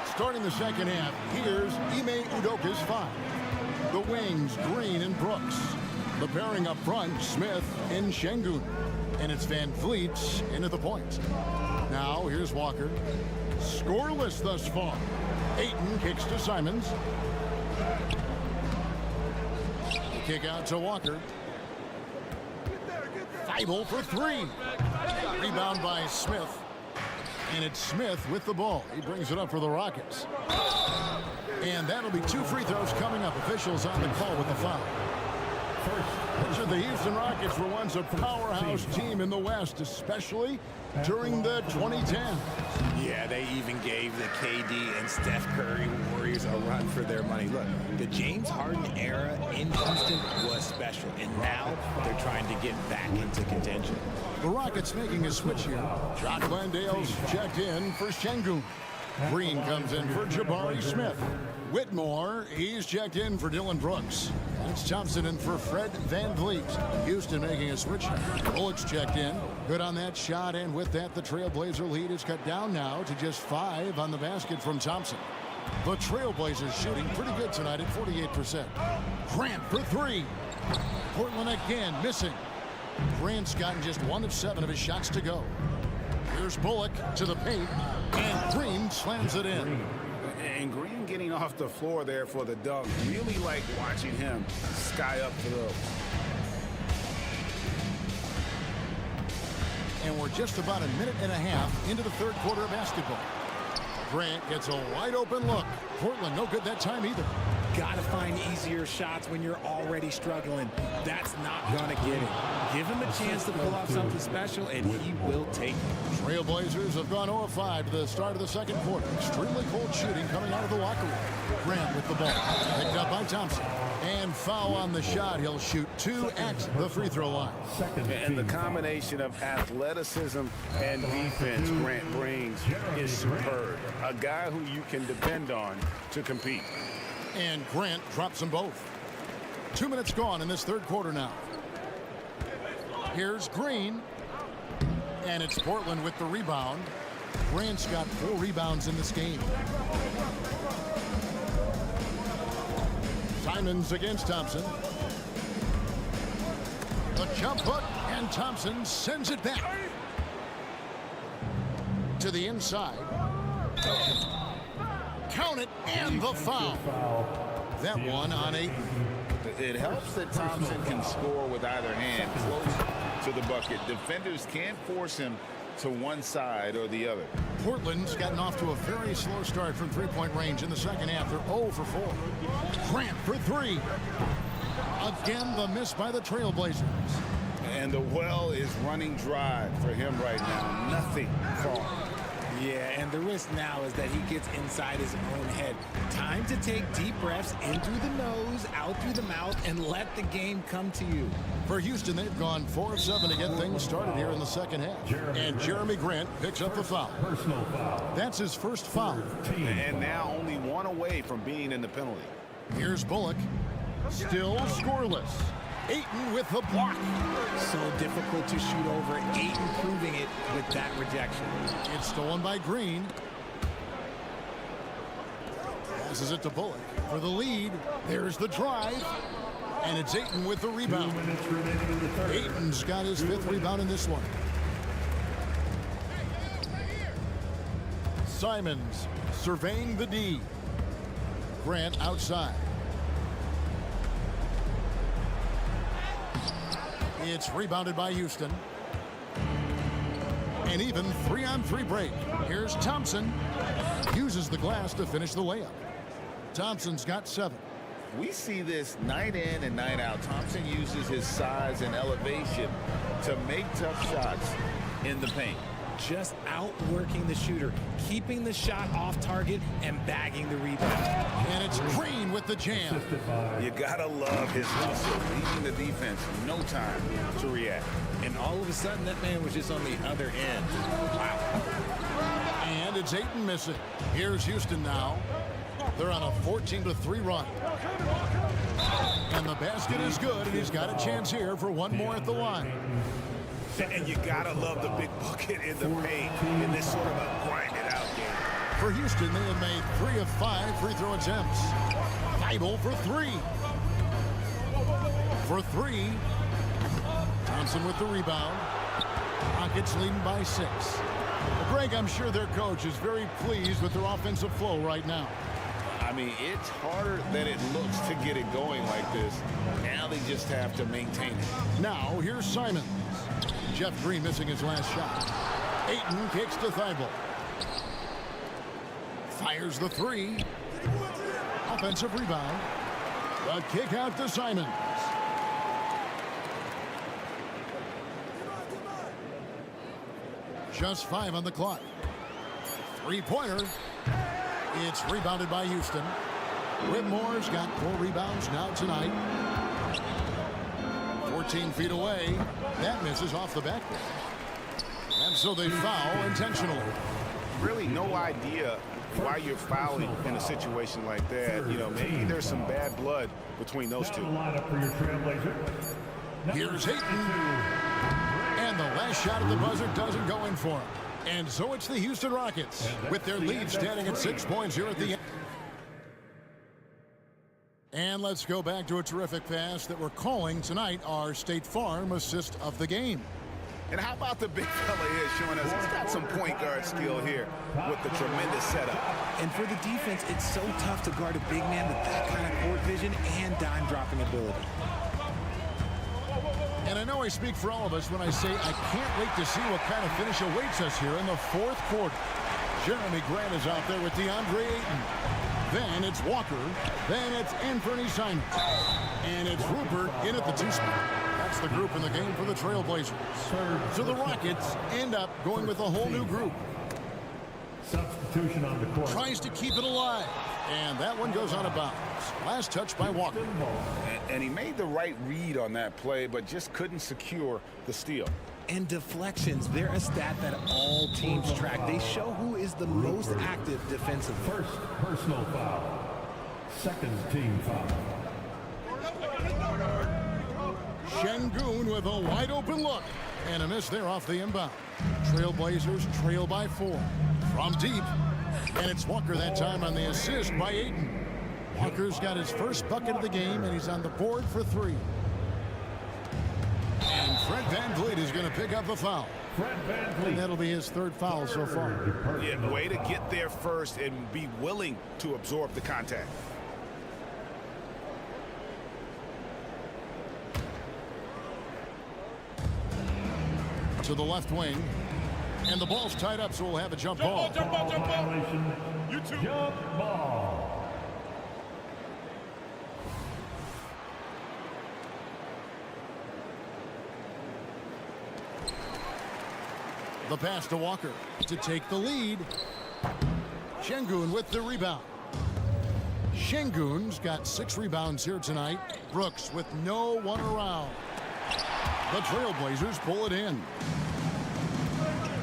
Starting the second half, here's Ime Udoka's 5. The wings, Green and Brooks. The pairing up front, Smith and Şengün. And it's Van Vliet into the point. Now here's Walker. Scoreless thus far. Ayton kicks to Simons. Kick out to Walker. Thibault for 3. Rebound by Smith. And it's Smith with the ball. He brings it up for the Rockets. And that'll be 2 free throws coming up. Officials on the call with the foul. Picture the Houston Rockets were once a powerhouse team in the West, especially during the 2010s. Yeah, they even gave the KD and Steph Curry Warriors a run for their money. Look, the James Harden era in Houston was special, and now they're trying to get back into contention. The Rockets making a switch here. Jock Landale's checked in for Şengün. Green comes in for Jabari Smith. Whitmore, he's checked in for Dylan Brooks. It's Thompson in for Fred Van Vliet. Houston making a switch. Bullock's checked in. Good on that shot, and with that, the Trailblazer lead is cut down now to just 5 on the basket from Thompson. The Trailblazers shooting pretty good tonight at 48%. Grant for 3. Portland again missing. Grant's gotten just 1 of 7 of his shots to go. Here's Bullock to the paint, and Green slams it in. And Green getting off the floor there for the dunk. Really like watching him sky up for those. And we're just about a minute and a half into the third quarter of basketball. Grant gets a wide open look. Portland no good that time either. got to find easier shots when you're already struggling. That's not going to get it. Give him a chance to pull off something special, and he will take it. Trailblazers have gone 0 of 5 to the start of the second quarter. Extremely cold shooting coming out of the locker room. Grant with the ball. Picked up by Thompson. And foul on the shot. He'll shoot 2 at the free throw line. And the combination of athleticism and defense Grant brings is superb. A guy who you can depend on to compete. And Grant drops them both. 2 minutes gone in this third quarter now. Here's Green. And it's Portland with the rebound. Grant's got 4 rebounds in this game. Simons against Thompson. The jump hook, and Thompson sends it back to the inside. Count it, and the foul. That one on Ayton. It helps that Thompson can score with either hand close to the bucket. Defenders can't force him to one side or the other. Portland's gotten off to a very slow start from three-point range in the second half. They're 0 for 4. Grant for 3. Again, the miss by the Trailblazers. And the well is running dry for him right now. Nothing falling. Yeah, and the risk now is that he gets inside his own head. Time to take deep breaths in through the nose, out through the mouth, and let the game come to you. For Houston, they've gone 4 of 7 to get things started here in the second half. And Jeremy Grant picks up the foul. Personal foul. That's his first foul. And now only 1 away from being in the penalty. Here's Bullock. Still scoreless. Ayton with the block. So difficult to shoot over. Ayton proving it with that rejection. It's stolen by Green. Passes it to Bullock for the lead. There's the drive. And it's Ayton with the rebound. Ayton's got his 5th rebound in this one. Simons surveying the D. Grant outside. It's rebounded by Houston. And even 3-on-3 break. Here's Thompson. Uses the glass to finish the layup. Thompson's got 7. We see this night in and night out. Thompson uses his size and elevation to make tough shots in the paint. Just outworking the shooter, keeping the shot off target, and bagging the rebound. And it's Green with the jam. You gotta love his hustle, leaving the defense no time to react. And all of a sudden, that man was just on the other end. Wow. And it's Ayton missing. Here's Houston now. They're on a 14-3 run. And the basket is good, and he's got a chance here for 1 more at the line. And you gotta love the big bucket in the paint in this sort of a grinded-out game. For Houston, they have made 3 of 5 free throw attempts. Thibault for 3. For 3. Thompson with the rebound. Rockets leading by 6. Well, Greg, I'm sure their coach is very pleased with their offensive flow right now. I mean, it's harder than it looks to get it going like this. Now they just have to maintain it. Now, here's Simons. Jeff Green missing his last shot. Ayton kicks to Thibault. Fires the 3. Offensive rebound. A kick out to Simons. Just 5 on the clock. 3-pointer. It's rebounded by Houston. Whitmore's got 4 rebounds now tonight. 14 feet away. That misses off the backboard. And so they foul intentionally. Really no idea why you're fouling in a situation like that. You know, maybe there's some bad blood between those two. Here's Ayton. And the last shot at the buzzer doesn't go in for him. And so it's the Houston Rockets with their lead standing at 6 points here at the end. And let's go back to a terrific pass that we're calling tonight our State Farm assist of the game. And how about the big fella here showing us he's got some point guard skill here with the tremendous setup. And for the defense, it's so tough to guard a big man with that kind of court vision and dime dropping ability. And I know I speak for all of us when I say I can't wait to see what kind of finish awaits us here in the fourth quarter. Jeremy Grant is out there with DeAndre Ayton. Then it's Walker. Then it's Anthony Simons. And it's Rupert in at the 2 spot. That's the group in the game for the Trailblazers. So the Rockets end up going with a whole new group. Substitution on the court. Tries to keep it alive. And that one goes out of bounds. Last touch by Walker. And he made the right read on that play, but just couldn't secure the steal. And deflections, they're a stat that all teams track. They show who is the most active defensively. First personal foul. Second team foul. Şengün with a wide open look. And a miss there off the inbound. Trailblazers trail by 4. From deep. And it's Walker that time on the assist by Ayton. Walker's got his first bucket of the game, and he's on the board for 3. And Fred VanVleet is going to pick up the foul. Fred VanVleet. And that'll be his 3rd foul so far. Yeah, way to get there first and be willing to absorb the contact. To the left wing. And the ball's tied up, so we'll have a jump ball. Jump violation. You too. Jump ball. The pass to Walker to take the lead. Şengün with the rebound. Şengün's got 6 rebounds here tonight. Brooks with no one around. The Trailblazers pull it in.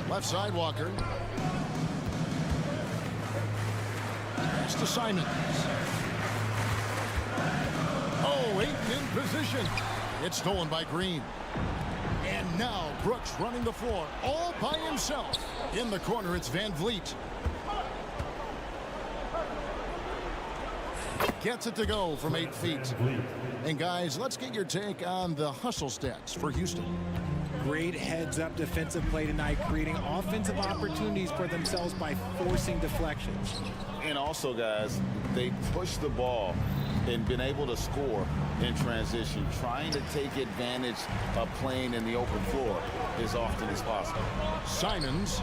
Left side, Walker. Pass to Simons. Oh, Ayton in position. It's stolen by Green. And now Brooks running the floor all by himself. In the corner, it's VanVleet. Gets it to go from 8 feet. And guys, let's get your take on the hustle stats for Houston. Great heads-up defensive play tonight, creating offensive opportunities for themselves by forcing deflections. And also, guys, they push the ball and been able to score in transition, trying to take advantage of playing in the open floor as often as possible. Simons.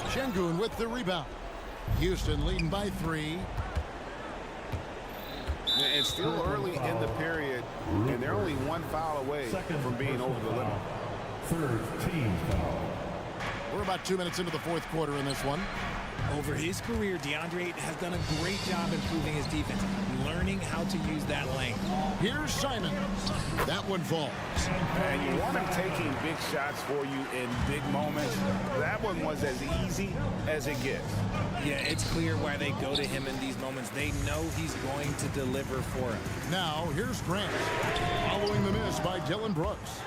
Şengün with the rebound. Houston leading by 3. It's still early in the period, and they're only 1 foul away from being over the limit. 3rd team foul. We're about 2 minutes into the 4th quarter in this one. Over his career, DeAndre Ayton has done a great job improving his defense, learning how to use that length. Here's Simons. That one falls. And you want him taking big shots for you in big moments. That one was as easy as it gets. Yeah, it's clear why they go to him in these moments. They know he's going to deliver for him. Now, here's Grant. Following the miss by Dylan Brooks.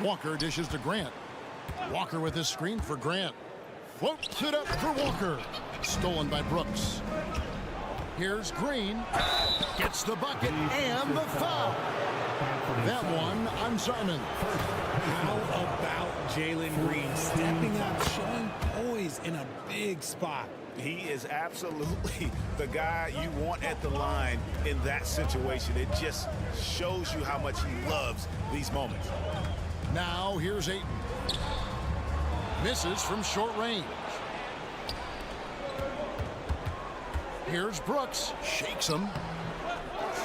Walker dishes to Grant. Walker with his screen for Grant. Floats it up for Walker. Stolen by Brooks. Here's Green. Gets the bucket and the foul. That one on Simon. How about Jalen Green stepping up, showing poise in a big spot? He is absolutely the guy you want at the line in that situation. It just shows you how much he loves these moments. Now here's Ayton. Misses from short range. Here's Brooks. Shakes him.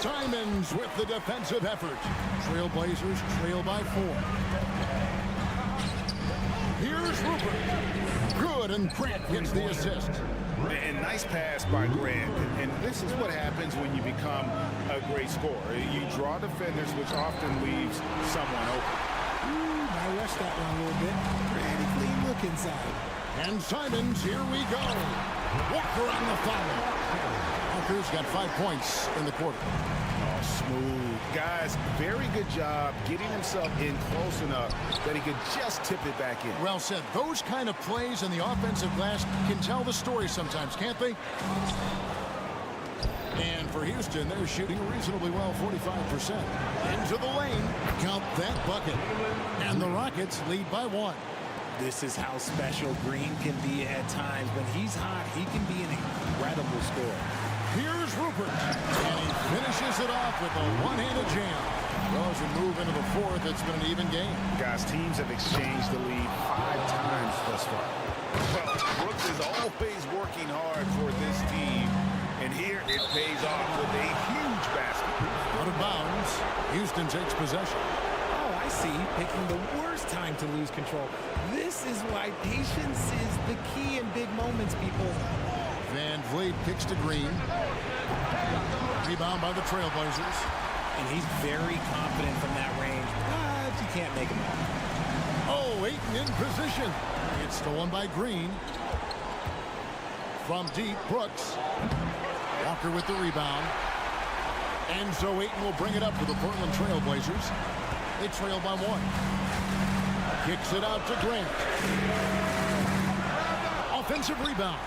Simons with the defensive effort. Trailblazers trail by 4. Here's Rupert. Good, and Grant gets the assist. And nice pass by Grant. And this is what happens when you become a great scorer. You draw defenders, which often leaves someone open. I rushed that one a little bit. Pretty clean look inside. And Simons, here we go. Walker on the foul. Walker's got 5 points in the quarter. Oh, smooth. Guys, very good job getting himself in close enough that he could just tip it back in. Well said. Those kind of plays in the offensive glass can tell the story sometimes, can't they? And for Houston, they're shooting reasonably well, 45%. Into the lane. Count that bucket. And the Rockets lead by 1. This is how special Green can be at times. When he's hot, he can be an incredible scorer. Here's Rupert. And he finishes it off with a one-handed jam. Well, as we move into the 4th, it's been an even game. Guys, teams have exchanged the lead 5 times thus far. Well, Brooks is always working working hard for this team. And here it pays off with a huge basket. Out of bounds. Houston takes possession. Oh, I see. Picking the worst time to lose control. This is why patience is the key in big moments, people. Van Vliet kicks to Green. Rebound by the Trailblazers. And he's very confident from that range, but you can't make him out. Oh, Ayton in position. It's stolen by Green. From deep, Brooks. Walker with the rebound. And so Ayton will bring it up for the Portland Trailblazers. They trail by 1. Kicks it out to Grant. Offensive rebound.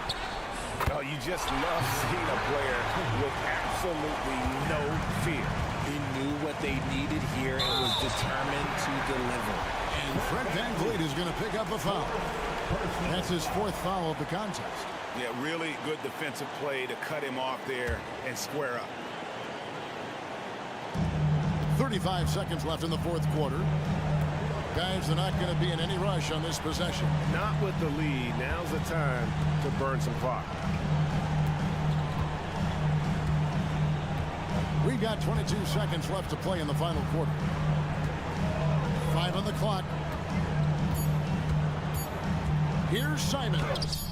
Oh, you just love seeing a player with absolutely no fear. He knew what they needed here and was determined to deliver. And Fred VanVleet is going to pick up a foul. That's his 4th foul of the contest. Yeah, really good defensive play to cut him off there and square up. 35 seconds left in the 4th quarter. Guys are not going to be in any rush on this possession. Not with the lead. Now's the time to burn some clock. We've got 22 seconds left to play in the final quarter. 5 on the clock. Here's Simons.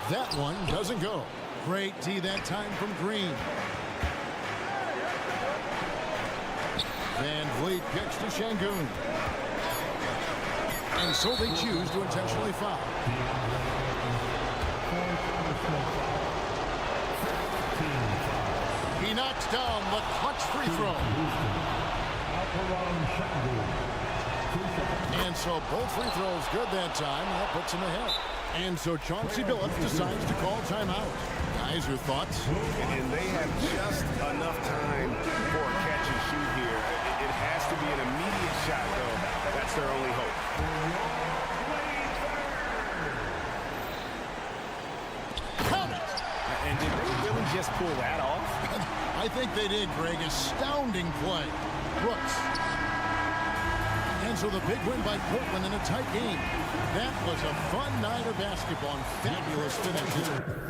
That one doesn't go. Great D that time from Green. Van Vliet kicks to Şengün. And so they choose to intentionally foul. He knocks down the clutch free throw. And so both free throws good that time. That puts him ahead. And so Chauncey Billups decides to call timeout. Guys, your thoughts? And they have just enough time for a catch and shoot here. It has to be an immediate shot, though. That's their only hope. Count it! And did they really just pull that off? I think they did, Greg. Astounding play. Brooks. And so the big win by Portland in a tight game. That was a fun night of basketball and fabulous finish.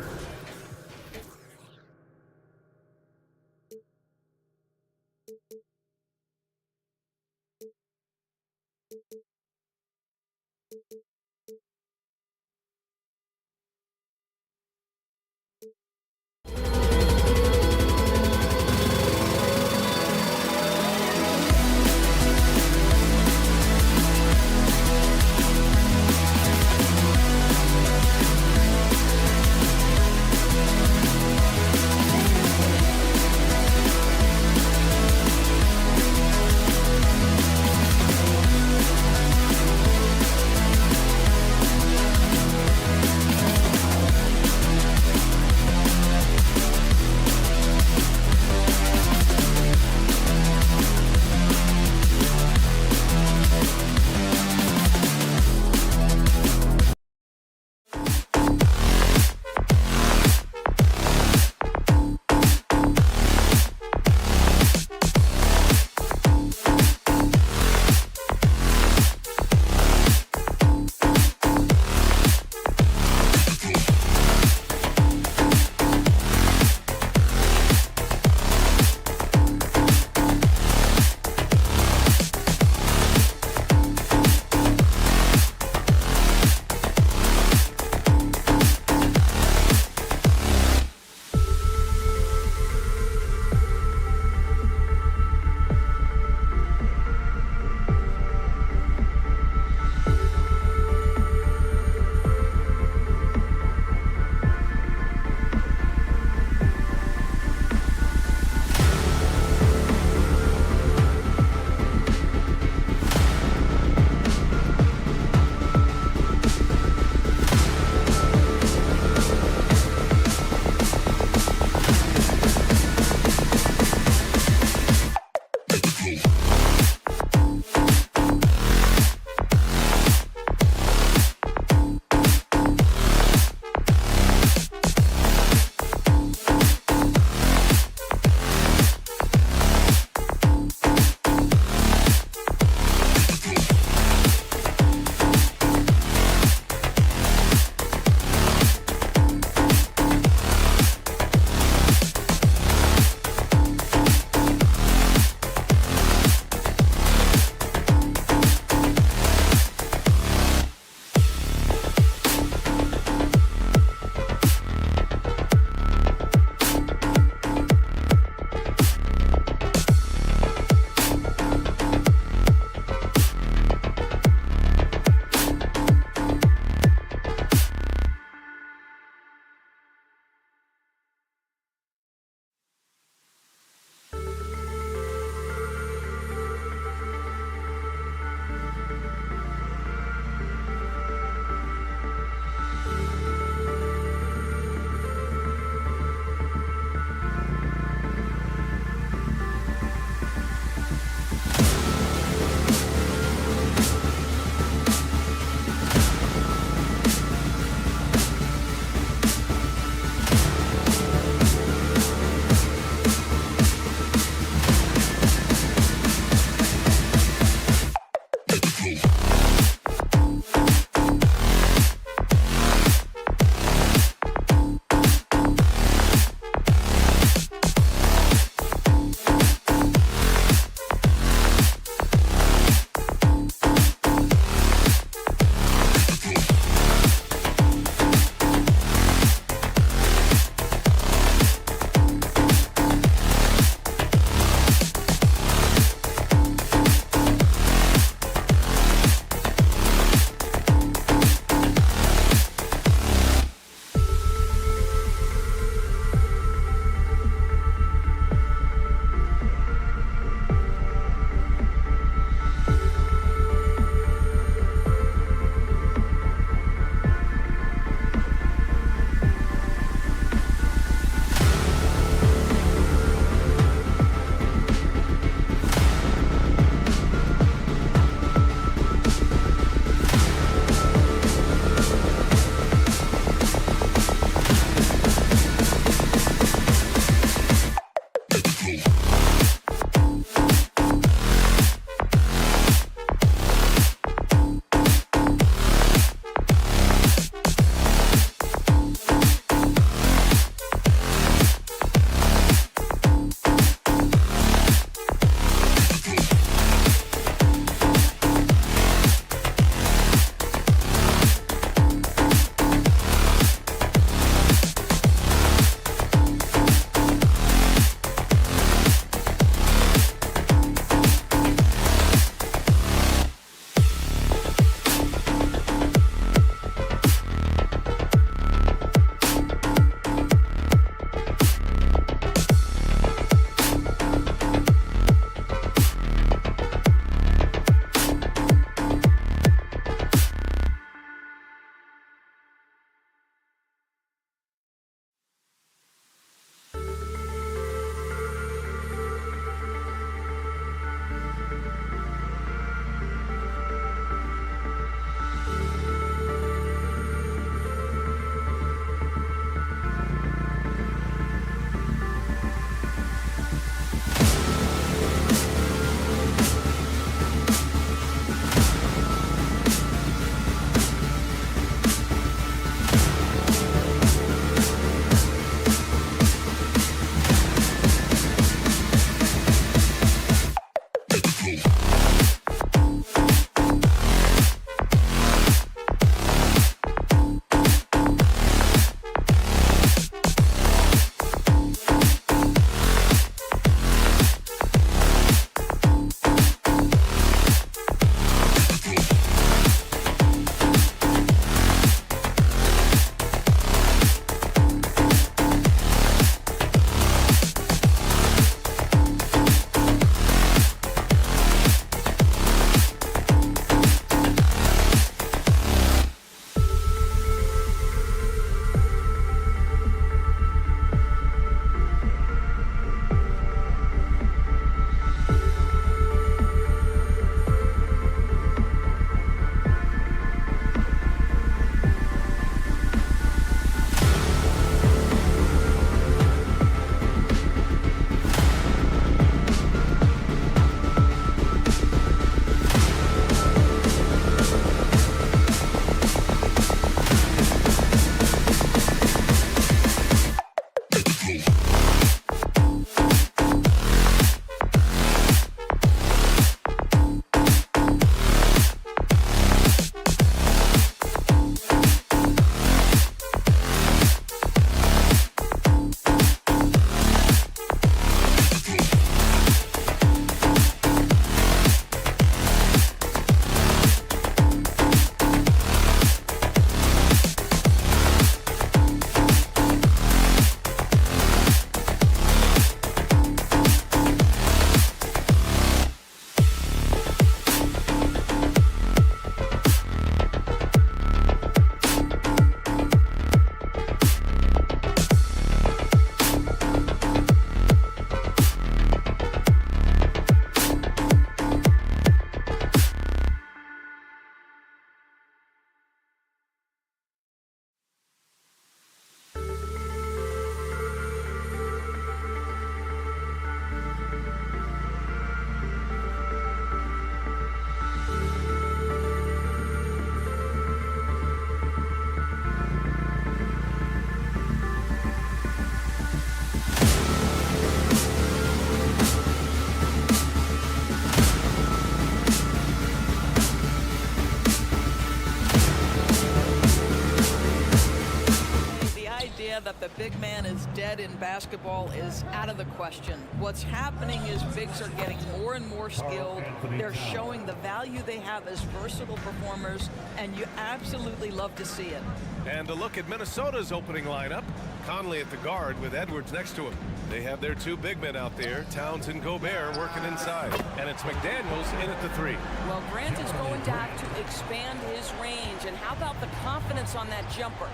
idea that the big man is dead in basketball is out of the question. What's happening is bigs are getting more and more skilled. They're showing the value they have as versatile performers, and you absolutely love to see it. And a look at Minnesota's opening lineup. Conley at the guard with Edwards next to him. They have their two big men out there, Towns and Gobert, working inside. And it's McDaniels in at the 3. Well, Grant is going to have to expand his range. And how about the confidence on that jumper?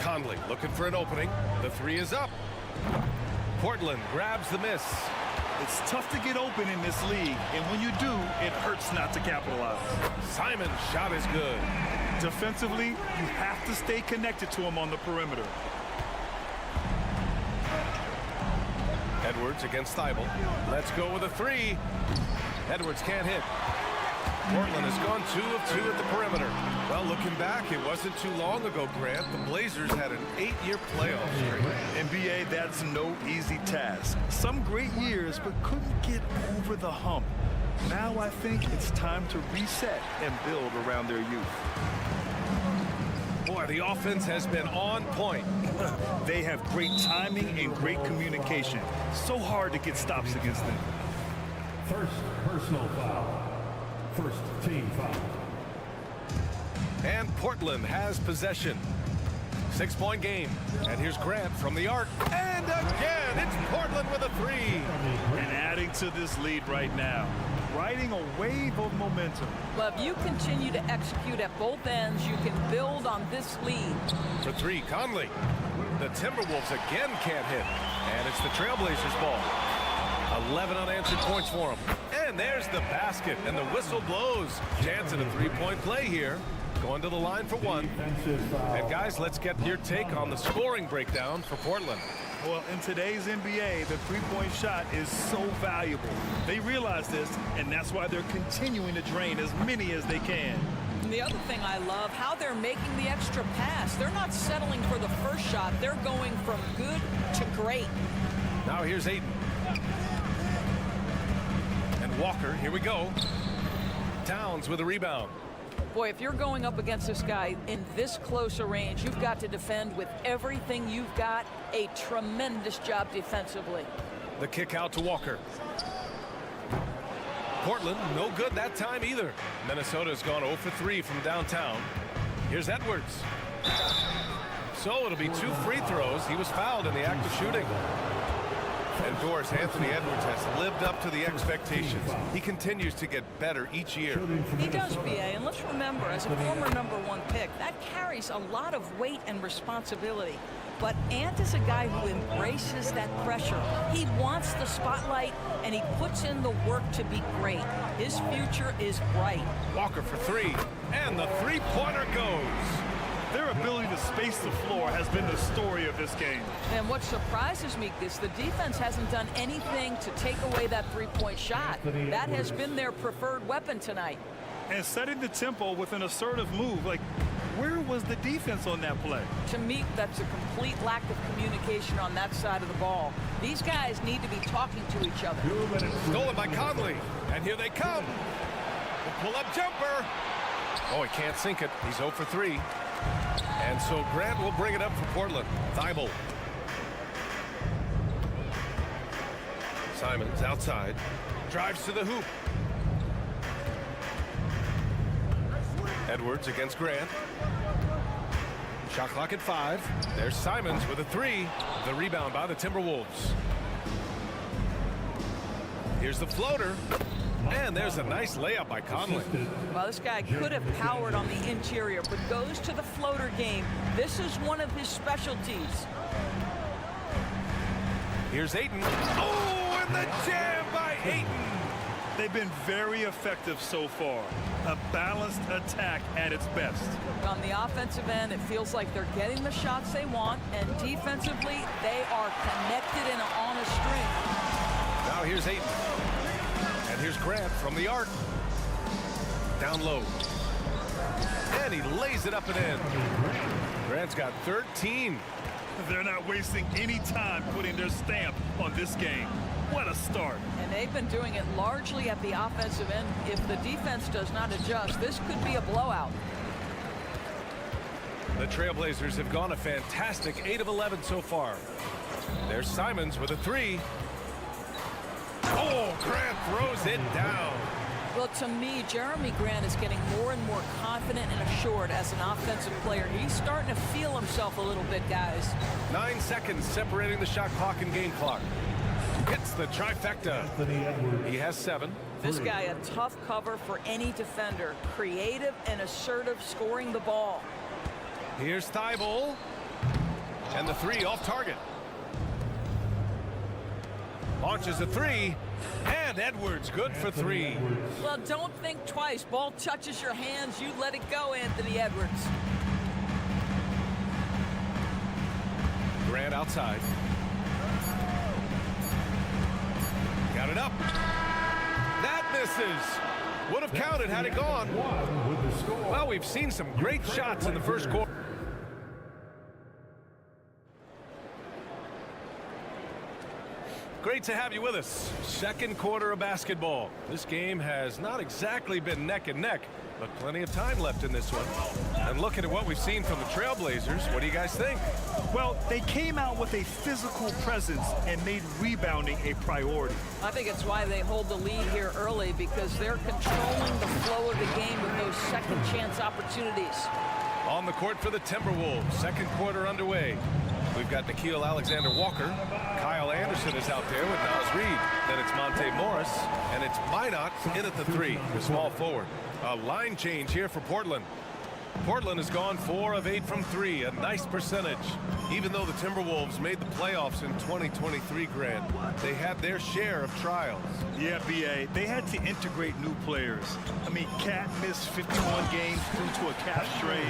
Conley looking for an opening. The 3 is up. Portland grabs the miss. It's tough to get open in this league, and when you do, it hurts not to capitalize. Simon's shot is good. Defensively, you have to stay connected to him on the perimeter. Edwards against Thibault. Let's go with a 3. Edwards can't hit. Portland has gone 2 of 2 at the perimeter. Well, looking back, it wasn't too long ago, Grant. The Blazers had an 8-year playoff streak. NBA, that's no easy task. Some great years, but couldn't get over the hump. Now I think it's time to reset and build around their youth. Boy, the offense has been on point. They have great timing and great communication. So hard to get stops against them. First personal foul. First team foul. And Portland has possession. 6-point game. And here's Grant from the arc. And again, it's Portland with a 3. And adding to this lead right now. Riding a wave of momentum. Well, if you continue to execute at both ends, you can build on this lead. For 3, Conley. The Timberwolves again can't hit. And it's the Trailblazers' ball. 11 unanswered points for them. And there's the basket, and the whistle blows. Chance at a 3-point play here. Going to the line for 1. And guys, let's get your take on the scoring breakdown for Portland. Well, in today's NBA, the three-point shot is so valuable. They realize this, and that's why they're continuing to drain as many as they can. And the other thing I love, how they're making the extra pass. They're not settling for the first shot. They're going from good to great. Now here's Ayton. And Walker, here we go. Towns with a rebound. Boy, if you're going up against this guy in this close a range, you've got to defend with everything you've got. A tremendous job defensively. The kick out to Walker. Portland, no good that time either. Minnesota's gone 0 for 3 from downtown. Here's Edwards. So it'll be 2 free throws. He was fouled in the act of shooting. And of course, Anthony Edwards has lived up to the expectations. He continues to get better each year. He does, B.A., and let's remember, as a former #1 pick, that carries a lot of weight and responsibility. But Ant is a guy who embraces that pressure. He wants the spotlight, and he puts in the work to be great. His future is bright. Walker for 3, and the three-pointer goes. Their ability to space the floor has been the story of this game. And what surprises me is the defense hasn't done anything to take away that three-point shot. That has been their preferred weapon tonight. And setting the tempo with an assertive move, like, where was the defense on that play? To me, that's a complete lack of communication on that side of the ball. These guys need to be talking to each other. Stolen by Conley, and here they come. The pull-up jumper. Oh, he can't sink it. He's 0 for 3. And so Grant will bring it up for Portland. Thibault. Simons outside. Drives to the hoop. Edwards against Grant. Shot clock at 5. There's Simons with a 3. The rebound by the Timberwolves. Here's the floater. And there's a nice layup by Conley. Well, this guy could have powered on the interior, but goes to the floater game. This is one of his specialties. Here's Ayton. Oh, and the jam by Ayton. They've been very effective so far. A balanced attack at its best. On the offensive end, it feels like they're getting the shots they want, and defensively, they are connected and on a string. Now here's Ayton. And here's Grant from the arc. Down low. And he lays it up and in. Grant's got 13. They're not wasting any time putting their stamp on this game. What a start. And they've been doing it largely at the offensive end. If the defense does not adjust, this could be a blowout. The Trailblazers have gone a fantastic 8 of 11 so far. There's Simons with a 3. Oh, Grant throws it down. Well, to me, Jeremy Grant is getting more and more confident and assured as an offensive player. He's starting to feel himself a little bit, guys. 9 seconds separating the shot clock and game clock. Hits the trifecta. He has 7. This guy, a tough cover for any defender. Creative and assertive, scoring the ball. Here's Thibault. And the 3 off target. Launches a 3. And Edwards good for 3. Well, don't think twice. Ball touches your hands, you let it go, Anthony Edwards. Grant outside. Got it up. That misses. Would have counted had it gone. Well, we've seen some great shots in the first quarter. Great to have you with us. Second quarter of basketball. This game has not exactly been neck and neck, but plenty of time left in this one. And looking at what we've seen from the Trailblazers, what do you guys think? Well, they came out with a physical presence and made rebounding a priority. I think it's why they hold the lead here early, because they're controlling the flow of the game with those second chance opportunities. On the court for the Timberwolves, second quarter underway. We've got Nickeil Alexander-Walker. Kyle Anderson is out there with Naz Reid. Then it's Monte Morris, and it's Minot in at the 3, the small forward. A line change here for Portland. Portland has gone 4 of 8 from 3, a nice percentage. Even though the Timberwolves made the playoffs in 2023, Grant, they had their share of trials. Yeah, B.A., they had to integrate new players. I mean, Cat missed 51 games due to a calf strain.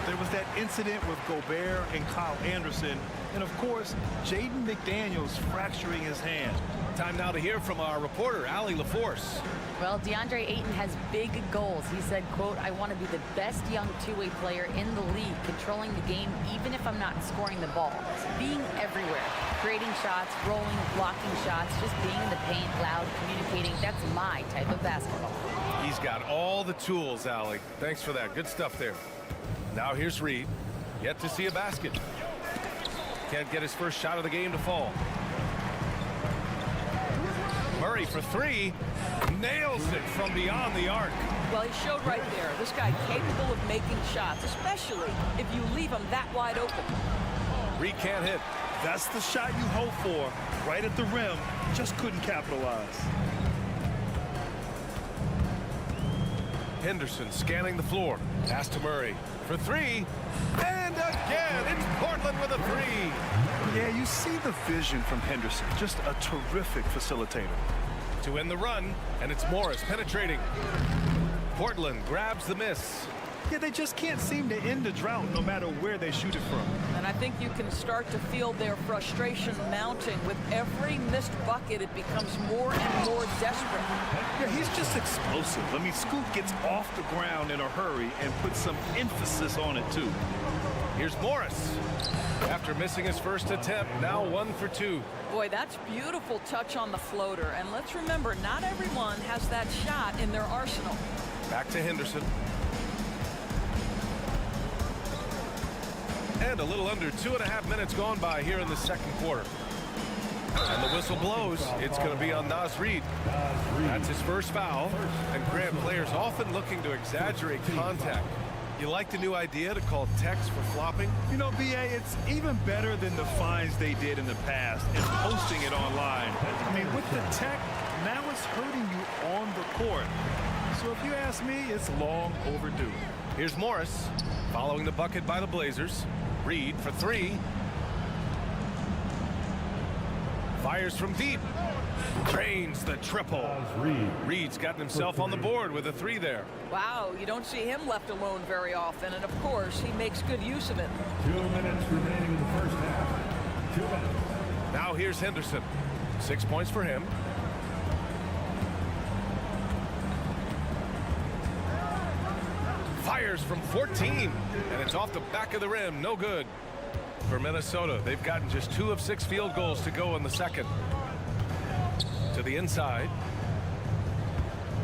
There was that incident with Gobert and Kyle Anderson. And, of course, Jaden McDaniels fracturing his hand. Time now to hear from our reporter, Allie LaForce. Well, DeAndre Ayton has big goals. He said, quote, "I want to be the best young two-way player in the league, controlling the game even if I'm not scoring the ball. Being everywhere, creating shots, rolling, blocking shots, just being in the paint, loud, communicating. That's my type of basketball." He's got all the tools, Allie. Thanks for that. Good stuff there. Now here's Reid. Yet to see a basket. Can't get his first shot of the game to fall. Murray for 3. Nails it from beyond the arc. Well, he showed right there. This guy capable of making shots, especially if you leave him that wide open. Reid can't hit. That's the shot you hope for. Right at the rim. Just couldn't capitalize. Henderson scanning the floor. Pass to Murray for 3. And again, it's Portland with a 3. Yeah, you see the vision from Henderson. Just a terrific facilitator. To end the run, and it's Morris penetrating. Portland grabs the miss. Yeah, they just can't seem to end the drought no matter where they shoot it from. And I think you can start to feel their frustration mounting. With every missed bucket, it becomes more and more desperate. Yeah, he's just explosive. I mean, Scoot gets off the ground in a hurry and puts some emphasis on it, too. Here's Morris. After missing his first attempt, now 1 for 2. Boy, that's beautiful touch on the floater. And let's remember, not everyone has that shot in their arsenal. Back to Henderson. And a little under 2.5 minutes gone by here in the second quarter. And the whistle blows. It's going to be on Naz Reid. That's his first foul. And Grant, players often looking to exaggerate contact. You like the new idea to call techs for flopping? You know, B.A., it's even better than the fines they did in the past and posting it online. I mean, with the tech, now it's hurting you on the court. So if you ask me, it's long overdue. Here's Morris following the bucket by the Blazers. Reid for 3. Fires from deep. Drains the triple. Reid's gotten himself on the board with a 3 there. Wow, you don't see him left alone very often, and of course he makes good use of it. 2 minutes remaining in the first half. 2 minutes. Now here's Henderson. 6 points for him. Fires from 14, and it's off the back of the rim. No good for Minnesota. They've gotten just 2 of 6 field goals to go in the second. To the inside.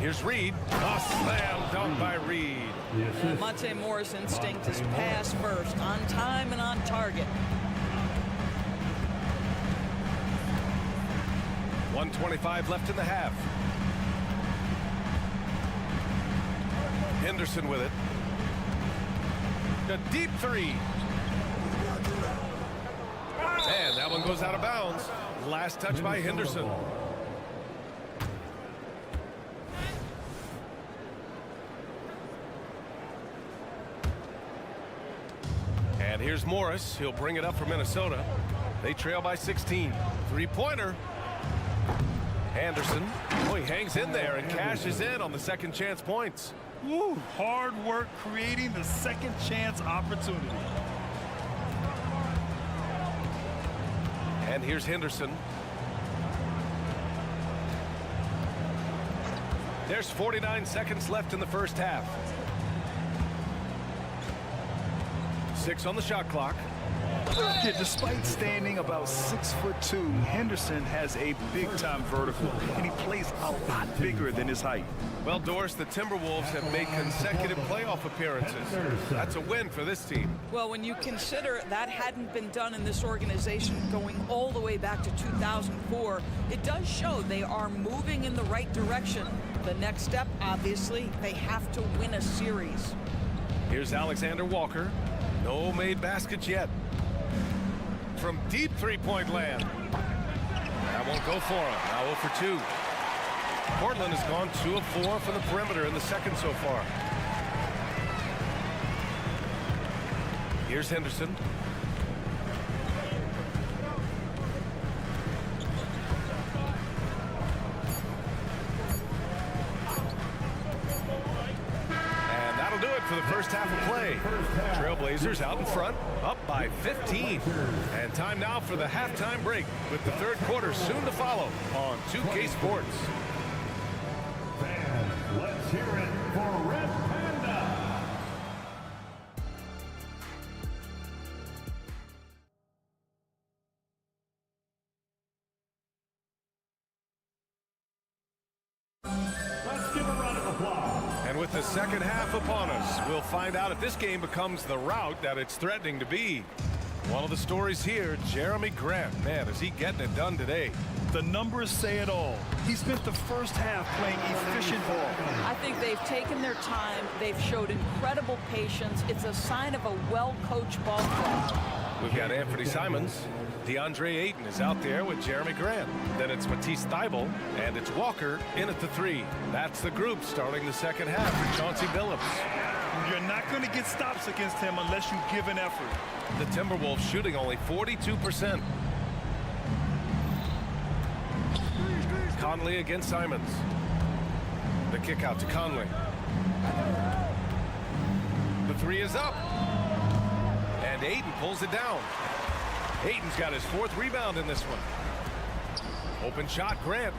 Here's Reed. A slam dunk by Reed. Monte Morris' instinct is pass first, on time and on target. 1:25 left in the half. Henderson with it. A deep three. And that one goes out of bounds. Last touch by Henderson. And here's Morris. He'll bring it up for Minnesota. They trail by 16. Three-pointer. Anderson. Oh, he hangs in there and cashes in on the second chance points. Woo, hard work creating the second chance opportunity. And here's Henderson. There's 49 seconds left in the first half. 6 on the shot clock. Yeah, despite standing about 6'2", Henderson has a big-time vertical, and he plays a lot bigger than his height. Well, Doris, the Timberwolves have made consecutive playoff appearances. That's a win for this team. Well, when you consider that hadn't been done in this organization going all the way back to 2004, it does show they are moving in the right direction. The next step, obviously, they have to win a series. Here's Alexander Walker. No made baskets yet. From deep three-point land. That won't go for him. Now 0 for 2. Portland has gone 2 of 4 from the perimeter in the second so far. Here's Henderson. And that'll do it for the first half of play. Trailblazers out in front, up by 15. And time now for the halftime break, with the third quarter soon to follow on 2K Sports. Fans, let's hear it for Red Panda. Let's give a round of applause. And with the second half upon us, we'll find out if this game becomes the rout that it's threatening to be. One of the stories here, Jeremy Grant. Man, is he getting it done today. The numbers say it all. He spent the first half playing efficient ball. I think they've taken their time. They've showed incredible patience. It's a sign of a well-coached ball club. We've got Anthony Simons. DeAndre Ayton is out there with Jeremy Grant. Then it's Matisse Thybulle, and it's Walker in at the 3. That's the group starting the second half for Chauncey Billups. You're not going to get stops against him unless you give an effort. The Timberwolves shooting only 42%. Conley against Simons. The kick out to Conley. The 3 is up. And Ayton pulls it down. Ayton's got his 4th rebound in this one. Open shot, Grant.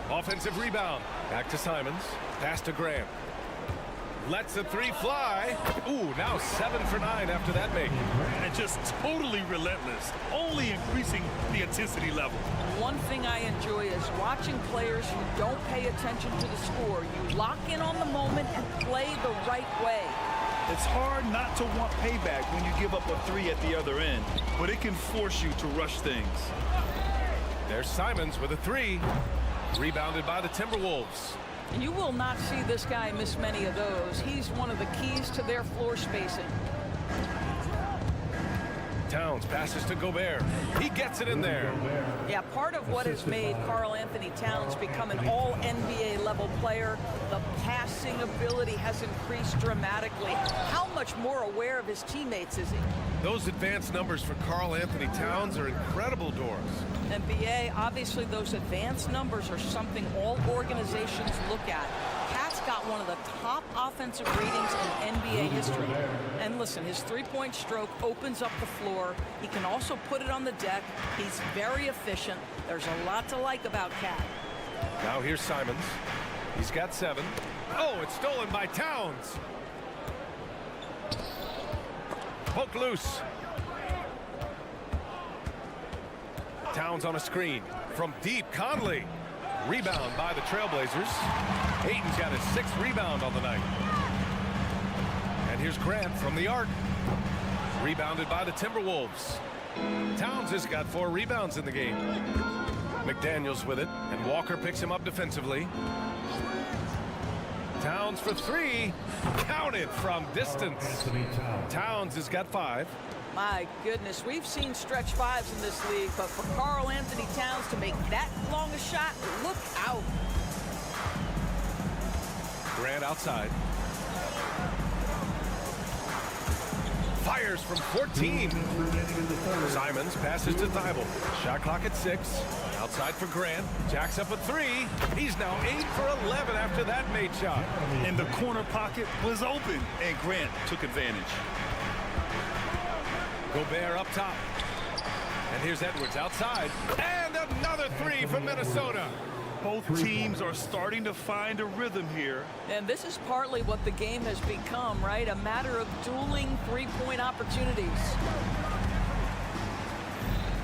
Offensive rebound. Back to Simons. Pass to Grant. Lets the 3 fly. Ooh, now 7 for 9 after that make. And just totally relentless, only increasing the intensity level. One thing I enjoy is watching players who don't pay attention to the score. You lock in on the moment and play the right way. It's hard not to want payback when you give up a 3 at the other end, but it can force you to rush things. There's Simons with a 3. Rebounded by the Timberwolves. You will not see this guy miss many of those. He's one of the keys to their floor spacing. Towns passes to Gobert. He gets it in there. Yeah, part of what has made Karl Anthony Towns become an all-NBA level player, the passing ability has increased dramatically. How much more aware of his teammates is he? Those advanced numbers for Karl Anthony Towns are incredible, Doris. And BA, obviously those advanced numbers are something all organizations look at. Pat's got one of the top offensive ratings in NBA history. And listen, his three-point stroke opens up the floor. He can also put it on the deck. He's very efficient. There's a lot to like about Cat. Now here's Simons. He's got 7. Oh, it's stolen by Towns. Poke loose. Towns on a screen. From deep, Conley. Rebound by the Trailblazers. Ayton's got his 6th rebound on the night. And here's Grant from the arc. Rebounded by the Timberwolves. Towns has got 4 rebounds in the game. McDaniels with it, and Walker picks him up defensively. Towns for 3. Counted from distance. Towns has got 5. My goodness, we've seen stretch 5s in this league, but for Karl Anthony Towns to make that long a shot, look out. Grant outside. Fires from 14. Simons passes to Thibault. Shot clock at 6. Outside for Grant. Jacks up a 3. He's now 8 for 11 after that made shot. And the corner pocket was open, and Grant took advantage. Gobert up top. And here's Edwards outside. And another 3 from Minnesota. Both teams are starting to find a rhythm here. And this is partly what the game has become, right? A matter of dueling three-point opportunities.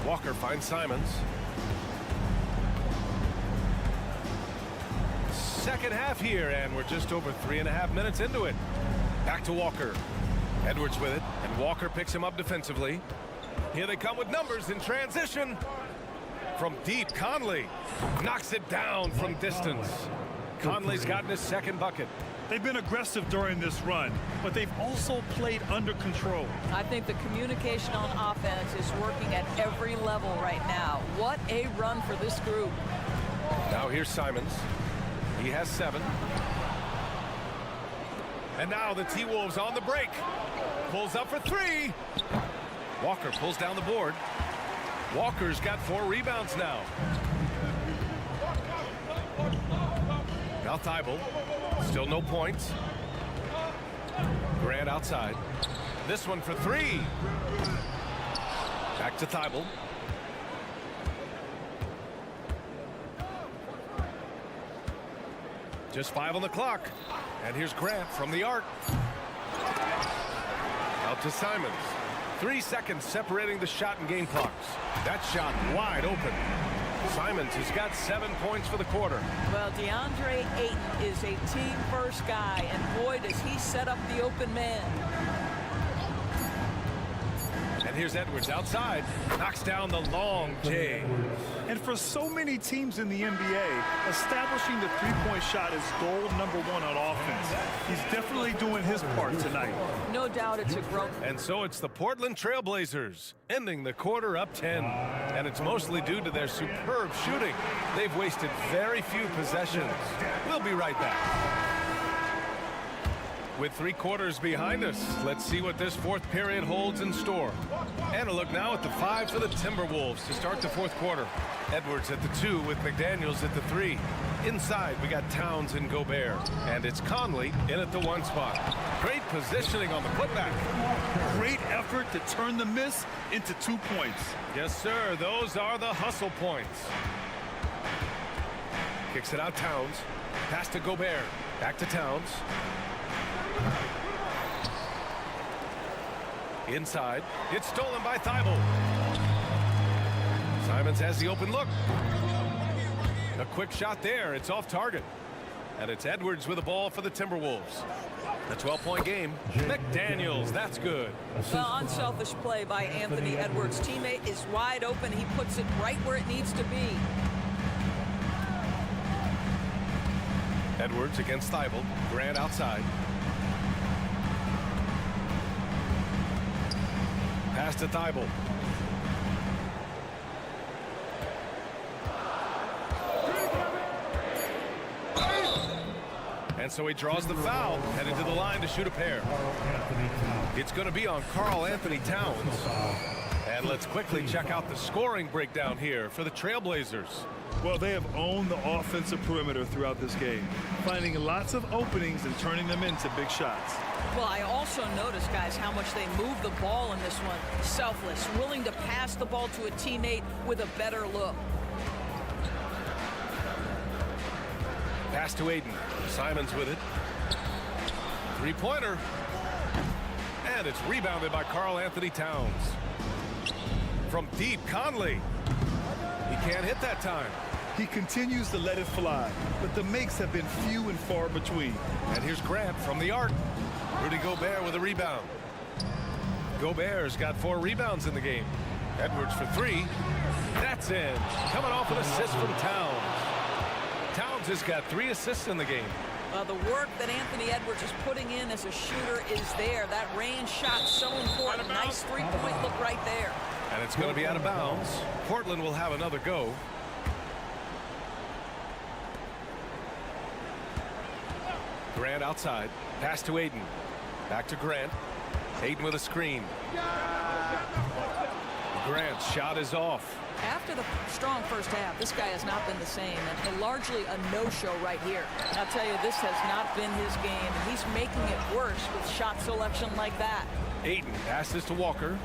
Walker finds Simons. Second half here, and we're just over 3.5 minutes into it. Back to Walker. Edwards with it, and Walker picks him up defensively. Here they come with numbers in transition. From deep, Conley knocks it down from distance. Conley's gotten his 2nd bucket. They've been aggressive during this run, but they've also played under control. I think the communication on offense is working at every level right now. What a run for this group. Now here's Simons. He has 7. And now the T-Wolves on the break. Pulls up for 3. Walker pulls down the board. Walker's got 4 rebounds now. Now Thibault. Still no points. Grant outside. This one for 3. Back to Thibault. Just 5 on the clock. And here's Grant from the arc. Out to Simons. 3 seconds separating the shot and game clocks. That shot wide open. Simons has got 7 points for the quarter. Well, DeAndre Ayton is a team-first guy, and boy, does he set up the open man. And here's Edwards outside. Knocks down the long J. And for so many teams in the NBA, establishing the three-point shot is goal number 1 on offense. He's definitely doing his part tonight. No doubt it's a growth. And so it's the Portland Trailblazers ending the quarter up 10. And it's mostly due to their superb shooting. They've wasted very few possessions. We'll be right back. With 3 quarters behind us, let's see what this 4th period holds in store. And a look now at the 5 for the Timberwolves to start the 4th quarter. Edwards at the 2 with McDaniels at the 3. Inside, we got Towns and Gobert. And it's Conley in at the 1 spot. Great positioning on the putback. Great effort to turn the miss into 2 points. Yes, sir. Those are the hustle points. Kicks it out, Towns. Pass to Gobert. Back to Towns. Inside. It's stolen by Thibault. Simons has the open look. A quick shot there. It's off target. And it's Edwards with the ball for the Timberwolves. A 12-point game. McDaniels, that's good. Well, unselfish play by Anthony Edwards. Teammate is wide open. He puts it right where it needs to be. Edwards against Thibault. Grant outside. Pass to Thibault. And so he draws the foul, headed to the line to shoot a pair. It's going to be on Karl Anthony Towns. And let's quickly check out the scoring breakdown here for the Trailblazers. Well, they have owned the offensive perimeter throughout this game, finding lots of openings and turning them into big shots. Well, I also noticed, guys, how much they move the ball in this one. Selfless, willing to pass the ball to a teammate with a better look. Pass to Ayton. Simons with it. 3-pointer. And it's rebounded by Karl Anthony Towns. From deep, Conley. He can't hit that time. He continues to let it fly, but the makes have been few and far between. And here's Grant from the arc. Rudy Gobert with a rebound. Gobert's got 4 rebounds in the game. Edwards for 3. That's in. Coming off an assist from Towns. Towns has got 3 assists in the game. The work that Anthony Edwards is putting in as a shooter is there. That range shot so important. Nice three-point look right there. And it's going to be out of bounds. Portland will have another go. Grant outside. Pass to Aiden. Back to Grant. Aiden with a screen. Grant's shot is off. After the strong first half, this guy has not been the same, and largely a no-show right here. I'll tell you, this has not been his game, and he's making it worse with shot selection like that. Aiden passes to Walker.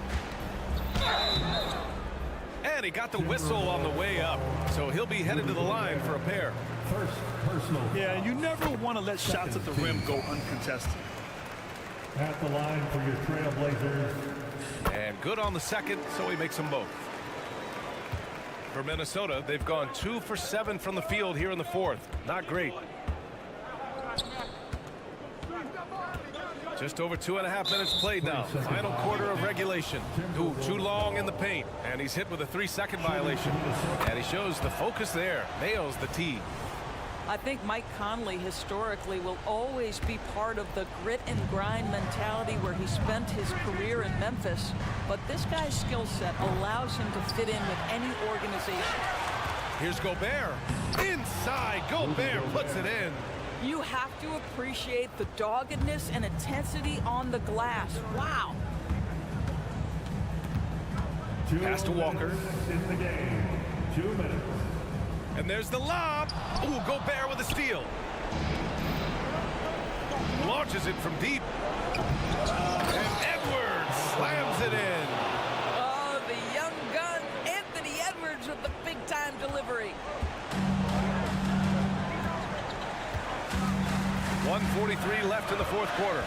And he got the whistle on the way up, so he'll be headed to the line for a pair. First personal. Yeah, you never want to let shots at the rim go uncontested. At the line for your Trailblazers. And good on the second, so he makes them both. For Minnesota, they've gone 2 for 7 from the field here in the fourth. Not great. Just over 2.5 minutes played now. Final quarter of regulation. Too long in the paint. And he's hit with a 3-second violation. And he shows the focus there. Nails the tee. I think Mike Conley historically will always be part of the grit and grind mentality where he spent his career in Memphis. But this guy's skill set allows him to fit in with any organization. Here's Gobert. Inside. Gobert puts it in. You have to appreciate the doggedness and intensity on the glass. Wow. Pass to Walker. In the game. 2 minutes. And there's the lob. Ooh, Gobert with a steal. Launches it from deep. And Edwards slams it in. Oh, the young gun, Anthony Edwards with the big-time delivery. 1:43 left in the fourth quarter.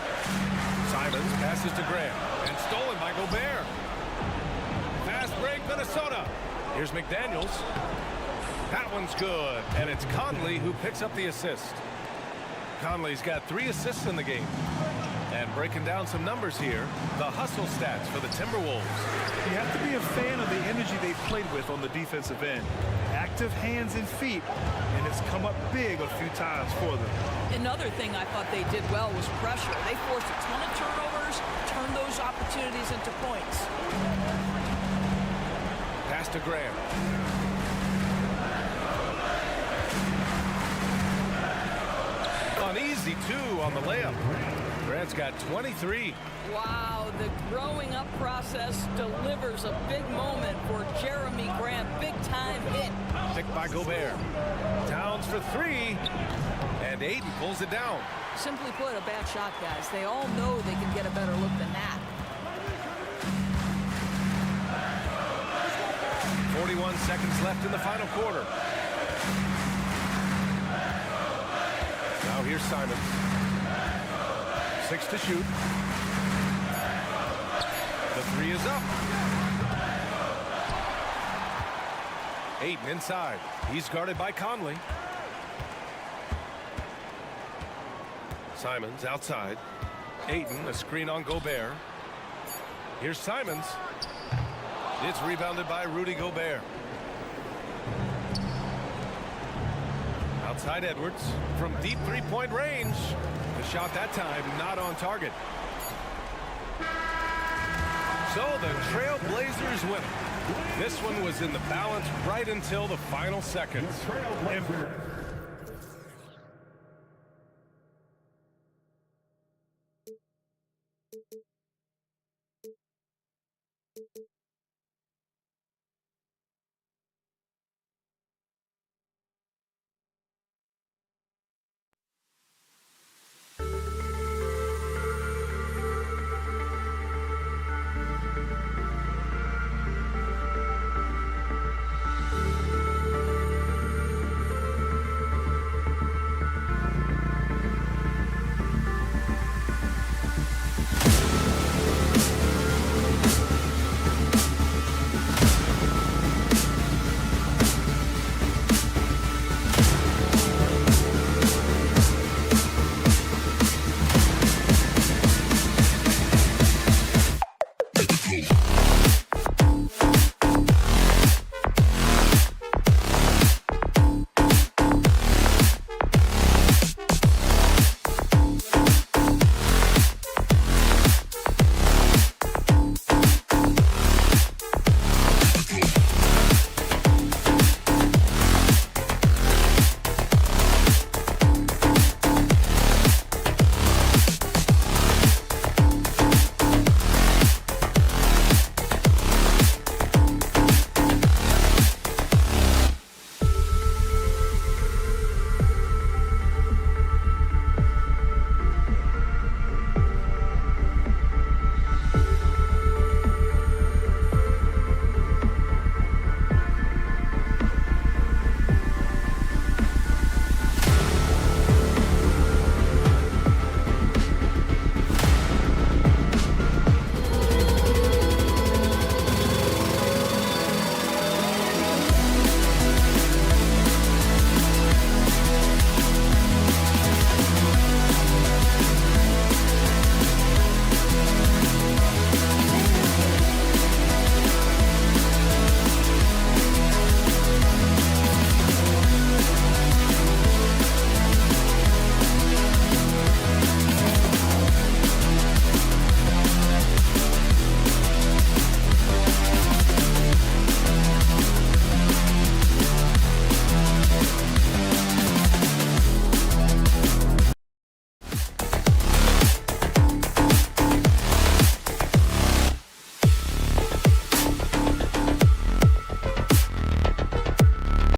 Simons passes to Grant. And stolen by Gobert. Fast break, Minnesota. Here's McDaniels. That one's good, and it's Conley who picks up the assist. Conley's got 3 assists in the game. And breaking down some numbers here, the hustle stats for the Timberwolves. You have to be a fan of the energy they played with on the defensive end. Active hands and feet, and it's come up big a few times for them. Another thing I thought they did well was pressure. They forced a ton of turnovers, turned those opportunities into points. Pass to Grant. Easy 2 on the layup. Grant's got 23. Wow, the growing up process delivers a big moment for Jeremy Grant. Big time hit. Picked by Gobert. Towns for 3. And Aiden pulls it down. Simply put, a bad shot, guys. They all know they can get a better look than that. 41 seconds left in the final quarter. Now here's Simons. 6 to shoot. The 3 is up. Aiden inside. He's guarded by Conley. Simons outside. Aiden, a screen on Gobert. Here's Simons. It's rebounded by Rudy Gobert. Outside Edwards from deep three-point range. The shot that time not on target. So the Trailblazers win. This one was in the balance right until the final seconds. Coast.